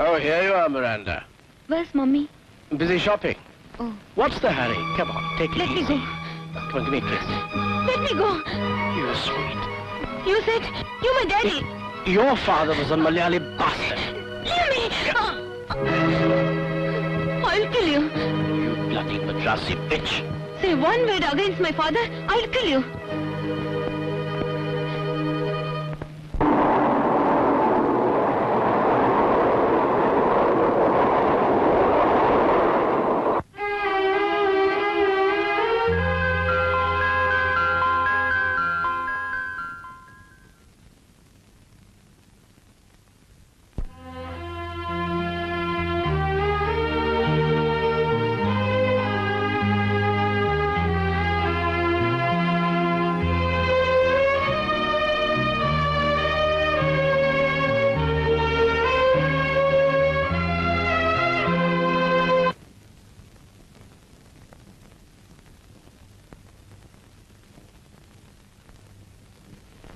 Oh, here you are, Miranda. Where's mommy? Busy shopping. Oh. What's the hurry? Come on, take it Let me easy. go. Come on, give me a kiss. Let me go. You're sweet. You said you're my daddy. Your father was a Malayali bastard. Leave me. I'll kill you. You bloody Madrasi bitch. Say one word against my father, I'll kill you.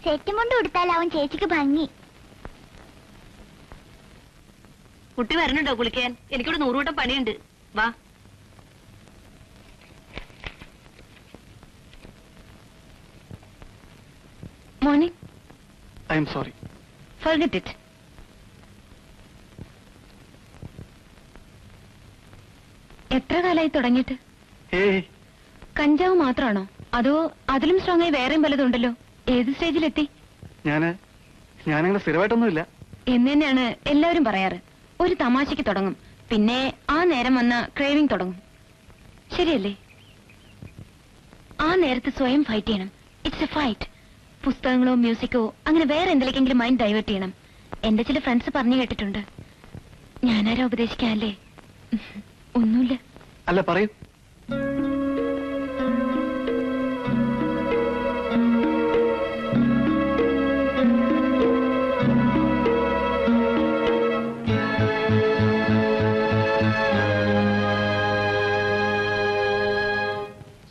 സെറ്റും കൊണ്ട് കൊടുത്താലാവും ചേച്ചിക്ക് ഭംഗി. കുട്ടി വരണുണ്ടോ കുളിക്കാൻ? എനിക്കിവിടെ 100 വട്ടം പണിയുണ്ട്. വാ. Morning. I am sorry. Forget it. എത്ര കാലായി തുടങ്ങിയിട്ട്? ഏയ്, കഞ്ചാവ് മാത്രമാണോ അതോ അതിലും സ്ട്രോങ് ആയി വേറെയും പലതുണ്ടല്ലോ? ഏത് സ്റ്റേജിലെത്തി? ഞാനങ്ങനെ സ്ഥിരമായിട്ടൊന്നുമില്ല. എന്ന് തന്നെയാണ് എല്ലാവരും പറയാറ്. ഒരു തമാശയ്ക്ക് തുടങ്ങും, പിന്നെ ആ നേരം വന്ന ക്രേവിംഗ് തുടങ്ങും. ശരിയല്ലേ? ആ നേരത്ത് സ്വയം ഫൈറ്റ് ചെയ്യണം. It's a fight. പുസ്തകങ്ങളോ മ്യൂസിക്കോ അങ്ങനെ വേറെ എന്തിലേക്കെങ്കിലും മൈൻഡ് ഡൈവേർട്ട് ചെയ്യണം. എന്റെ ചില ഫ്രണ്ട്സ് പറഞ്ഞു കേട്ടിട്ടുണ്ട്. ഞാനാരാ ഉപദേശിക്കാല്ലേ? ഒന്നുമില്ല. അല്ല, പറയൂ.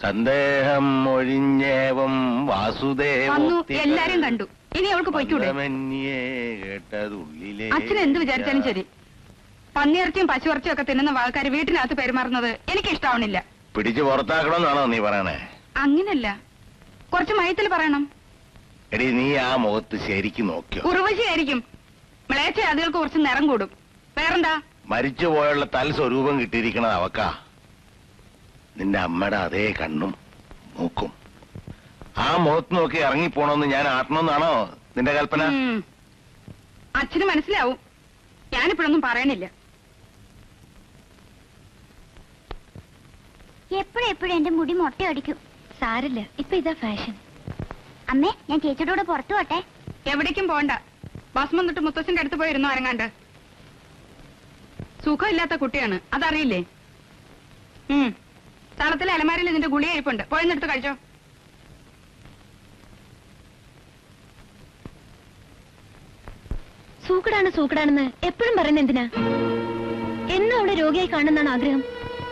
സന്ദേഹം ഒഴിഞ്ഞേവം വന്നു, വാസുദേവ എല്ലാരും കണ്ടു. ഇനി അവൾക്ക് പോയിക്കൂടെ? കേട്ടതുള്ളിലെ അച്ഛൻ എന്ത് വിചാരിച്ചാലും ശരി, പന്നിയിറച്ചിയും പശുയിറച്ചിയും ഒക്കെ തിന്നുന്ന ആൾക്കാര് വീട്ടിനകത്ത് പെരുമാറുന്നത് എനിക്ക് ഇഷ്ടാവണില്ല. പിടിച്ചു പുറത്താക്കണമെന്നാണോ നീ പറയണേ? അങ്ങനല്ല, കുറച്ച് മയത്തിൽ പറയണം. എടി, നീ ആ മുഖത്ത് ശരിക്കും നോക്കിയോ? ഉറവശിയായിരിക്കും. മിളയച്ച അതുകൾക്ക് കുറച്ച് നിറം കൂടും. വേറെന്താ? മരിച്ചുപോയുള്ള തൽ സ്വരൂപം കിട്ടിയിരിക്കണത് അവക്കാ. നിന്റെ അമ്മയുടെ അതേ കണ്ണും മൂക്കും. ആ മുഖത്ത് നോക്കി ഇറങ്ങിപ്പോണമെന്ന് ഞാൻ ആട്ടണമെന്നാണോ നിന്റെ കൽപ്പന? അച്ഛന് മനസ്സിലാവും. ഞാനിപ്പോഴൊന്നും പറയണില്ല. എപ്പോഴും എന്റെ മുടി മൊട്ടയടിക്കും. സാരില്ല, ഇപ്പൊ ഇതാ ഫാഷൻ. അമ്മേ, ഞാൻ ചേച്ചിയുടെ കൂടെ പുറത്തു പോട്ടെ? എവിടേക്കും പോണ്ട. ബസ് വന്നിട്ട് മുത്തച്ഛന്റെ അടുത്ത് പോയിരുന്നു അരങ്ങാണ്ട്. സുഖമില്ലാത്ത കുട്ടിയാണ്, അതറിയില്ലേ? തളത്തിലെ അലമാരിൽ ഇതിന്റെ ഗുളിക ഇരിപ്പുണ്ട്, പോയെന്നെടുത്ത് കഴിച്ചോ. സൂക്കടാണെന്ന് എപ്പോഴും പറയുന്ന എന്തിനാ? എന്നും അവിടെ രോഗിയായി കാണുന്നതാണ് ആഗ്രഹം.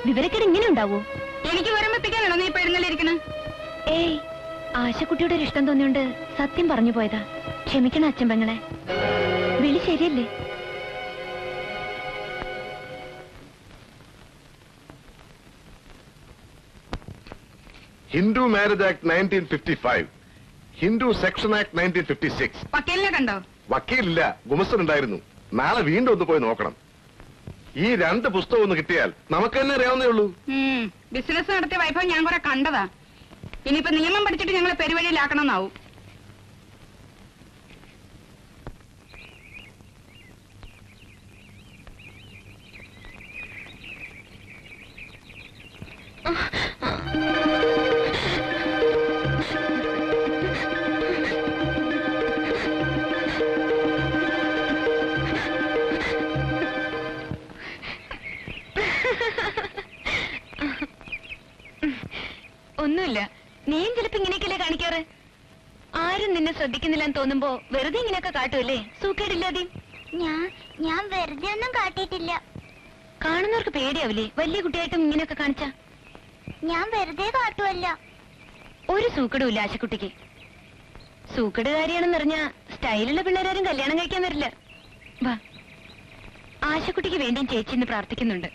വിവരക്കേട് ഇങ്ങനെ ഉണ്ടാവോ? എനിക്ക് വിവരമെത്തിക്കാനാണോ നീ ഇപ്പൊ എഴുന്നള്ളിരിക്കണ? ഏയ്, ആശക്കുട്ടിയുടെ ഒരു ഇഷ്ടം തോന്നിയോണ്ട് സത്യം പറഞ്ഞു പോയതാ. ക്ഷമിക്കണം അച്ഛൻ പെങ്ങളെ. വിളി ശരിയല്ലേ? Hindu marriage act 1955, Hindu section act 1956. വക്കീലിനെ കണ്ടോ? വക്കീലില്ല, ഗുമസ്തൻ ഉണ്ടായിരുന്നു. നാളെ വീണ്ടും ഒന്ന് പോയി നോക്കണം. ഈ 2 പുസ്തകം ഒന്ന് കിട്ടിയാൽ നമുക്ക് തന്നെ അറിയാവുന്നേ ഉള്ളൂ. ബിസിനസ് നടത്തിയ വൈഭവം ഞാൻ കുറെ കണ്ടതാ. ഇനിയിപ്പോ നിയമം പഠിച്ചിട്ട് ഞങ്ങളെ പെരുവഴിയിലാക്കണമെന്നാവും. ഒന്നുമില്ല, നീയും ചിലപ്പോ ഇങ്ങനെയൊക്കെയല്ലേ കാണിക്കാറ്. ആരും നിന്നെ ശ്രദ്ധിക്കുന്നില്ലെന്ന് തോന്നുമ്പോ വെറുതെ ഇങ്ങനെയൊക്കെ കാട്ടുമല്ലേ, സൂക്കേടില്ലാതെ. ഞാൻ വെറുതെ ഒന്നും കാട്ടിയിട്ടില്ല. കാണുന്നവർക്ക് പേടിയാവില്ലേ വലിയ കുട്ടിയായിട്ടും ഇങ്ങനെയൊക്കെ കാണിച്ച? ഞാൻ വെറുതെ കാട്ടുമല്ല. ഒരു സൂക്കടുമില്ല ആശക്കുട്ടിക്ക്. സൂക്കടുകാരിയാണെന്നറിഞ്ഞ സ്റ്റൈലുള്ള പിള്ളേരാരും കല്യാണം കഴിക്കാൻ വരില്ല. വാ, ആശക്കുട്ടിക്ക് വേണ്ടിയും ചേച്ചി ഇന്ന് പ്രാർത്ഥിക്കുന്നുണ്ട്.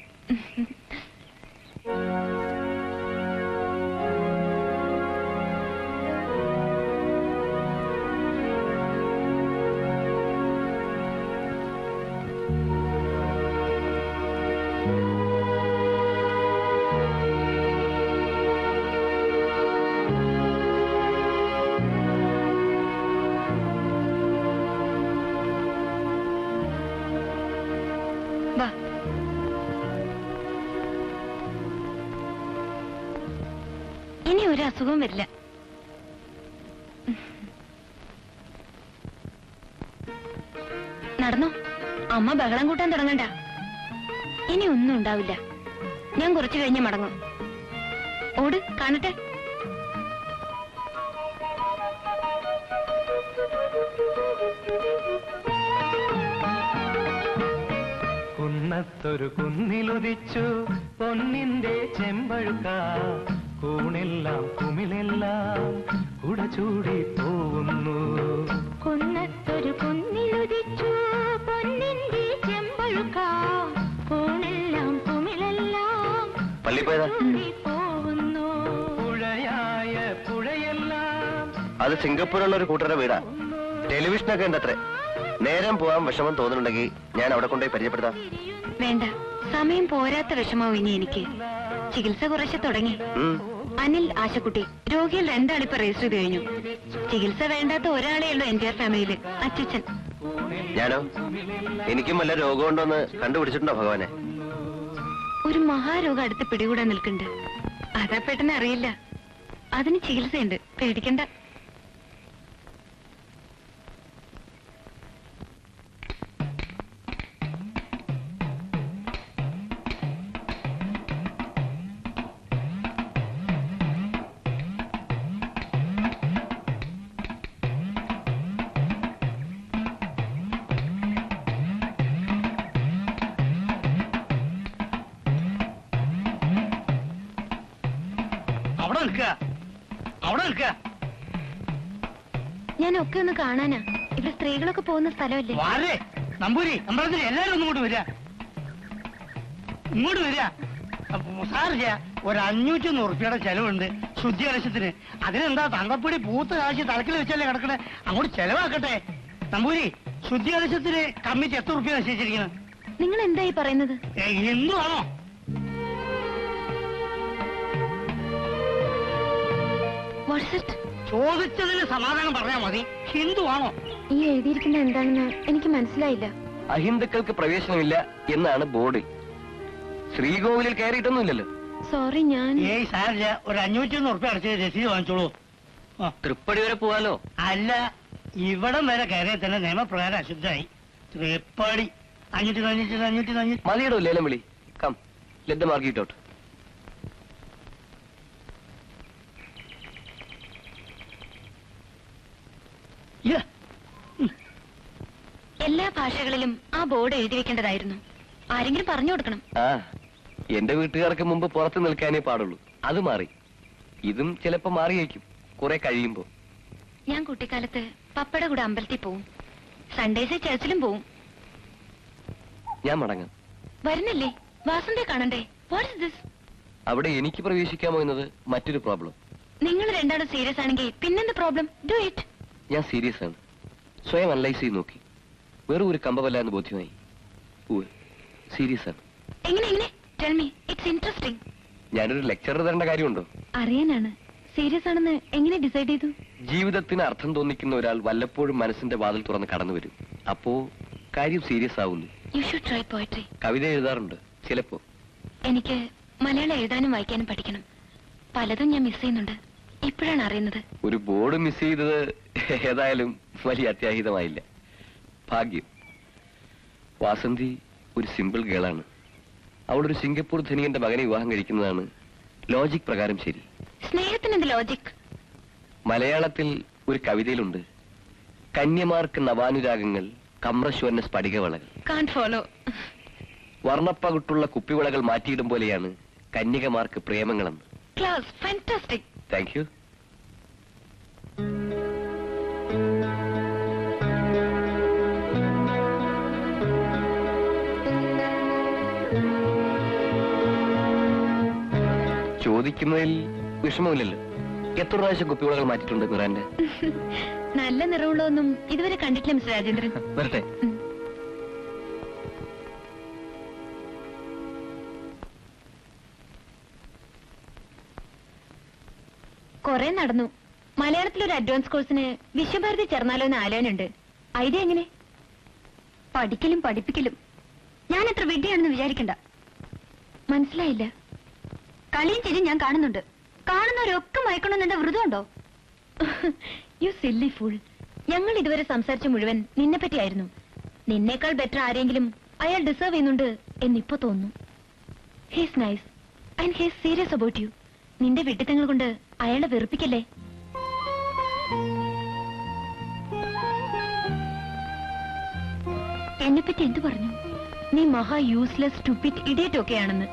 ഇനി ഒരു അസുഖവും വരില്ല. നടന്നോ, അമ്മ ബഹളം കൂട്ടാൻ തുടങ്ങണ്ട. ഇനി ഒന്നും ഉണ്ടാവില്ല. ഞാൻ കുറച്ചു കഴിഞ്ഞ് മടങ്ങും. ഓട്, കാണട്ടെ. കുന്നത്തൊരു കുന്നിലുദിച്ചു പൊന്നിന്റെ ചെമ്പഴുക്ക, കൂണെല്ലാം കുമിളെല്ലാം കുടചൂടി പോകുന്നു. കുന്നത്തൊരു കുന്നിലുദിച്ചു പൊന്നിന്റെ ചെമ്പഴുക്ക, കൂണെല്ലാം കുമിളെല്ലാം പള്ളിപ്പോയതാ പോകുന്നു. പുഴയായ പുഴയെല്ലാം. അത് സിംഗപ്പൂരുള്ള ഒരു കൂട്ടരുടെ വീടാ. ടെലിവിഷനൊക്കെ ഉണ്ടത്രേ. നേരം പോവാൻ വിഷമം തോന്നുന്നുണ്ടെങ്കിൽ ഞാൻ അവിടെ കൊണ്ടുപോയി പരിചയപ്പെടുത്താം. വേണ്ട, സമയം പോരാത്ത വിഷമാവും ഇനി എനിക്ക്. ചികിത്സ കുറച്ച് തുടങ്ങി. അനിൽ, ആശക്കുട്ടി രോഗികൾ 2 ആളിപ്പോ രജിസ്റ്റർ ചെയ്ത് കഴിഞ്ഞു. ചികിത്സ വേണ്ടാത്ത ഒരാളേ ഉള്ളൂ എന്റെ ഫാമിലിയില്, അച്ഛൻ. ഞാനോ? എനിക്കും വല്ല രോഗമുണ്ടോന്ന് കണ്ടുപിടിച്ചിട്ടുണ്ടോ ഭഗവാനെ? ഒരു മഹാരോഗം അടുത്ത് പിടികൂടാൻ നിൽക്കുന്നുണ്ട്. അതാ പെട്ടെന്ന് അറിയില്ല. അതിന് ചികിത്സയുണ്ട്, പേടിക്കണ്ട. ഞാനൊക്കെ ഒന്ന് കാണാനാ. ഇവിടെ സ്ത്രീകളൊക്കെ പോകുന്ന സ്ഥലമല്ലേ. നമ്പൂരി, അമ്പലത്തിൽ എല്ലാരും ഒന്നും ഇങ്ങോട്ട് വരിക. സാറില്ല, ഒരു 500 ഉറുപ്പിയുടെ ചെലവുണ്ട് ശുദ്ധി കലശത്തിന്. അതിനെന്താ തങ്കപ്പൊടി പൂത്ത കാശ് തലക്കിൽ വെച്ചല്ലേ കിടക്കണേ, അങ്ങോട്ട് ചെലവാക്കട്ടെ. നമ്പൂരി, ശുദ്ധി കലശത്തിന് കമ്മിറ്റി എത്ര ഉറുപ്പിക നിശ്ചയിച്ചിരിക്കുന്നത്? നിങ്ങൾ എന്തായി പറയുന്നത്? ഹിന്ദുവാണോ? ചോദിച്ചതിന് സമാധാനം പറഞ്ഞാൽ മതി. ഹിന്ദുവാണോ? ഈ എഴുതിയിരിക്കുന്ന എന്താണെന്ന് എനിക്ക് മനസ്സിലായില്ല. അഹിന്ദുക്കൾക്ക് പ്രവേശനമില്ല എന്നാണ് ബോർഡിൽ. ശ്രീകോവിലിൽ കയറിയിട്ടൊന്നുമില്ലല്ലോ. സോറി, ഞാൻ സാറില്ല, ഒരു 501 ഉറുപ്പിക അടച്ച് രസീത് വാങ്ങിച്ചോളൂ. തൃപ്പടി വരെ പോവാലോ? അല്ല, ഇവിടം വരെ കയറിയ തന്നെ നിയമപ്രകാരം അശുദ്ധായി. തൃപ്പടി 500 മതിയിടോ ലേലം വിളി. Come, let the market out. എല്ലാ ഭാഷകളിലും ആ ബോർഡ് എഴുതി വെക്കേണ്ടതായിരുന്നു. ആരെങ്കിലും പറഞ്ഞു കൊടുക്കണം. എന്റെ വീട്ടുകാർക്ക് മുമ്പ് പുറത്ത് നിൽക്കാനേ പാടുള്ളൂ. അത് മാറി. ഇതും ചിലപ്പോ മാറിയേക്കും കുറെ കഴിയുമ്പോ. ഞാൻ കുട്ടിക്കാലത്ത് പപ്പയുടെ കൂടെ അമ്പലത്തിൽ പോവും. സൺഡേസ് ചർച്ചിലും പോവും. ഞാൻ മടങ്ങാം. വരുന്നില്ലേ? വാസന്തയെ കാണണ്ടേ? What's this? അവിടെ എനിക്ക് പ്രവേശിക്കാമോ എന്നത് മറ്റൊരു പ്രോബ്ലം. നിങ്ങൾ രണ്ടാളും സീരിയസ് ആണെങ്കിൽ പിന്നെന്ത് പ്രോബ്ലം? Do it. ഞാൻ സീരിയസ് ആണ്. സ്വയം അനലൈസ് ചെയ്ത് നോക്കി. വെറും ഒരു കമ്പമല്ല എന്ന് ബോധ്യമായി. സീരിയസ് ആണ്. എങ്ങനെ എങ്ങനെ? Tell me. It's interesting. ഞാനൊരു ലെക്ചർ തരേണ്ട കാര്യമുണ്ടോ? അറിയാനാണ്. സീരിയസ് ആണെന്ന് എങ്ങനെ ഡിസൈഡ് ചെയ്തു? ജീവിതത്തിന് അർത്ഥം തോന്നിക്കുന്ന ഒരാൾ വല്ലപ്പോഴും മനസ്സിന്റെ വാതിൽ തുറന്ന് കടന്നു വരും. അപ്പോ കാര്യം സീരിയസ് ആവുന്നു. You should try poetry. കവിത എഴുതാറുണ്ട് ചിലപ്പോ. എനിക്ക് മലയാളം എഴുതാനും വായിക്കാനും പഠിക്കണം. പലതും ഞാൻ മിസ് ചെയ്യുന്നുണ്ട്. ഇപ്പോഴാണ് അറിയുന്നത്. ഒരു ബോർഡ് മിസ് ചെയ്തത് ഏതായാലും വലിയ അത്യാഹിതമായില്ല. ഭാഗ്യം. വാസന്തി ഒരു സിമ്പിൾ ഗേളാണ്. അവളൊരു സിംഗപ്പൂർ ധനികന്റെ മകനെ വിവാഹം കഴിക്കുന്നതാണ് ലോജിക് പ്രകാരം ശരി. സ്നേഹത്തിന് എന്ത് ലോജിക്? മലയാളത്തിൽ ഒരു കവിതയിലുണ്ട്, കന്യമാർക്ക് നവാനുരാഗങ്ങൾ, കമ്രശ്വരന് സ്ഫടികവളകൾ. Kant follow. വർണ്ണപ്പകുട്ടുള്ള കുപ്പിവളകൾ മാറ്റിയിടും പോലെയാണ് കന്യകമാർക്ക് പ്രേമങ്ങളെന്ന്. Class fantastic. Thank you. ചോദിക്കുന്നതിൽ വിഷമമില്ലല്ലോ. എത്ര പ്രാവശ്യം കുപ്പിവളകൾ മാറ്റിയിട്ടുണ്ട് മിറാന്റെ? നല്ല നിറമുള്ളതൊന്നും ഇതുവരെ കണ്ടിട്ടില്ല മിസ്റ്റർ രാജേന്ദ്രൻ. വരട്ടെ. കൊറേ നടന്നു. മലയാളത്തിലൊരു അഡ്വാൻസ് കോഴ്സിന് വിശ്വഭാരതി ചേർന്നാലോ എന്ന് ആലോചനയുണ്ട്. ഐഡിയ എങ്ങനെ? പഠിക്കലും പഠിപ്പിക്കലും. ഞാൻ എത്ര വിഡ്ഢിയാണെന്ന് വിചാരിക്കണ്ട. മനസ്സിലായില്ല. കളിയും ചിരിയും ഞാൻ കാണുന്നുണ്ട്. കാണുന്നവരൊക്കെ മയക്കണമെന്നെ വ്രതമുണ്ടോ? You silly fool. ഞങ്ങൾ ഇതുവരെ സംസാരിച്ച മുഴുവൻ നിന്നെ പറ്റിയായിരുന്നു. നിന്നേക്കാൾ ബെറ്റർ ആരെങ്കിലും അയാൾ ഡിസേർവ് ചെയ്യുന്നുണ്ട് എന്നിപ്പോ തോന്നുന്നു. He's nice and he's serious about you. നിന്റെ വിഡ്ഢിത്തങ്ങൾ കൊണ്ട് അയാളെ വെറുപ്പിക്കല്ലേ. എന്നെപ്പറ്റി എന്തു പറഞ്ഞു? നീ മഹാ യൂസ്ലെസ് സ്റ്റുപ്പിഡ് ഇഡിയറ്റ് ഒക്കെയാണെന്ന്.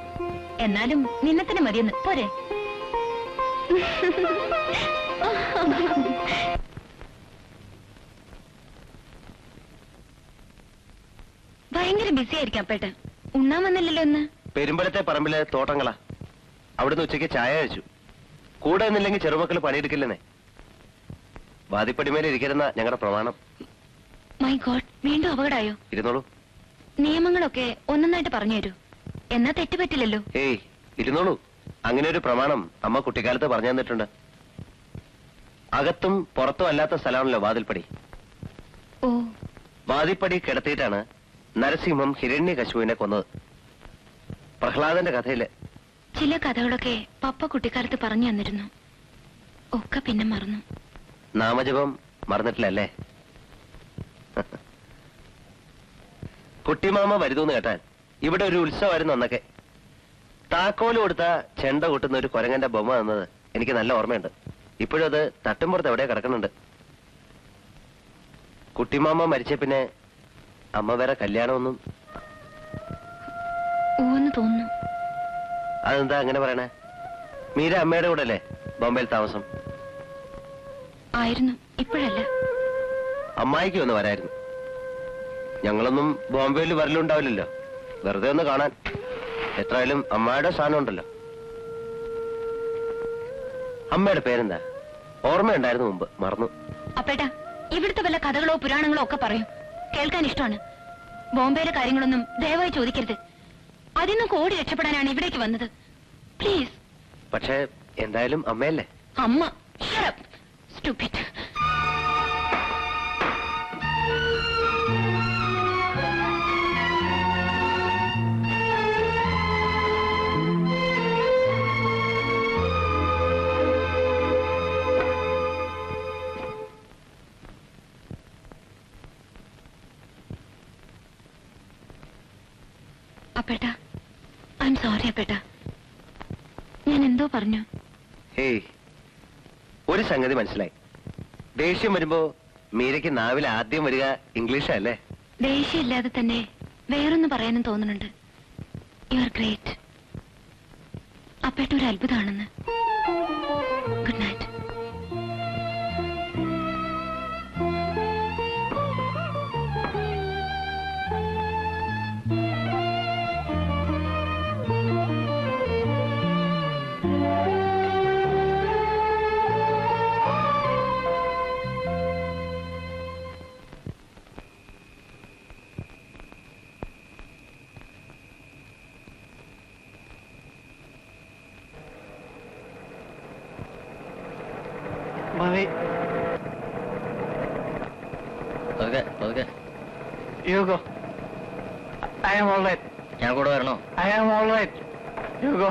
എന്നാലും നിന്നെ തന്നെ മതിയെന്ന് പോരെ? ഭയങ്കര ബിസി ആയിരിക്കാം അപ്പേട്ടൻ. ഉണ്ണാൻ വന്നില്ലല്ലോ ഇന്ന്. പെരുമ്പലത്തെ പറമ്പിലെ തോട്ടങ്ങളാ. അവിടുന്ന് ഉച്ചയ്ക്ക് ചായ കഴിച്ചു. കൂടെ നിന്നില്ലെങ്കിൽ ചെറുമക്കൾ പണിയെടുക്കില്ലെന്നേ. വാദിപ്പടിമേലെ ഇരിക്കരുന്ന ഞങ്ങളുടെ പ്രമാണം. മൈ ഗോഡ്, വീണ്ടും അപകടമായോ? ഇരുന്നോളൂ. നിയമങ്ങളൊക്കെ ഒന്നൊന്നായിട്ട് പറഞ്ഞു തരൂ. എന്നാ തെറ്റുപറ്റില്ലല്ലോ. ഏയ് ഇരുന്നോളൂ. അങ്ങനെ ഒരു പ്രമാണം അമ്മ കുട്ടിക്കാലത്ത് പറഞ്ഞു തന്നിട്ടുണ്ട്. അകത്തും പുറത്തും അല്ലാത്ത സ്ഥലമാണല്ലോ വാതിൽപ്പടി. ഓ. വാതിൽപ്പടി കിടത്തിയിട്ടാണ് നരസിംഹം ഹിരണ്യകശുവിനെ കൊന്നത്. പ്രഹ്ലാദന്റെ കഥയില്. ചില കഥകളൊക്കെ പപ്പ കുട്ടിക്കാലത്ത് പറഞ്ഞു തന്നിരുന്നു. ഒക്കെ പിന്നെ മറന്നു. നാമജപം മറന്നിട്ടില്ലല്ലേ? കുട്ടിമാമ വരുതൂന്ന് കേട്ടാൽ ഇവിടെ ഒരു ഉത്സവമായിരുന്നു അന്നൊക്കെ. താക്കോല് കൊടുത്ത ചെണ്ട കൂട്ടുന്ന ഒരു കുരങ്ങന്റെ ബൊമ്മ തന്നത് എനിക്ക് നല്ല ഓർമ്മയുണ്ട്. ഇപ്പോഴും അത് തട്ടുംപുറത്ത് എവിടെ കിടക്കുന്നുണ്ട്. കുട്ടിമാമ മരിച്ച പിന്നെ അമ്മ വേറെ കല്യാണമൊന്നും. ഓന്ന് തോന്നുന്നു. അതെന്താ അങ്ങനെ പറയണേ? മീര അമ്മയുടെ കൂടെ അല്ലേ ബോംബെയിൽ താമസം? ആയിരുന്നു, ഇപ്പോഴല്ല. അമ്മായിക്ക് ഒന്ന് വരായിരുന്നു. ഞങ്ങളൊന്നും ബോംബെയിൽ വരലുണ്ടാവില്ലല്ലോ, വെറുതെ ഒന്ന് കാണാൻ. എത്രയായാലും അമ്മായുടെ സ്ഥാനം ഉണ്ടല്ലോ. അമ്മയുടെ പേരെന്താ? ഓർമ്മയുണ്ടായിരുന്നു മുമ്പ്, മറന്നു. അപ്പേട്ടാ, ഇവിടുത്തെ വല്ല കഥകളോ പുരാണങ്ങളോ ഒക്കെ പറയും, കേൾക്കാൻ ഇഷ്ടമാണ്. ബോംബെയിലെ കാര്യങ്ങളൊന്നും ദയവായി ചോദിക്കരുത്. അതിൽ ഓടി രക്ഷപ്പെടാനാണ് ഇവിടേക്ക് വന്നത്. പ്ലീസ്. പക്ഷേ എന്തായാലും അമ്മയല്ലേ? അമ്മ സ്റ്റുപ്പിഡ്. അപ്പേട്ടാ, ഐ എം സോറി അപ്പേട്ടാ. ഞാൻ എന്തോ പറഞ്ഞു. ഹേയ്, ഒരു സംഗതി മനസ്സിലായി. ദേഷ്യം വരുമ്പോ മീരയ്ക്ക് നാവിൽ ആദ്യം വരിക ഇംഗ്ലീഷാ അല്ലേ? ദേഷ്യമില്ലാതെ തന്നെ വേറൊന്ന് പറയാനും തോന്നുന്നുണ്ട്. You are great. അപ്പേട്ട ഒരു അത്ഭുതമാണെന്ന്. Good night. You go. I am all right. ഞാൻ കൂടെ വരണോ? I am all right. You go.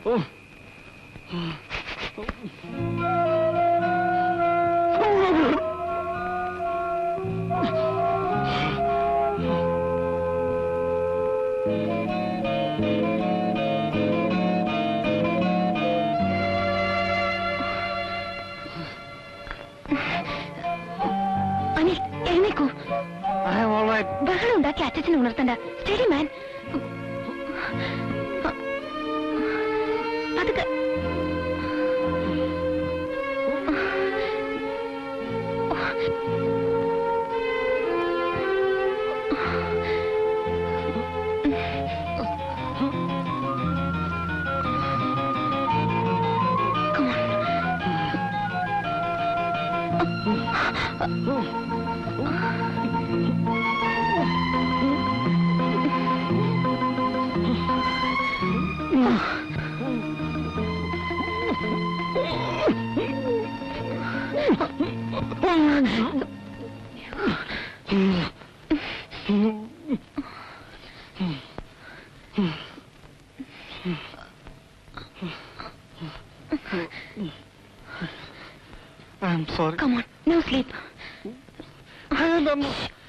Oh. Anil എഴുന്നേക്കൂ. I am all right. ബഹളം ഉണ്ടാക്കി അച്ഛനെ ഉണർത്തണ്ട. സ്റ്റഡി മാൻ. പതുക്കെ. I'm sorry. Come on, no sleep.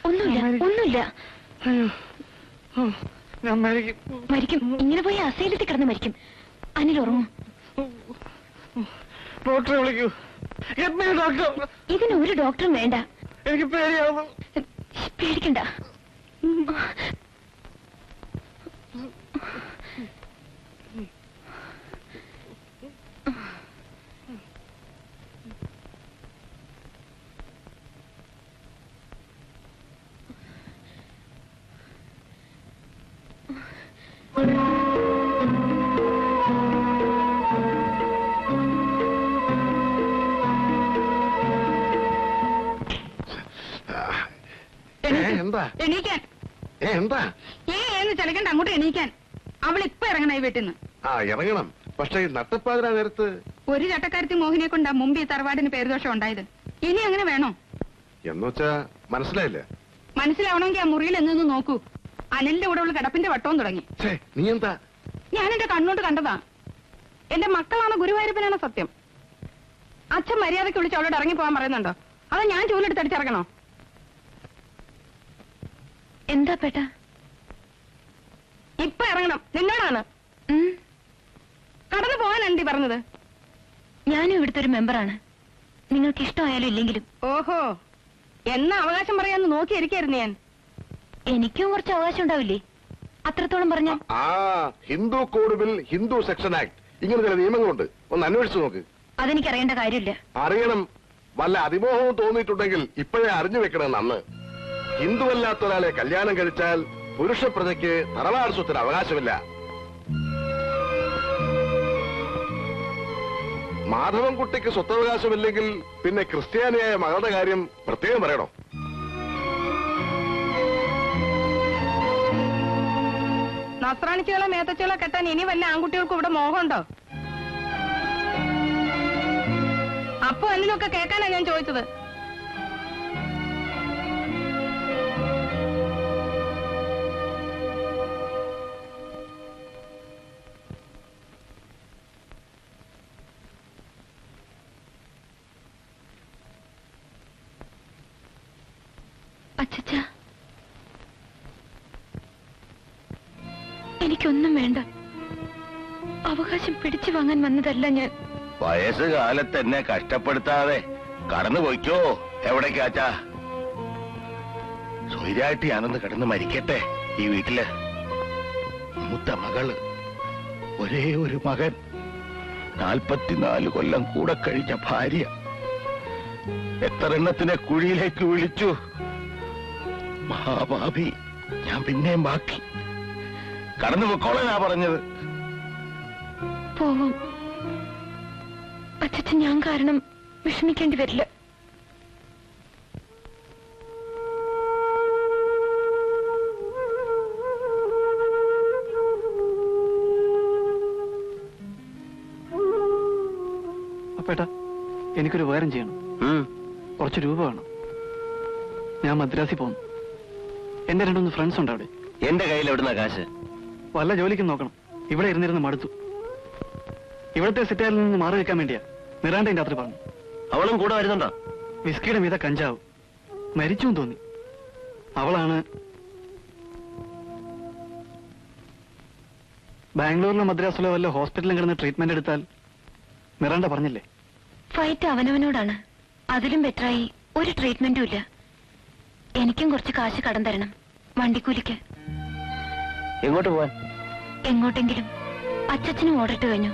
ഒന്നുമില്ല. ഞാൻ മരിക്കും. ഇങ്ങനെ പോയി അസൈലത്തിൽ കിടന്ന് മരിക്കും. അനിൽ ഉറങ്ങും. ഡോക്ടറെ വിളിക്കൂ. ഡോക്ടർ. ഇതിന് ഒരു ഡോക്ടറും വേണ്ട. എനിക്ക് പേടിയാവുന്നു. പേടിക്കണ്ട. എന്താ എണീക്കാൻ. എന്താ എന്ന് ചലിക്കണ്ട, അങ്ങോട്ട് എണീക്കാൻ. അവൾ ഇപ്പൊ ഇറങ്ങണ ഈ വീട്ടിൽ നിന്ന്. ആ ഇറങ്ങണം. പക്ഷെ ഈ നട്ടപ്പാതിരാ നേരത്ത് ഒരു ചട്ടക്കാരത്തി മോഹിനെ കൊണ്ടാ മുമ്പ് ഈ തറവാടിന് പേരുദോഷം ഉണ്ടായത്. ഇനി അങ്ങനെ വേണോ? എന്നുവെച്ചാ മനസ്സിലായില്ല. മനസ്സിലാവണമെങ്കിൽ ആ മുറിയിൽ എന്നൊന്ന് നോക്കൂ. അനിലിന്റെ കൂടെ ഉള്ള കിടപ്പിന്റെ വട്ടവും തുടങ്ങി. നീ എന്താ? ഞാൻ എന്റെ കണ്ണോട്ട് കണ്ടതാ. എന്റെ മക്കളാണ് ഗുരുവായൂരപ്പനാണ് സത്യം. അച്ഛൻ മര്യാദയ്ക്ക് വിളിച്ച് അവളോട് ഇറങ്ങി പോകാൻ പറയുന്നുണ്ടോ? അതോ ഞാൻ ചൂലെടുത്ത് അടിച്ചിറങ്ങണോ? എന്താ പേട്ട? ഇപ്പൊ ഇറങ്ങണം. നിന്നോടാണ്. കടന്നു പോകാനാണ് പറഞ്ഞത്. ഞാനും ഇവിടുത്തെ ഒരു മെമ്പറാണ്. നിങ്ങൾക്ക് ഇഷ്ടമായാലും ഇല്ലെങ്കിലും. ഓഹോ, എന്നാ അവകാശം പറയാന്ന് നോക്കിയിരിക്കായിരുന്നു ഞാൻ. എനിക്കും കുറച്ച് അവകാശം ഉണ്ടാവില്ലേ? അത്രത്തോളം പറഞ്ഞ Hindu code bill, Hindu section act, ഇങ്ങനെ ചില നിയമങ്ങളുണ്ട്. ഒന്ന് അന്വേഷിച്ചു നോക്ക്. അതെനിക്കറിയേണ്ട കാര്യമില്ല. അറിയണം. വല്ല അതിമോഹവും തോന്നിയിട്ടുണ്ടെങ്കിൽ ഇപ്പോഴേ അറിഞ്ഞു വെക്കണം. അന്ന് ഹിന്ദുവല്ലാത്ത ഒരാളെ കല്യാണം കഴിച്ചാൽ പുരുഷ പ്രജയ്ക്ക് തറവാട് സ്വത്തിന് അവകാശമില്ല. മാധവൻകുട്ടിക്ക് സ്വത്തവകാശമില്ലെങ്കിൽ പിന്നെ ക്രിസ്ത്യാനിയായ മകളുടെ കാര്യം പ്രത്യേകം പറയണോ? നസ്രാണിച്ചുകളോ മേത്തച്ചുകളോ കെട്ടാൻ ഇനി വല്ല ആൺകുട്ടികൾക്കും ഇവിടെ മോഹമുണ്ടോ? അപ്പൊ അനിലൊക്കെ കേൾക്കാനാ ഞാൻ ചോദിച്ചത്. അച്ഛാ, എനിക്കൊന്നും വേണ്ട. അവകാശം പിടിച്ചു വാങ്ങാൻ വന്നതല്ല ഞാൻ. വയസ്സുകാലത്ത് എന്നെ കഷ്ടപ്പെടുത്താതെ കടന്നു പോയിക്കോ. എവിടേക്കാച്ചാ? സ്വൈരായിട്ട് ഞാനൊന്ന് കിടന്ന് മരിക്കട്ടെ ഈ വീട്ടില്. മൂത്ത മകള്, ഒരേ ഒരു മകൻ, 44 കൊല്ലം കൂടെ കഴിഞ്ഞ ഭാര്യ. എത്ര എണ്ണത്തിനെ കുഴിയിലേക്ക് വിളിച്ചു. മഹാഭാവി ഞാൻ പിന്നെയും ബാക്കി. കടന്നു പൊക്കോളാ പറഞ്ഞത്. പോവും. അച്ഛൻ ഞാൻ കാരണം വിഷമിക്കേണ്ടി വരില്ല. എനിക്കൊരു ഉപകാരം ചെയ്യണം. കുറച്ച് രൂപ വേണം. ഞാൻ മദ്രാസിൽ പോകുന്നു. എന്റെ 2-3 ഫ്രണ്ട്സ് ഉണ്ട് അവിടെ. എന്റെ കയ്യിൽ എവിടുന്ന കാശ്? വല്ല ജോലിക്കും നോക്കണം. ഇവിടെ ഇരുന്നിരുന്ന് മടുത്തു. ഇവിടുത്തെ സിറ്റാരിൽ നിന്ന് മാറി വെക്കാൻ വേണ്ടിയാ നിറാണ്ടേന്റെ രാത്രി പറഞ്ഞു. അവളും കൂടെ വരുന്നുണ്ടോ? വിസ്കിയുടെ മീത കഞ്ചാവ് മരിച്ചു തോന്നി. അവളാണ് ബാംഗ്ലൂരിലോ മദ്രാസിലോ വല്ല ഹോസ്പിറ്റലിൽ കിടന്ന് ട്രീറ്റ്മെന്റ് എടുത്താൽ നിറാണ്ട പറഞ്ഞില്ലേ, ഫൈറ്റ് അവനവനോടാണ്. അതിലും ബെറ്ററായി ഒരു ട്രീറ്റ്മെന്റും ഇല്ല. എനിക്കും കുറച്ച് കാശ് കടം തരണം, വണ്ടിക്കൂലിക്ക്. എങ്ങോട്ട് പോവാൻ? എങ്ങോട്ടെങ്കിലും. അച്ഛനും ഓർഡറിട്ട് കഴിഞ്ഞു.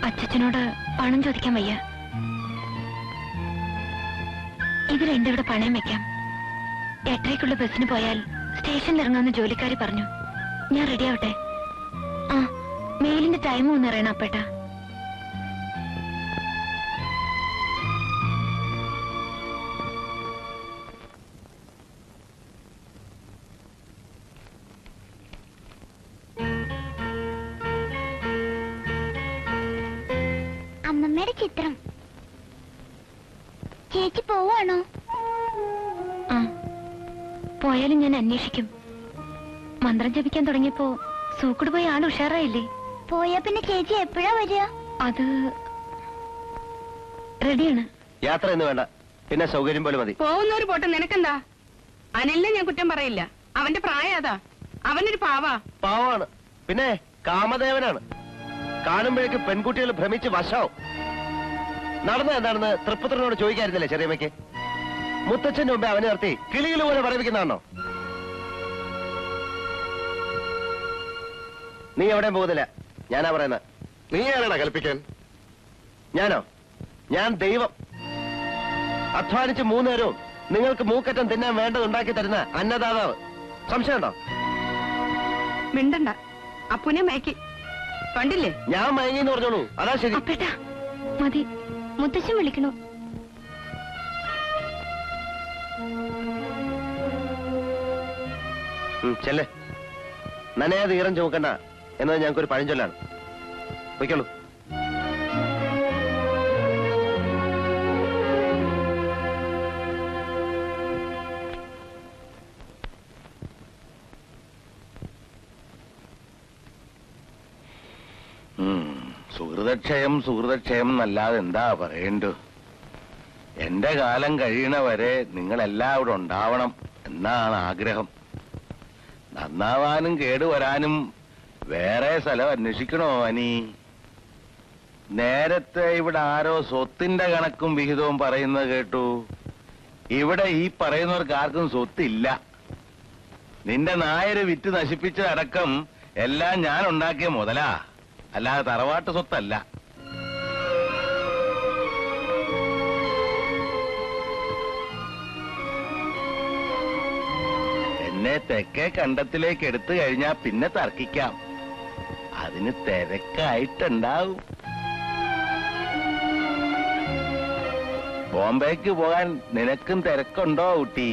അച്ഛനോട് പണം ചോദിക്കാൻ വയ്യ. ഇത് രണ്ടും ഇവിടെ പണയം വെക്കാം. 8:30 ബസ്സിന് പോയാൽ സ്റ്റേഷനിൽ ഇറങ്ങാമെന്ന് ജോലിക്കാരി പറഞ്ഞു. ഞാൻ റെഡി ആവട്ടെ? ആ, മെയിലിന്റെ ടൈം ഒന്ന് അറിയണം അപ്പേട്ടാ. അമ്മമ്മയുടെ ചിത്രം. ചേച്ചി പോവാണോ? ആ, പോയാലും ഞാൻ അന്വേഷിക്കും. മന്ത്രം ജപിക്കാൻ തുടങ്ങിയപ്പോ സൂക്കട് പോയി ആൾ ഉഷാറായില്ലേ? പോയാ പിന്നെ ചേച്ചി എപ്പോഴാ വരിക? അത് റെഡിയാണ്. യാത്ര എന്ന് വേണ്ട, പിന്നെ സൗകര്യം പോലെ മതി. പോകുന്നവര് പോട്ടെ, നിനക്കെന്താ? അനിലിനെ ഞാൻ കുറ്റം പറയില്ല. അവന്റെ പ്രായം അതാ. അവനൊരു പാവാ. പാവാണ്, പിന്നെ കാമദേവനാണ്. കാണുമ്പോഴേക്ക് പെൺകുട്ടികൾ ഭ്രമിച്ച് വശാവും. നടന്ന എന്താണെന്ന് തൃപ്പുത്രനോട് ചോദിക്കായിരുന്നില്ലേ ചെറിയമ്മയ്ക്ക്? മുത്തച്ഛന്റെ മുമ്പേ അവനെ നിർത്തി കിളികൾ പോലെ പറയിപ്പിക്കുന്നതാണോ? നീ എവിടെയും പോകുന്നില്ല, ഞാനാ പറയുന്നത്. നീ ആരാടാ കൽപ്പിക്കാൻ? ഞാനോ? ഞാൻ ദൈവം. അധ്വാനിച്ച് 3 നേരവും നിങ്ങൾക്ക് മൂക്കറ്റം തിന്നാൻ വേണ്ടത് ഉണ്ടാക്കി തരുന്ന അന്നദാതാവ്. സംശയമുണ്ടോ? മിണ്ടണ്ട. അപ്പുനെ മയക്കി കണ്ടില്ലേ? ഞാൻ മയങ്ങിന്ന് പറഞ്ഞോളൂ, അതാ ശരി. അപ്പേട്ടാ മതി, മുത്തശ്ശൻ വിളിക്കണു. ചെല്ലേ, നനയാതെ ഈറം ചുമക്കണ്ട എന്നത് ഞങ്ങൾക്കൊരു പഴഞ്ചൊല്ലാണ്. പൊയ്ക്കോളൂ. സുഹൃതക്ഷയം എന്നല്ലാതെ എന്താ പറയണ്ടു. എന്റെ കാലം കഴിയണവരെ നിങ്ങളെല്ലാവരും ഉണ്ടാവണം എന്നാണ് ആഗ്രഹം. നന്നാവാനും കേടുവരാനും വേറെ സ്ഥലം അന്വേഷിക്കണോ അനി? നേരത്തെ ഇവിടെ ആരോ സ്വത്തിന്റെ കണക്കും വിഹിതവും പറയുന്നത് കേട്ടു. ഇവിടെ ഈ പറയുന്നവർക്ക് ആർക്കും സ്വത്തില്ല. നിന്റെ നായര് വിറ്റ് നശിപ്പിച്ചതടക്കം എല്ലാം ഞാൻ ഉണ്ടാക്കിയ മുതലാ, അല്ലാതെ തറവാട്ട് സ്വത്തല്ല. എന്നെ തെക്കേ കണ്ടത്തിലേക്ക് എടുത്തു കഴിഞ്ഞാ പിന്നെ തർക്കിക്കാം. അതിന് തിരക്കായിട്ടുണ്ടാവും. ബോംബേക്ക് പോകാൻ നിനക്കും തിരക്കുണ്ടോ കുട്ടി?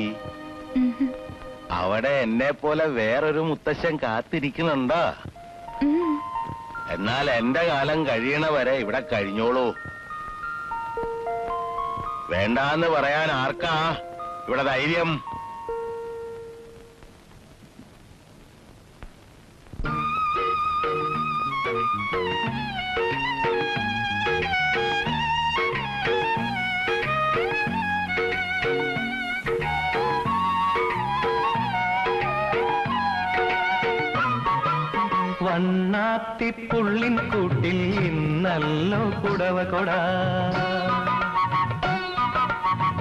അവിടെ എന്നെ പോലെ വേറൊരു മുത്തശ്ശൻ കാത്തിരിക്കുന്നുണ്ടോ? എന്നാൽ എന്റെ കാലം കഴിയണവരെ ഇവിടെ കഴിഞ്ഞോളൂ. വേണ്ടാന്ന് പറയാൻ ആർക്കാ ഇവിടെ ധൈര്യം? വണ്ണാത്തിപ്പുള്ളിൻ കൂട്ടിൽ ഇന്നല്ലോ കുടവ കൊട.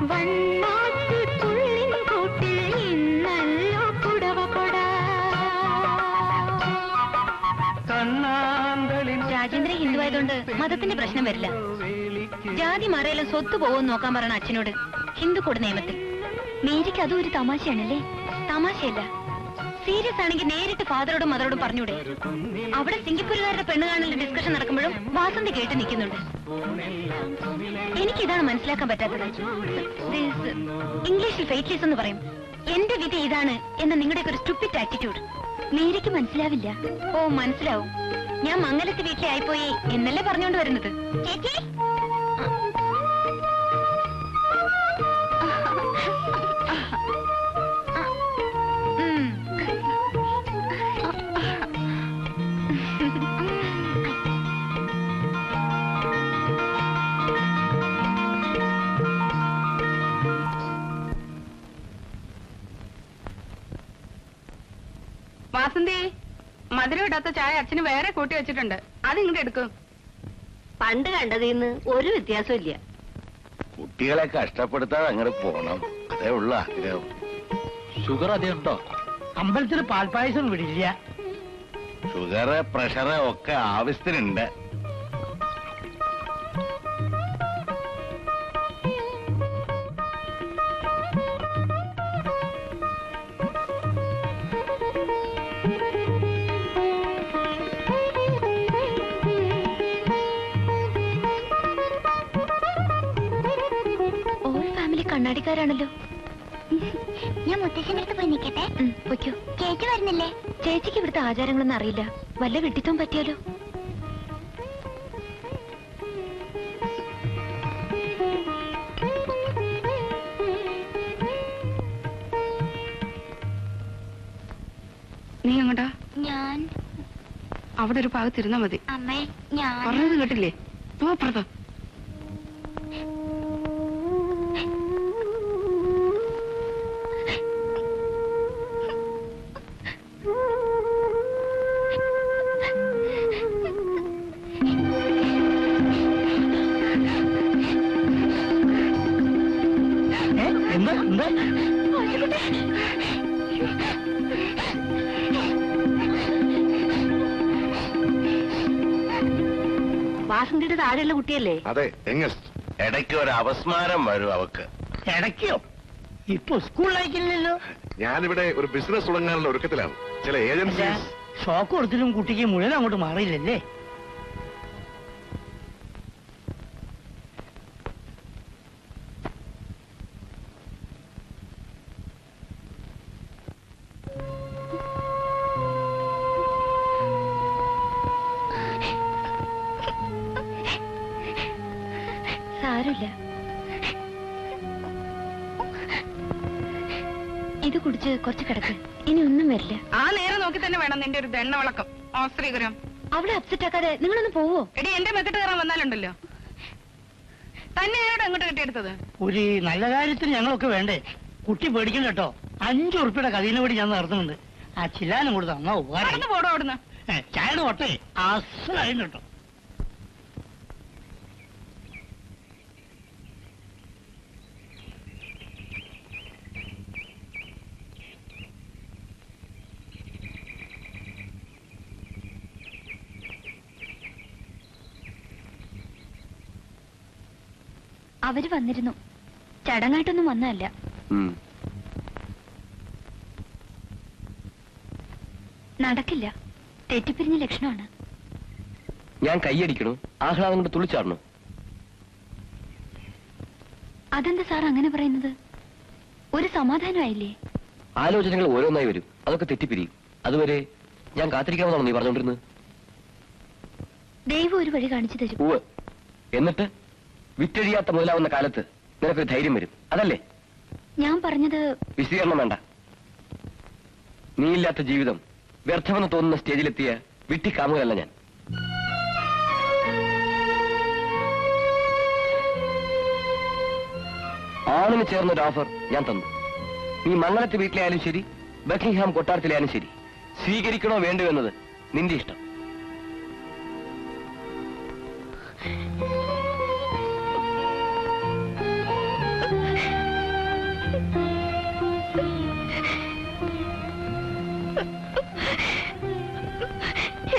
വണ്ണാത്തിപ്പുള്ളിൻ കൂട്ടിൽ ഇന്നല്ലോ കുടവ കൊട. രാജേന്ദ്രൻ ഹിന്ദു ആയതുകൊണ്ട് മതത്തിന്റെ പ്രശ്നം വരില്ല. ജാതി മാറിയാലും സ്വത്ത് പോകുമെന്ന് നോക്കാൻ പറയണ അച്ഛനോട് ഹിന്ദുക്കൂട് നിയമത്തിൽ. മേരിക്ക് അതും ഒരു തമാശയാണല്ലേ? തമാശയല്ല, സീരിയസ് ആണെങ്കിൽ നേരിട്ട് ഫാദറോടും മദറോടും പറഞ്ഞൂടെ? അവിടെ സിംഗപ്പൂരുകാരുടെ പെണ്ണ് കാണലിന്റെ ഡിസ്കഷൻ നടക്കുമ്പോഴും വാസന്തി കേട്ട് നിൽക്കുന്നുണ്ട്. എനിക്കിതാണ് മനസ്സിലാക്കാൻ പറ്റാത്തത്. ഇംഗ്ലീഷിൽ ഫെയ്റ്റ്ലെസ് എന്ന് പറയും. എന്റെ വിധി ഇതാണ് എന്ന നിങ്ങളുടെയൊക്കെ ഒരു സ്റ്റുപ്പിഡ് ആറ്റിറ്റ്യൂഡ് മേരിക്ക് മനസ്സിലാവില്ല. ഓ, മനസ്സിലാവും. ഞാൻ മംഗലത്ത് വീട്ടിലെ ആയിപ്പോയി എന്നല്ലേ പറഞ്ഞുകൊണ്ട് വരുന്നത്. ചേച്ചി വാസന്തി, മധുരം ഇടാത്ത ചായ അച്ഛന് വേറെ കൂട്ടി വെച്ചിട്ടുണ്ട്, അത് ഇങ്ങോട്ട് എടുക്കും. പണ്ട് കണ്ടതിന്ന് ഒരു വ്യത്യാസവും ഇല്ല. കുട്ടികളെ കഷ്ടപ്പെടുത്താതെ അങ്ങോട്ട് പോണം, അതേ ഉള്ള ആഗ്രഹം. ഷുഗർ അധികം ഉണ്ടോ? അമ്പലത്തിൽ പാൽപ്പായസം വിടില്ല. ഷുഗറ് പ്രഷറ് ഒക്കെ ആവശ്യത്തിനുണ്ട്. കണ്ണാടിക്കാരാണല്ലോ. ഞാൻ മുത്തശ്ശന്റെ അടുത്ത് പോയി നിൽക്കട്ടെ. പൊയ്ക്കോ. ചേച്ചി വരുന്നില്ലേ? ചേച്ചിക്ക് ഇവിടുത്തെ ആചാരങ്ങളൊന്നും അറിയില്ല. വല്ല വെട്ടിത്തം പറ്റിയാലോ? നീ എങ്ങോട്ടാ? ഞാൻ അവിടെ ഒരു ഭാഗത്തിരുന്നാ മതി. അമ്മേ, ഞാൻ പറഞ്ഞത് കേട്ടില്ലേ? പോപ്പുറത്ത്. വാസന്തിയുടെ താഴെയുള്ള കുട്ടിയല്ലേ? അതെ. ഇടയ്ക്ക് ഒരു അപസ്മാരം വരും അവക്ക്. ഇടയ്ക്കോ? ഇപ്പൊ സ്കൂളിലേക്കില്ലല്ലോ. ഞാനിവിടെ ഒരു ബിസിനസ് തുടങ്ങാനുള്ള ഒരുക്കത്തിലാണ്. ചില ഏജൻസീസ് ഷോക്ക് കൊടുത്തിട്ടും കുട്ടിക്ക് മുഴുവൻ അങ്ങോട്ട് മാറിയില്ലല്ലേ? സാരമില്ല, ഇത് കുടിച്ച് കുറച്ച് കിടക്ക്. ഇനി ഒന്നും വരില്ല. ആ നേരെ നോക്കി തന്നെ വേണം നിന്റെ ഒരു ദണ്ണവളക്കം. ഓസ്ത്രീകരം അവളെ അപ്സെറ്റ് ആക്കാതെ നിങ്ങളൊന്ന് പോവോ? എടി, എന്റെ മെത്തിട്ട് കയറാൻ വന്നാലുണ്ടല്ലോ. തന്നെ ആരോട് അങ്ങോട്ട് കെട്ടിയെടുത്തത്? ഒരു നല്ല കാര്യത്തിന് ഞങ്ങളൊക്കെ വേണ്ടേ? കുട്ടി പേടിക്കണ്ട കേട്ടോ. 5 ഉറുപ്പിയുടെ കഥീനെ വേണ്ടി ഞാൻ നടത്തുന്നുണ്ട്. ആ ചില്ലാനും കൊടുത്ത് അമ്മ ഉപകാരം. പോടോ അവിടുന്ന്. ചായയുടെ ഒട്ടേ അസലായും കേട്ടോ. അവര് വന്നിരുന്നു. ചടങ്ങായിട്ടൊന്നും വന്നതല്ല. നടക്കില്ല. തെറ്റിപ്പിരിഞ്ഞ ലക്ഷണമാണ്. ഞാൻ കൈയടിക്കണു, ആഹ്ലാദം കൊണ്ട് തുള്ളിച്ചാടണു. അതെന്താ സാർ അങ്ങനെ പറയുന്നത്? ഒരു സമാധാനമായില്ലേ? ആലോചനകൾ ഓരോന്നായി വരും, അതൊക്കെ തെറ്റിപ്പിരിയും. അതുവരെ ഞാൻ കാത്തിരിക്കാമെന്നാണോ നീ പറഞ്ഞോണ്ടിരുന്നത്? ദൈവം ഒരു വഴി കാണിച്ചു തരും. ഉവ്വ്. എന്നിട്ട് വിറ്റഴിയാത്ത മുതലാവുന്ന കാലത്ത് നിനക്കൊരു ധൈര്യം വരും, അതല്ലേ? ഞാൻ പറഞ്ഞത് വിശദീകരണം വേണ്ട. നീയില്ലാത്ത ജീവിതം വ്യർത്ഥമെന്ന് തോന്നുന്ന സ്റ്റേജിലെത്തിയ വിട്ടിക്കാമുകയല്ല ഞാൻ. ആണിന് ചേർന്നൊരു ഓഫർ ഞാൻ തന്നു. നീ മംഗളത്തെ വീട്ടിലായാലും ശരി, ബക്കിംഗ്ഹാം കൊട്ടാരത്തിലായാലും ശരി, സ്വീകരിക്കണോ വേണ്ടോ എന്നത് നിന്റെ ഇഷ്ടം.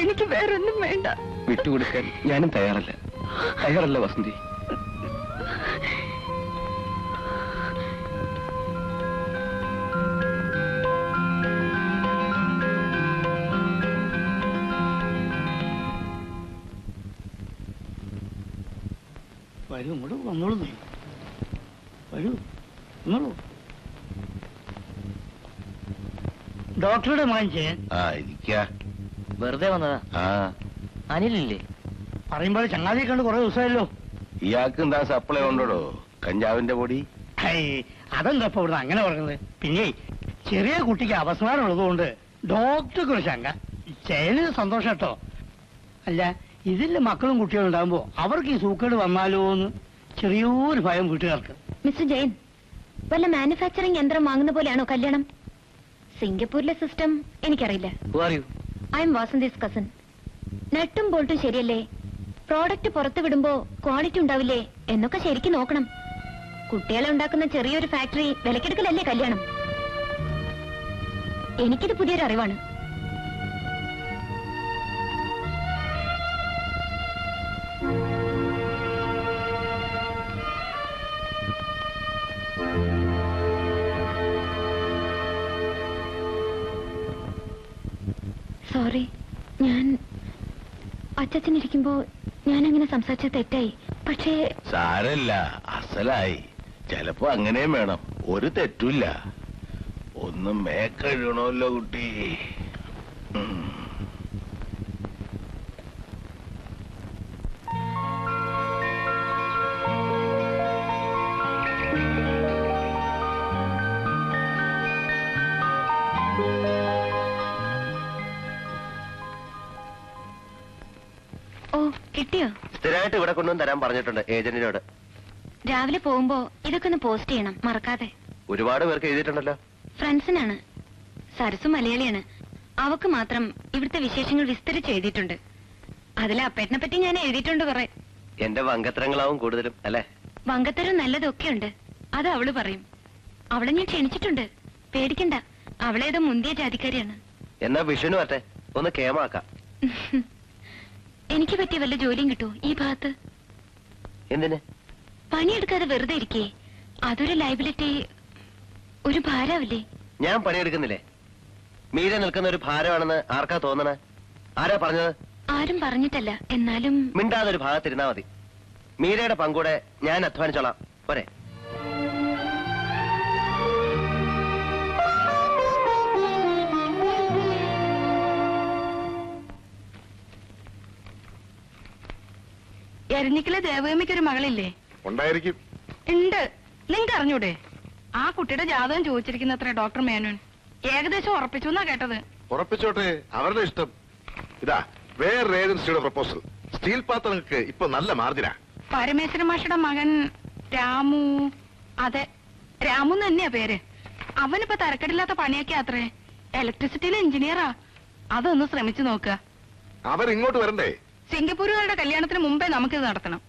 എനിക്ക് വേറൊന്നും വേണ്ട. വിട്ടുകൊടുക്കാൻ ഞാനും തയ്യാറല്ല വസന്തി. വരൂ, ഇങ്ങോട്ട് വന്നോളൂ. വരൂ, വന്നോളൂ. ഡോക്ടറുടെ വാങ്ങിച്ചേ. വെറുതെ വന്നതാ. അനിലില്ലേ? പറയുമ്പോൾ ചങ്ങാതിയെ കണ്ട് കുറെ ദിവസമായല്ലോ. ഇയാൾക്ക് എന്താ സപ്ലൈ ഉണ്ടോ കഞ്ചാവിന്റെ പൊടി? അതെന്താ ഇപ്പൊ ഇവിടുന്ന് അങ്ങനെ പറഞ്ഞത്? പിന്നെ ചെറിയ കുട്ടിക്ക് അപസ്മാരം ഉള്ളതുകൊണ്ട് ഡോക്ടർക്ക് ഒരു ശങ്ക. ചേന് സന്തോഷം കേട്ടോ. അല്ല, ഇതില് മക്കളും കുട്ടികളും ഉണ്ടാകുമ്പോ അവർക്ക് ഈ സൂക്കേട് വന്നാലോ എന്ന് ചെറിയൊരു ഭയം വീട്ടുകാർക്ക്. മിസ്റ്റർ ജയൻ, വല്ല മാനുഫാക്ചറിംഗ് യന്ത്രം വാങ്ങുന്ന പോലെയാണോ കല്യാണം? സിംഗപ്പൂരിലെ സിസ്റ്റം എനിക്കറിയില്ല. I am Vasanthi's cousin. നട്ടും ബോൾട്ടും ശരിയല്ലേ, പ്രോഡക്റ്റ് പുറത്തു വിടുമ്പോ ക്വാളിറ്റി ഉണ്ടാവില്ലേ എന്നൊക്കെ ശരിക്കും നോക്കണം. കുട്ടികളെ ഉണ്ടാക്കുന്ന ചെറിയൊരു ഫാക്ടറി വിലക്കെടുക്കലല്ലേ കല്യാണം. എനിക്കിത് പുതിയൊരു അറിവാണ്. സോറി, ഞാൻ അച്ഛനിരിക്കുമ്പോ ഞാൻ അങ്ങനെ സംസാരിച്ചത് തെറ്റായി. പക്ഷേ സാരല്ല, അസലായി. ചിലപ്പോ അങ്ങനെയും വേണം, ഒരു തെറ്റുമില്ല. ഒന്നും മേക്കഴുകണമല്ലോ കുട്ടി. ഓ, കിട്ടിയോ? സ്ഥിരമായിട്ട് ഇവിടെ കൊണ്ടുവന്ന് തരാൻ പറഞ്ഞിട്ടുണ്ട് ഏജന്റിനോട്. രാവിലെ പോകുമ്പോ ഇതൊക്കെ ഒന്ന് പോസ്റ്റ് ചെയ്യണം, മറക്കാതെ. ഒരുപാട് പേർക്ക് എഴുതിയിട്ടുണ്ടല്ലോ. ഫ്രണ്ട്സിനാണ്. സരസു മലയാളിയാണ്. അവക്ക് മാത്രം ഇവിടുത്തെ വിശേഷങ്ങൾ വിസ്തരിച്ച് എഴുതിയിട്ടുണ്ട്. അതിൽ അപ്പേട്ടനെ പറ്റി ഞാൻ എഴുതിയിട്ടുണ്ട് കുറെ. എന്റെ വങ്കത്തരങ്ങളാവും കൂടുതലും അല്ലേ? വങ്കത്തരം നല്ലതൊക്കെ ഉണ്ട്, അത് അവള് പറയും. അവളെ ഞാൻ ക്ഷണിച്ചിട്ടുണ്ട്, പേടിക്കണ്ട. അവളേതോ മുന്തിയ ജാതിക്കാരിയാണ്. എന്നാ വിഷുവിന് പറ്റേ ഒന്ന് കേമാക്കാം. എനിക്ക് പറ്റിയ വല്ല ജോലിയും കിട്ടുമോ ഈ ഭാഗത്ത്? എന്തിന്? പണിയെടുക്കാതെ വെറുതെ ഇരിക്കേ, അതൊരു ലൈബിലിറ്റി, ഒരു ഭാരാവില്ലേ? ഞാൻ പണിയെടുക്കുന്നില്ലേ? മീര നിൽക്കുന്ന ഒരു ഭാരമാണെന്ന് ആർക്കാ തോന്നണേ? ആരാ പറഞ്ഞത്? ആരും പറഞ്ഞിട്ടല്ല, എന്നാലും മിണ്ടാതെ ഒരു ഭാഗത്തിരുന്നാ മതി. മീരയുടെ പങ്കൂടെ ഞാൻ അധ്വാനിച്ചോളാം, പോരെ? എരഞ്ഞിക്കലെ ദേവകമ്മയ്ക്ക് ഒരു മകളില്ലേ? ഉണ്ടായിരിക്കും. ഉണ്ട്. നിങ്ങൾക്ക് അറിഞ്ഞൂടെ? ആ കുട്ടിയുടെ ജാതകം ചോദിച്ചിരിക്കുന്നത്ര ഡോക്ടർ മേനോൻ. ഏകദേശം ഉറപ്പിച്ചു എന്നാ കേട്ടത്. ഉറപ്പിച്ചോട്ടെ, അവരുടെ ഇഷ്ടം. ഇതാ വേറൊരു ഏജൻസിയുടെ പ്രപ്പോസൽ. സ്റ്റീൽ പാത്രങ്ങൾക്ക് ഇപ്പൊ നല്ല മാർജിനാ. പരമേശ്വര മാഷയുടെ മകൻ രാമു. അതെ, രാമു തന്നെയാ പേര്. അവനിപ്പോ തരക്കെടില്ലാത്ത പണിയൊക്കെ അത്രേ. ഇലക്ട്രിസിറ്റിയിലെ എഞ്ചിനീയറാ. അതൊന്ന് ശ്രമിച്ചു നോക്കുക. അവരിങ്ങോട്ട് വരണ്ടേ? സിംഗപ്പൂരുകാരുടെ കല്യാണത്തിന് മുമ്പേ നമുക്കിത് നടത്തണം.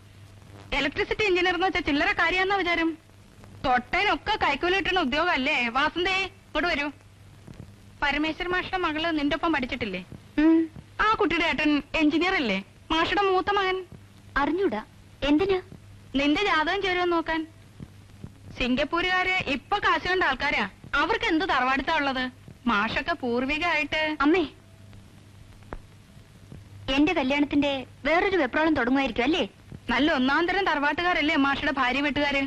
ഇലക്ട്രിസിറ്റി എഞ്ചിനീയർ എന്ന് വെച്ചാൽ ചില്ലറ കാര്യാന്നാ വിചാരം. തൊട്ടേനൊക്കെ കൈക്കൂലി കിട്ടുന്ന ഉദ്യോഗം അല്ലേ? വാസന്തേ, ഇങ്ങോട്ട് വരൂ. പരമേശ്വര മാഷയുടെ മകള് നിന്റെ ഒപ്പം പഠിച്ചിട്ടില്ലേ? ആ കുട്ടിയുടെ ഏട്ടൻ എഞ്ചിനീയർ അല്ലേ? മാഷയുടെ മൂത്ത മകൻ. അറിഞ്ഞൂടാ. എന്തിനാ? നിന്റെ ജാതകം ചേരുമെന്ന് നോക്കാൻ. സിംഗപ്പൂരുകാര് ഇപ്പൊ കാശ് കണ്ട ആൾക്കാരാ. അവർക്ക് എന്ത് തറവാടുത്താ ഉള്ളത്? മാഷൊക്കെ പൂർവികമായിട്ട്. അമ്മേ, എന്റെ കല്യാണത്തിന്റെ വേറൊരു വെപ്രാളം തുടങ്ങുമായിരിക്കും അല്ലേ? നല്ല ഒന്നാം തരം തറവാട്ടുകാരല്ലേ മാഷയുടെ ഭാര്യ വീട്ടുകാര്?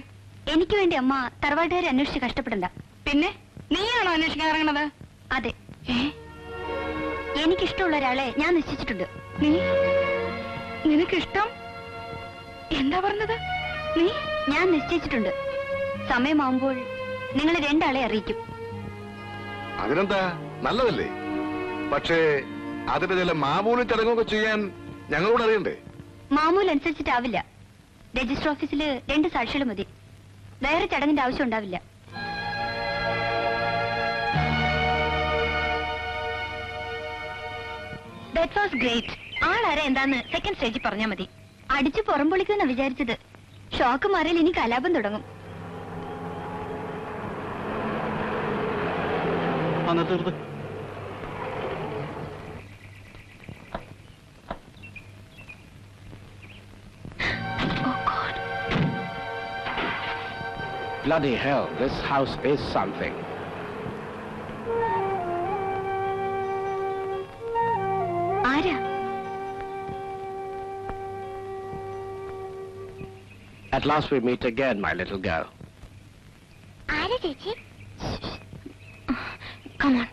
എനിക്ക് വേണ്ടി അമ്മ തറവാട്ടുകാരെ അന്വേഷിച്ച് കഷ്ടപ്പെടണ്ട. പിന്നെ നീയാണോ അന്വേഷിക്കാൻ ഇറങ്ങണത്? അതെ, എനിക്കിഷ്ടമുള്ള ഒരാളെ ഞാൻ നിശ്ചയിച്ചിട്ടുണ്ട്. നിനക്കിഷ്ടം? എന്താ പറഞ്ഞത് നീ? ഞാൻ നിശ്ചയിച്ചിട്ടുണ്ട്. സമയമാവുമ്പോൾ നിങ്ങളെ രണ്ടാളെ അറിയിക്കും. അതിനെന്താ, നല്ലതല്ലേ? പക്ഷേ അതിന്റെ ചില മാമൂലി ചടങ്ങൊക്കെ ചെയ്യാൻ ഞങ്ങളോട് അറിയണ്ടേ? മാമൂൽ അനുസരിച്ചിട്ടാവില്ല. രജിസ്റ്റർ ഓഫീസില് 2 സാക്ഷികൾ മതി. വേറെ ചടങ്ങിന്റെ ആവശ്യം ഉണ്ടാവില്ല. That was great. ആളാരെ എന്താന്ന് സെക്കൻഡ് സ്റ്റേജിൽ പറഞ്ഞാൽ മതി. അടിച്ചു പുറംപൊളിക്കുമെന്നാ വിചാരിച്ചത്. ഷോക്ക് മാറിയാൽ ഇനി കലാപം തുടങ്ങും. Bloody hell, this house is something. ആരാ? At last we meet again, my little girl. ആരാ ചേച്ചി? Come on.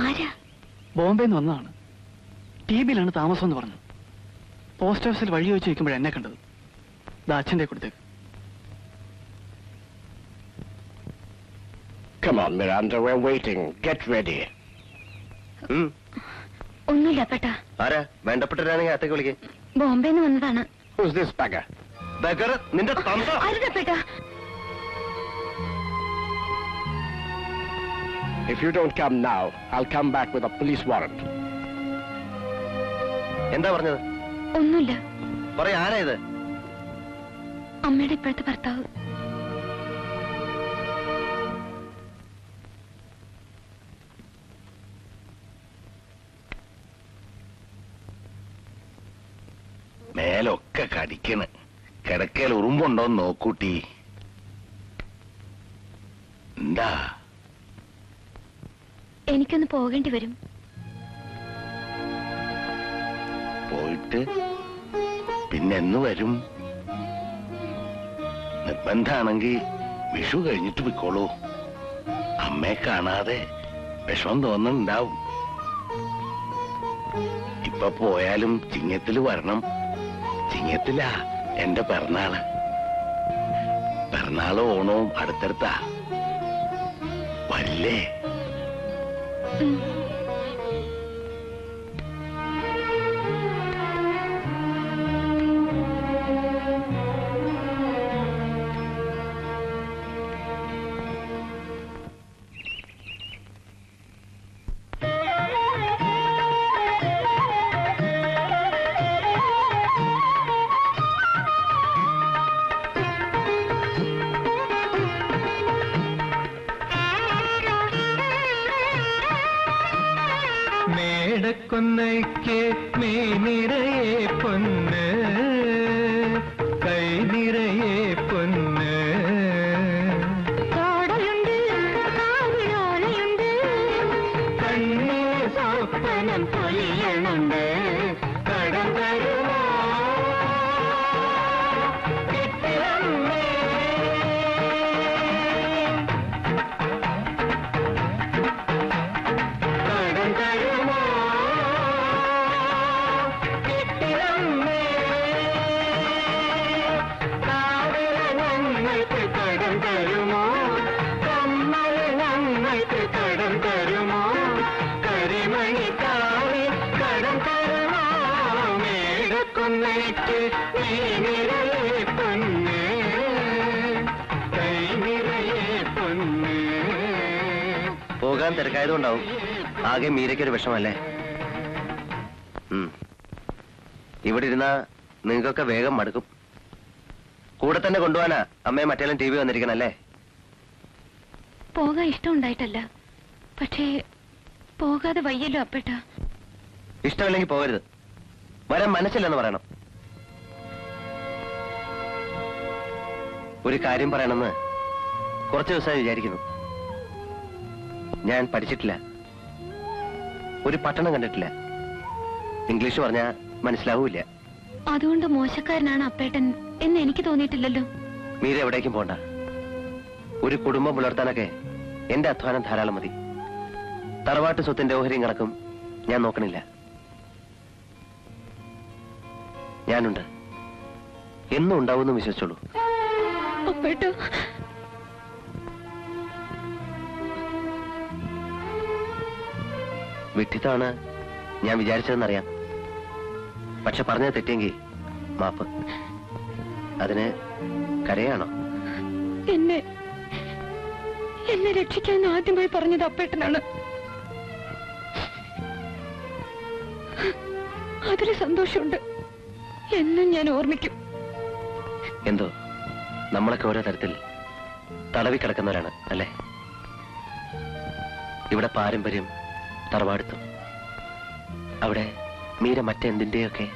ആരാ? ബോംബെന്ന് വന്നതാണ്. ടിബിയിലാണ് താമസം എന്ന് പറഞ്ഞു. പോസ്റ്റ് ഓഫീസിൽ വഴി വെച്ച് വയ്ക്കുമ്പോഴാണ് എന്നെ കണ്ടത്. അച്ഛൻ്റെ കൊടുത്തേക്ക്. Come on, Miranda, we're waiting. Get ready. ഒന്നുമില്ല പേട്ടാ. ആരാ? വേണ്ടപ്പെട്ടവരാണെങ്കിൽ അകത്തേക്ക് വിളിക്കേ. ബോംബെന്ന് വന്നതാണ്. Who's this beggar? ബഗർ നിന്റെ തന്ത. അരുതാ പേട്ടാ. If you don't come now, I'll come back with a police warrant. എന്താ പറഞ്ഞത്? ഒന്നുമില്ല. പറയാ, ആരാ ഇത്? അമ്മയുടെ ഇപ്പോഴത്തെ ഭർത്താവ്. മേലൊക്കെ കടിക്കണ്. കിടക്കയിൽ ഉറുമ്പുണ്ടോന്ന് നോക്കൂട്ടി. എന്താ? എനിക്കൊന്ന് പോകേണ്ടി വരും. പോയിട്ട് പിന്നെന്ന് വരും? നിർബന്ധാണെങ്കിൽ വിഷു കഴിഞ്ഞിട്ട് പോയിക്കോളൂ. അമ്മയെ കാണാതെ വിഷമം തോന്നുന്നുണ്ടാവും. ഇപ്പൊ പോയാലും ചിങ്ങത്തില് വരണം. ചിങ്ങത്തിലാ എന്റെ പിറന്നാള്. പിറന്നാള് ഓണവും അടുത്തടുത്താ. വല്ലേ? മേടക്കൊന്നയ്ക്ക് മേ നിറയെ പൊന്ന്, കൈ നിറയെ പൊന്ന്. കണ്ണേ സ്വപ്നം പൊലിയണുണ്ട്. കടം തരുമോ കിട്ടിയമ്മേ? കടം തരുമോ കിട്ടിയമ്മേ? കാവില ഞങ്ങൾക്ക് കടം തരുമോ? കമ്മൽ ഞങ്ങൾക്ക് കടം തരുമോ? കരിമണി കാവിൽ കടം തരുമോ? മേടക്കൊന്നയ്ക്ക് നീ നിറയെ പൊന്ന്, കൈ നിറയെ പൊന്ന്. പോകാൻ തിരക്കായതുകൊണ്ടാവും ആകെ മീരയ്ക്കൊരു വിഷമല്ലേ? ഇവിടെ ഇരുന്നാ നിങ്ങൾക്കൊക്കെ വേഗം മടുക്കും. കൂടെ തന്നെ കൊണ്ടുപോകാനാ അമ്മയെ മറ്റേലും TV വന്നിരിക്കണല്ലേ? പോകാൻ ഇഷ്ടമുണ്ടായിട്ടല്ല, പക്ഷേ പോകാതെ വയ്യല്ലോ അപ്പേട്ട. ഇഷ്ടമില്ലെങ്കിൽ പോകരുത്. വരാൻ മനസ്സില്ലെന്ന് പറയണം. ഒരു കാര്യം പറയണമെന്ന് കുറച്ച് ദിവസമായി വിചാരിക്കുന്നു. ഞാൻ പഠിച്ചിട്ടില്ല, ഒരു പട്ടണം കണ്ടിട്ടില്ല, ഇംഗ്ലീഷ് പറഞ്ഞാൽ മനസ്സിലാവൂല. അതുകൊണ്ട് മോശക്കാരനാണ് അപ്പേട്ടൻ എന്ന് എനിക്ക് തോന്നിയിട്ടില്ലല്ലോ. മീര എവിടേക്കും പോണ്ട. ഒരു കുടുംബം പുലർത്താനൊക്കെ എന്റെ അധ്വാനം ധാരാളം മതി. തറവാട്ട് സ്വത്തിന്റെ ഓഹരിയും കണക്കും ഞാൻ നോക്കണില്ല. ഞാനുണ്ട്, എന്നും ഉണ്ടാവുമെന്ന് വിശ്വസിച്ചോളൂ. അപ്പേട്ട, വിഡ്ഢിത്തമാണ് ഞാൻ വിചാരിച്ചതെന്നറിയാം. പക്ഷെ പറഞ്ഞത് തെറ്റെങ്കിൽ മാപ്പ്. അതിന് കരയാണോ? എന്നെ രക്ഷിക്കാൻ ആദ്യമായി പറഞ്ഞത് അപ്പേട്ടനാണ്. അതിൽ സന്തോഷമുണ്ട്. എന്നും ഞാൻ ഓർമ്മിക്കും. എന്തോ നമ്മളൊക്കെ ഓരോ തരത്തിൽ തടവിക്കിടക്കുന്നവരാണ് അല്ലേ? ഇവിടെ പാരമ്പര്യം, തറവാടുത്തം. അവിടെ മീര മറ്റെന്തിന്റെയൊക്കെ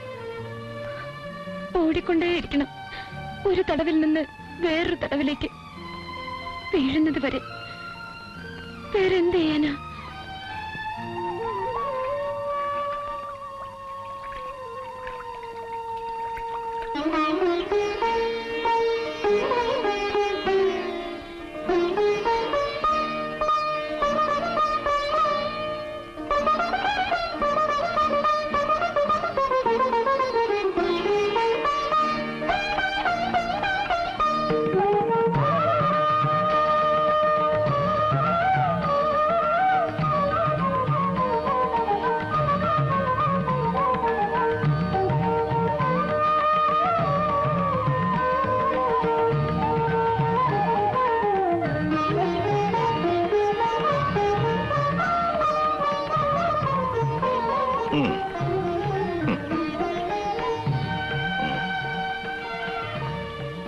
ഓടിക്കൊണ്ടേയിരിക്കണം. ഒരു തടവിൽ നിന്ന് വേറൊരു തടവിലേക്ക് വീഴുന്നത് വരെ. വേറെന്ത് ചെയ്യാനാ?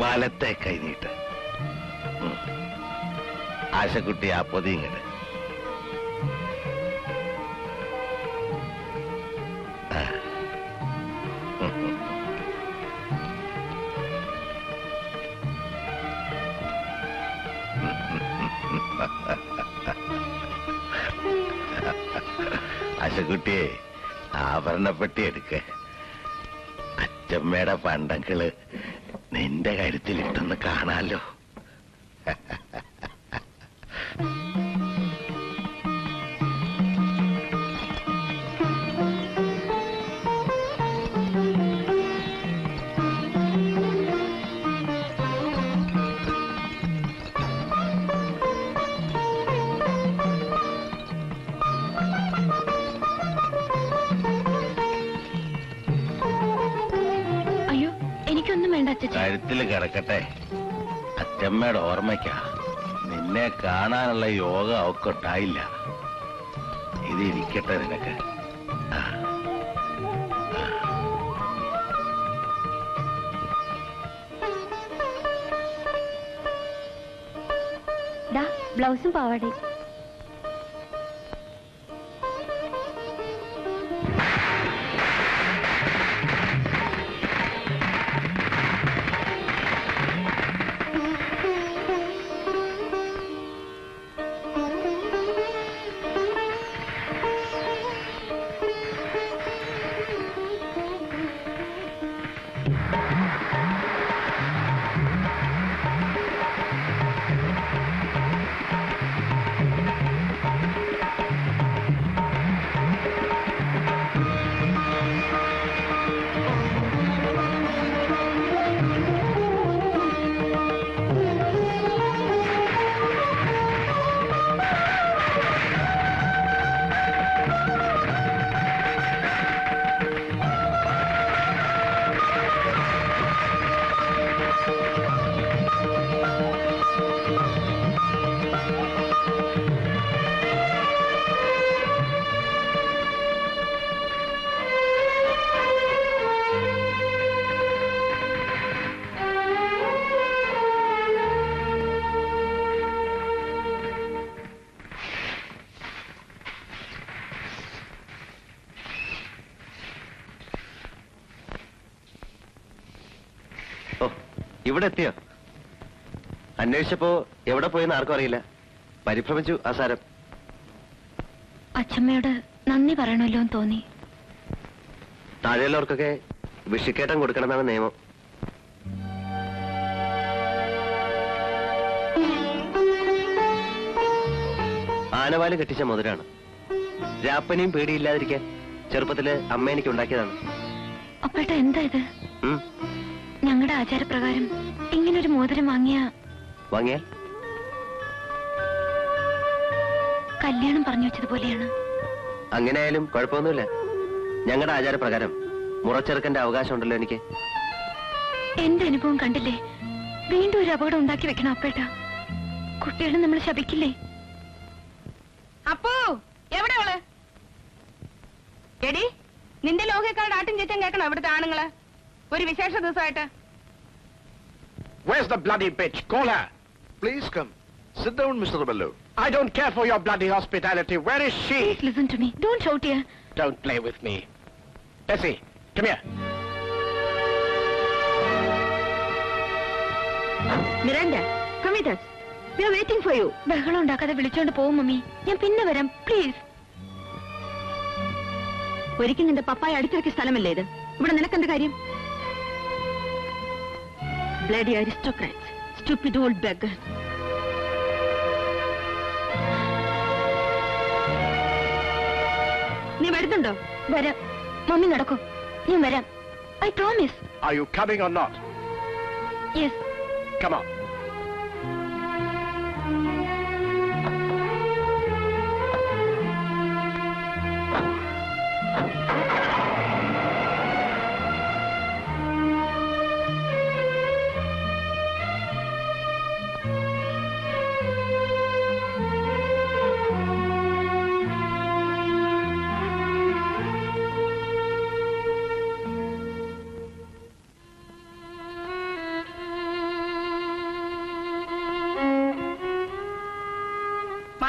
വലത്തെ കൈനീട്ട്. ആശക്കുട്ടി ആ പൊതിങ്ങട്. ആശക്കുട്ടിയെ ആഭരണപ്പെട്ടി എടുക്ക. അച്ചമ്മയുടെ പണ്ടങ്ങള് നിന്റെ കരുത്തിലിട്ടൊന്ന് കാണാലോ. കഴുത്തില് കിടക്കട്ടെ. അച്ചമ്മയുടെ ഓർമ്മയ്ക്കാ. നിന്നെ കാണാനുള്ള യോഗ അവക്കൊട്ടായില്ല. ഇത് ഇരിക്കട്ടെ നിനക്ക്. ബ്ലൗസും പാവാടയും. ഇവിടെ എത്തിയോ? അന്വേഷിച്ചപ്പോ എവിടെ പോയെന്ന് ആർക്കും അറിയില്ല. പരിഭ്രമിച്ചു ആസാരം. അച്ഛമ്മയോട് നന്ദി പറയണമല്ലോ എന്ന് തോന്നി. താഴെയുള്ളവർക്കൊക്കെ വിഷിക്കേട്ടം കൊടുക്കണമെന്നാണ് നിയമം. ആനവാല് കെട്ടിച്ച മുതലാണ്. രാപ്പനെയും പേടിയില്ലാതിരിക്കാൻ ചെറുപ്പത്തില് അമ്മ എനിക്ക് ഉണ്ടാക്കിയതാണ്. അപ്പേട്ട എന്താ ഇത്? ഞങ്ങളുടെ ആചാരപ്രകാരം ഇങ്ങനൊരു മോതിരം വാങ്ങിയാൽ കല്യാണം പറഞ്ഞു വെച്ചതുപോലെയാണ്. അങ്ങനെ ആയാലും കുഴപ്പമൊന്നുമില്ല. ഞങ്ങളുടെ ആചാരപ്രകാരം മുറച്ചെറുക്കന്റെ അവകാശം ഉണ്ടല്ലോ എനിക്ക്. എന്റെ അനുഭവം കണ്ടില്ലേ? വീണ്ടും ഒരു അപകടം ഉണ്ടാക്കി വെക്കണം അപ്പേട്ട. കുട്ടികളെ നമ്മൾ ശപിക്കില്ലേ? അപ്പോ എവിടെയുള്ളു? എടി, നിന്റെ ലോകക്കാരുടെ ആട്ടും ചേച്ചൻ കേൾക്കണം ഇവിടുത്തെ ആണുങ്ങള് ഒരു വിശേഷ ദിവസമായിട്ട്. Where's the bloody bitch? Call her. Please come. Sit down, Mr. Rebello. I don't care for your bloody hospitality. Where is she? Please listen to me. Don't shout here. Don't play with me. Bessie, come here. Miranda, come with us. We are waiting for you. ബഹളം ഉണ്ടാക്കാതെ വിളിച്ചോണ്ട് പോകും മമ്മി. ഞാൻ പിന്നെ വരാം പ്ലീസ്. ഒരിക്കൽ നിന്റെ പപ്പായ അടുത്തിറക്കിയ സ്ഥലമല്ലേ ഇത്? ഇവിടെ നിനക്കെന്ത് കാര്യം? Bloody aristocrats, stupid old beggar. നീ വരുന്നുണ്ടോ? വരാം മമ്മി, നടക്കും. ഞാൻ വരാം. I promise. Are you coming or not? Yes. Come on.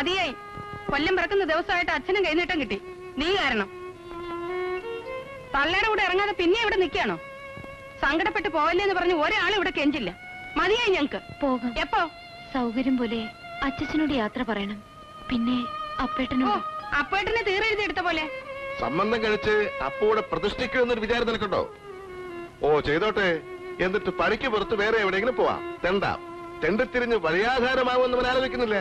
മതിയായി. കൊല്ലം പിറക്കുന്ന ദിവസമായിട്ട് അച്ഛനും കൈനീട്ടം കിട്ടി. നീ കാരണം. തള്ളയുടെ കൂടെ ഇറങ്ങാതെ പിന്നെ ഇവിടെ നിൽക്കുകയാണോ? സങ്കടപ്പെട്ട് പോവല്ലേന്ന് പറഞ്ഞ് ഒരാൾ ഇവിടെ കെഞ്ചില്ല. മതിയായി ഞങ്ങക്ക്. പോകാം. എപ്പോ? സൗകര്യം പോലെ അച്ഛനോട് യാത്ര പറയണം. പിന്നെ അപ്പേട്ടനോട്. അപ്പേട്ടനെ തീരെഴുതി എടുത്ത പോലെ. സംബന്ധം കഴിച്ച് അപ്പൂടെ പ്രതിഷ്ഠിക്കുമെന്നൊരു വിചാരം നിനക്കുണ്ടോ? ഓ ചെയ്തോട്ടെ. എന്നിട്ട് പണിക്ക് പുറത്ത് വേറെ എവിടെയെങ്കിലും പോവാം. തെണ്ടാം. തെണ്ടിത്തിരിഞ്ഞ് വഴിയാധാരമാവുമെന്ന് ആലോചിക്കുന്നില്ല.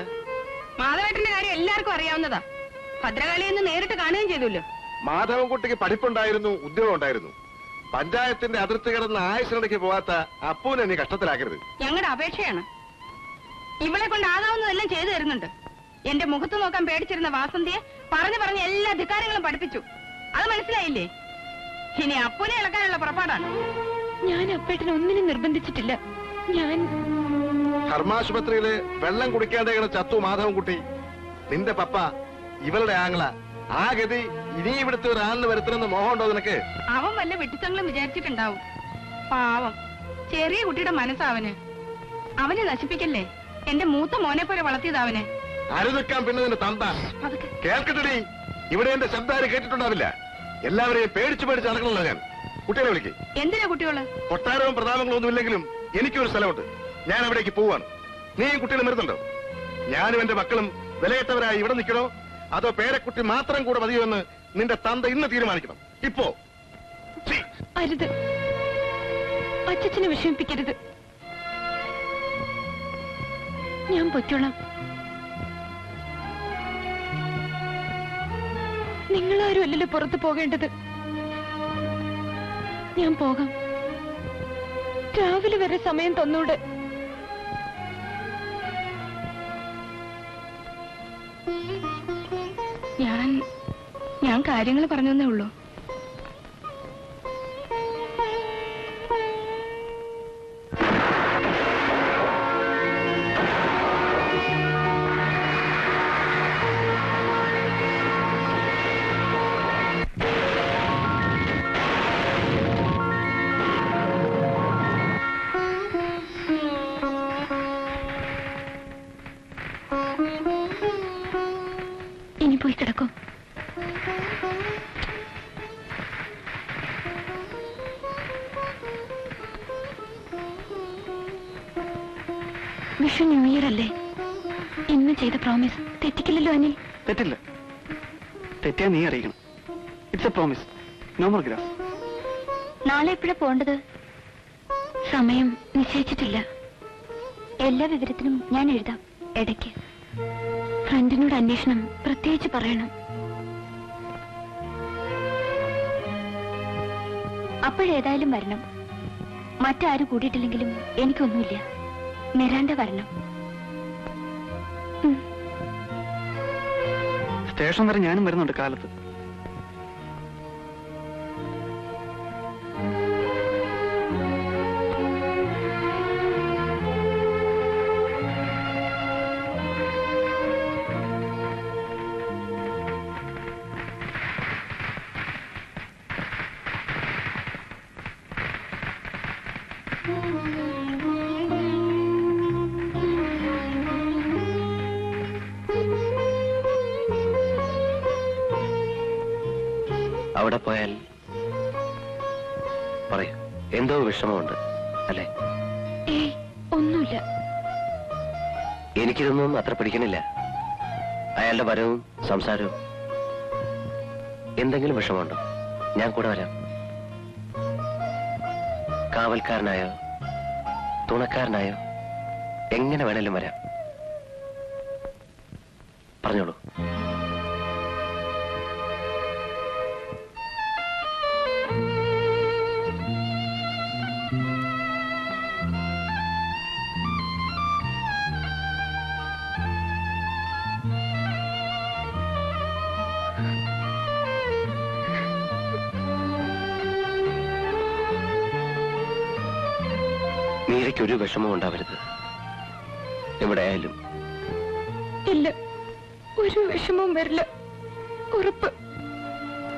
മാധവേട്ടന്റെ കാര്യം എല്ലാവർക്കും അറിയാവുന്നതാ. ഭദ്രകാളിയെന്ന് നേരിട്ട് കാണുകയും ചെയ്തല്ലോ. മാധവൻകുട്ടിക്ക് പഠിപ്പുണ്ടായിരുന്നു, ഉദ്യോഗം ഉണ്ടായിരുന്നു. പഞ്ചായത്തിന്റെ അതിർത്തി കിടന്ന് ആയുസിനിടയ്ക്ക് പോവാത്ത അപ്പൂനെ നീ കഷ്ടത്തിലാക്കരുത്. ഞങ്ങളുടെ അപേക്ഷയാണ്. ഇവളെ കൊണ്ട് ആകാവുന്നതെല്ലാം ചെയ്തു തരുന്നുണ്ട്. എന്റെ മുഖത്ത് നോക്കാൻ പേടിച്ചിരുന്ന വാസന്തിയെ പറഞ്ഞ് എല്ലാ ധിക്കാരങ്ങളും പഠിപ്പിച്ചു. അത് മനസ്സിലായില്ലേ? ഇനി അപ്പൂനെ ഇളക്കാനുള്ള പുറപ്പാടാണ്. ഞാൻ അപ്പേട്ടനെ ഒന്നിനും നിർബന്ധിച്ചിട്ടില്ല. ഞാൻ ധർമാശുപത്രിയില് വെള്ളം കുടിക്കാതെ ചത്തു മാധവൻകുട്ടി. നിന്റെ പപ്പ ഇവളുടെ ആംഗ്ല. ആ ഗതി ഇനി ഇവിടുത്തെ ഒരാളിന് വരുത്തണമെന്ന് മോഹമുണ്ടോ നിനക്ക്? അവൻ വല്ല വെട്ടിച്ചങ്ങളും വിചാരിച്ചിട്ടുണ്ടാവും. പാവം ചെറിയ കുട്ടിയുടെ മനസ്സാവന്. അവനെ നശിപ്പിക്കല്ലേ. എന്റെ മൂത്ത മോനെ പോലെ വളർത്തിയതാവനെ. അരുനിക്കാൻ പിന്നെ നിന്റെ തന്ത കേൾക്കട്ടെടി. ഇവിടെ എന്റെ ശബ്ദം കേട്ടിട്ടുണ്ടാവില്ല. എല്ലാവരെയും പേടിച്ച് നടക്കണല്ലോ ഞാൻ. കുട്ടികളെ വിളിക്ക്. എന്തിനാ കുട്ടികള്? കൊട്ടാരവും പ്രതാപങ്ങളും ഒന്നും ഇല്ലെങ്കിലും എനിക്കൊരു സ്ഥലമുണ്ട്. ഞാൻ അവിടേക്ക് പോവാണ്. നീയും കുട്ടികളും വരുന്നുണ്ടോ? ഞാനും എന്റെ മക്കളും വിലകെട്ടവരായി ഇവിടെ നിൽക്കണോ അതോ പേരക്കുട്ടി മാത്രം കൂടെ മതിയോ എന്ന് നിന്റെ തന്ത ഇന്ന് തീരുമാനിക്കണം. ഇപ്പോ അരുത്. അച്ഛനെ വിഷമിപ്പിക്കരുത്. ഞാൻ പൊയ്ക്കോളാം. നിങ്ങളാരും അല്ലല്ലോ പുറത്തു പോകേണ്ടത്. ഞാൻ പോകാം. രാവിലെ വരെ സമയം തന്നൂടെ? ഞാൻ കാര്യങ്ങൾ പറഞ്ഞേ ഉള്ളൂ. ഇനി പോയി കിടക്കും. വിഷു ന്യൂ ഇയർ അല്ലേ? ഇന്ന് ചെയ്ത പ്രോമിസ് തെറ്റിക്കില്ലല്ലോ അനിൽ? തെറ്റില്ല. തെറ്റിയാ നീ അറിയിക്കണം. It's a promise. No more grass. നാളെ എപ്പോഴാ പോണ്ടത്? സമയം നിശ്ചയിച്ചിട്ടില്ല. എല്ലാ വിവരത്തിനും ഞാൻ എഴുതാം. ഇടയ്ക്ക് ഫ്രണ്ടിനോട് അന്വേഷണം പ്രത്യേകിച്ച് പറയണം. അപ്പോഴേതായാലും വരണം. മറ്റാരും കൂടിയിട്ടില്ലെങ്കിലും എനിക്കൊന്നുമില്ല. നിരാണ്ട വരണം. സ്റ്റേഷൻ വരെ ഞാനും വരുന്നുണ്ട് കാലത്ത്. അവിടെ പോയാൽ പറയൂ, എന്തോ വിഷമമുണ്ട് അല്ലേ? ഒന്നുമില്ല. എനിക്കിതൊന്നും അത്ര പിടിക്കണില്ല. അയാളുടെ വരവും സംസാരവും. എന്തെങ്കിലും വിഷമമുണ്ടോ? ഞാൻ കൂടെ വരാം. കാവൽക്കാരനായോ തുണക്കാരനായോ എങ്ങനെ വേണേലും വരാം. പറഞ്ഞോളൂ. നീരയ്ക്കൊരു വിഷമവും ഉണ്ടാവരുത് എവിടെ ആയാലും. ഇല്ല, ഒരു വിഷമവും വരില്ല, ഉറപ്പ്.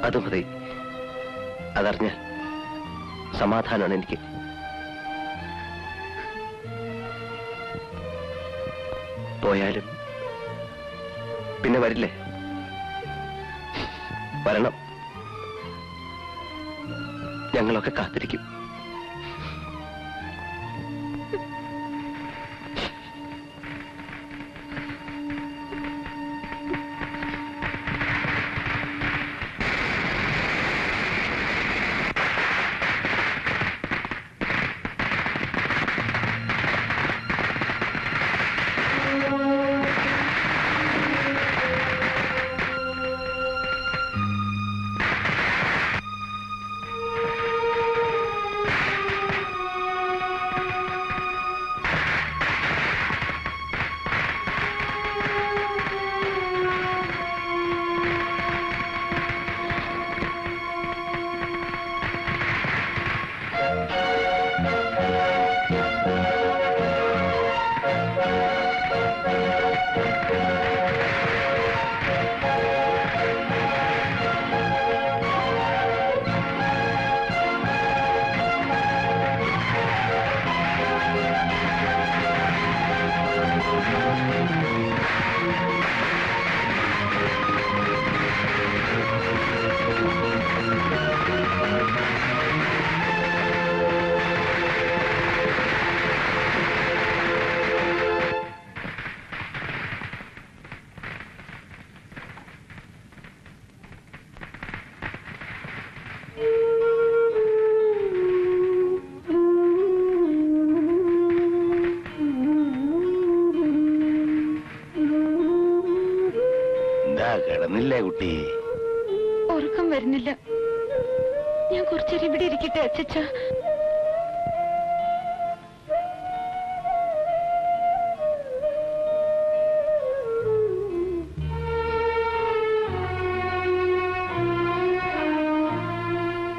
അത് മതി. അതറിഞ്ഞാൽ സമാധാനമാണ് എനിക്ക്. പോയാലും പിന്നെ വരില്ലേ? വരണം. ഞങ്ങളൊക്കെ കാത്തിരിക്കും. കിടന്നില്ലേ കുട്ടി? ഉറക്കം വരുന്നില്ല. ഞാൻ കുറച്ചേരം ഇവിടെ ഇരിക്കട്ടെ അച്ചച്ച.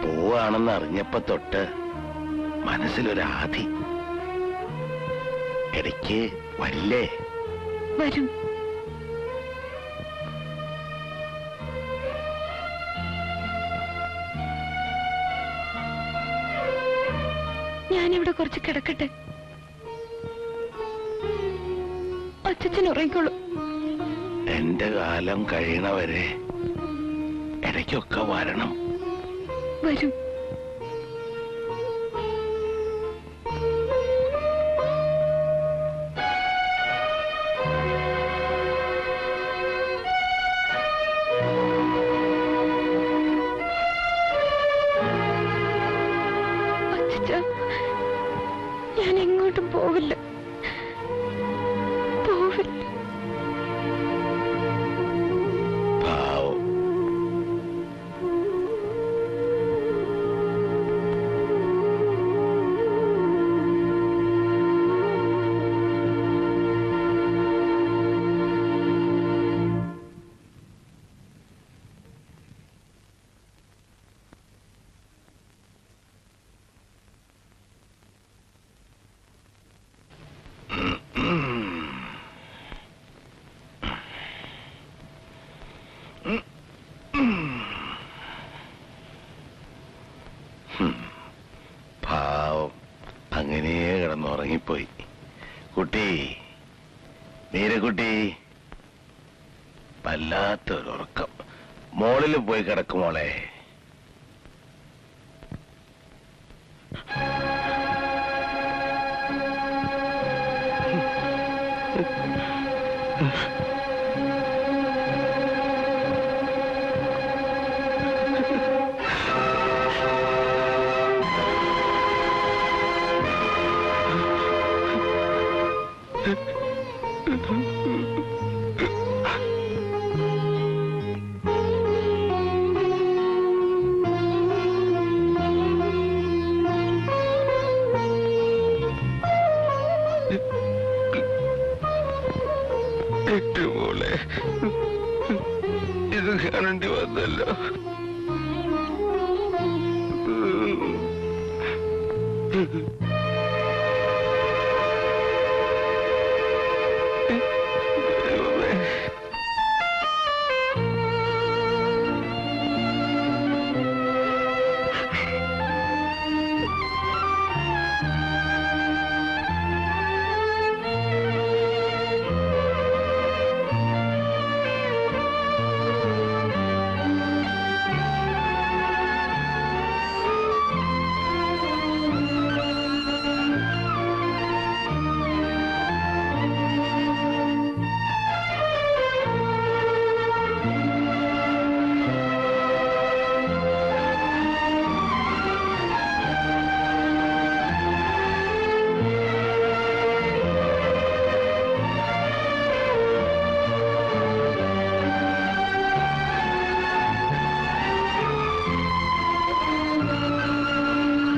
പോവാണെന്ന് അറിഞ്ഞപ്പോ തൊട്ട് മനസ്സിലൊരാധി. ഇടയ്ക്ക് വരില്ലേ? വരും. ഞാനിവിടെ കുറച്ച് കിടക്കട്ടെ. അച്ഛൻ ഉറങ്ങിക്കോളൂ. എന്റെ കാലം കഴിയണവരെ ഇടയ്ക്കൊക്കെ വരണം. വരും. ഞാൻ എങ്ങോട്ടും പോവില്ല. പാവം അങ്ങനെ കിടന്നുറങ്ങിപ്പോയി. കുട്ടി, നീരക്കുട്ടി, വല്ലാത്തൊരുറക്കം. മോളിൽ പോയി കിടക്കുമോളെ. മോളെ, ഇത് കാണേണ്ടി വന്നല്ലോ.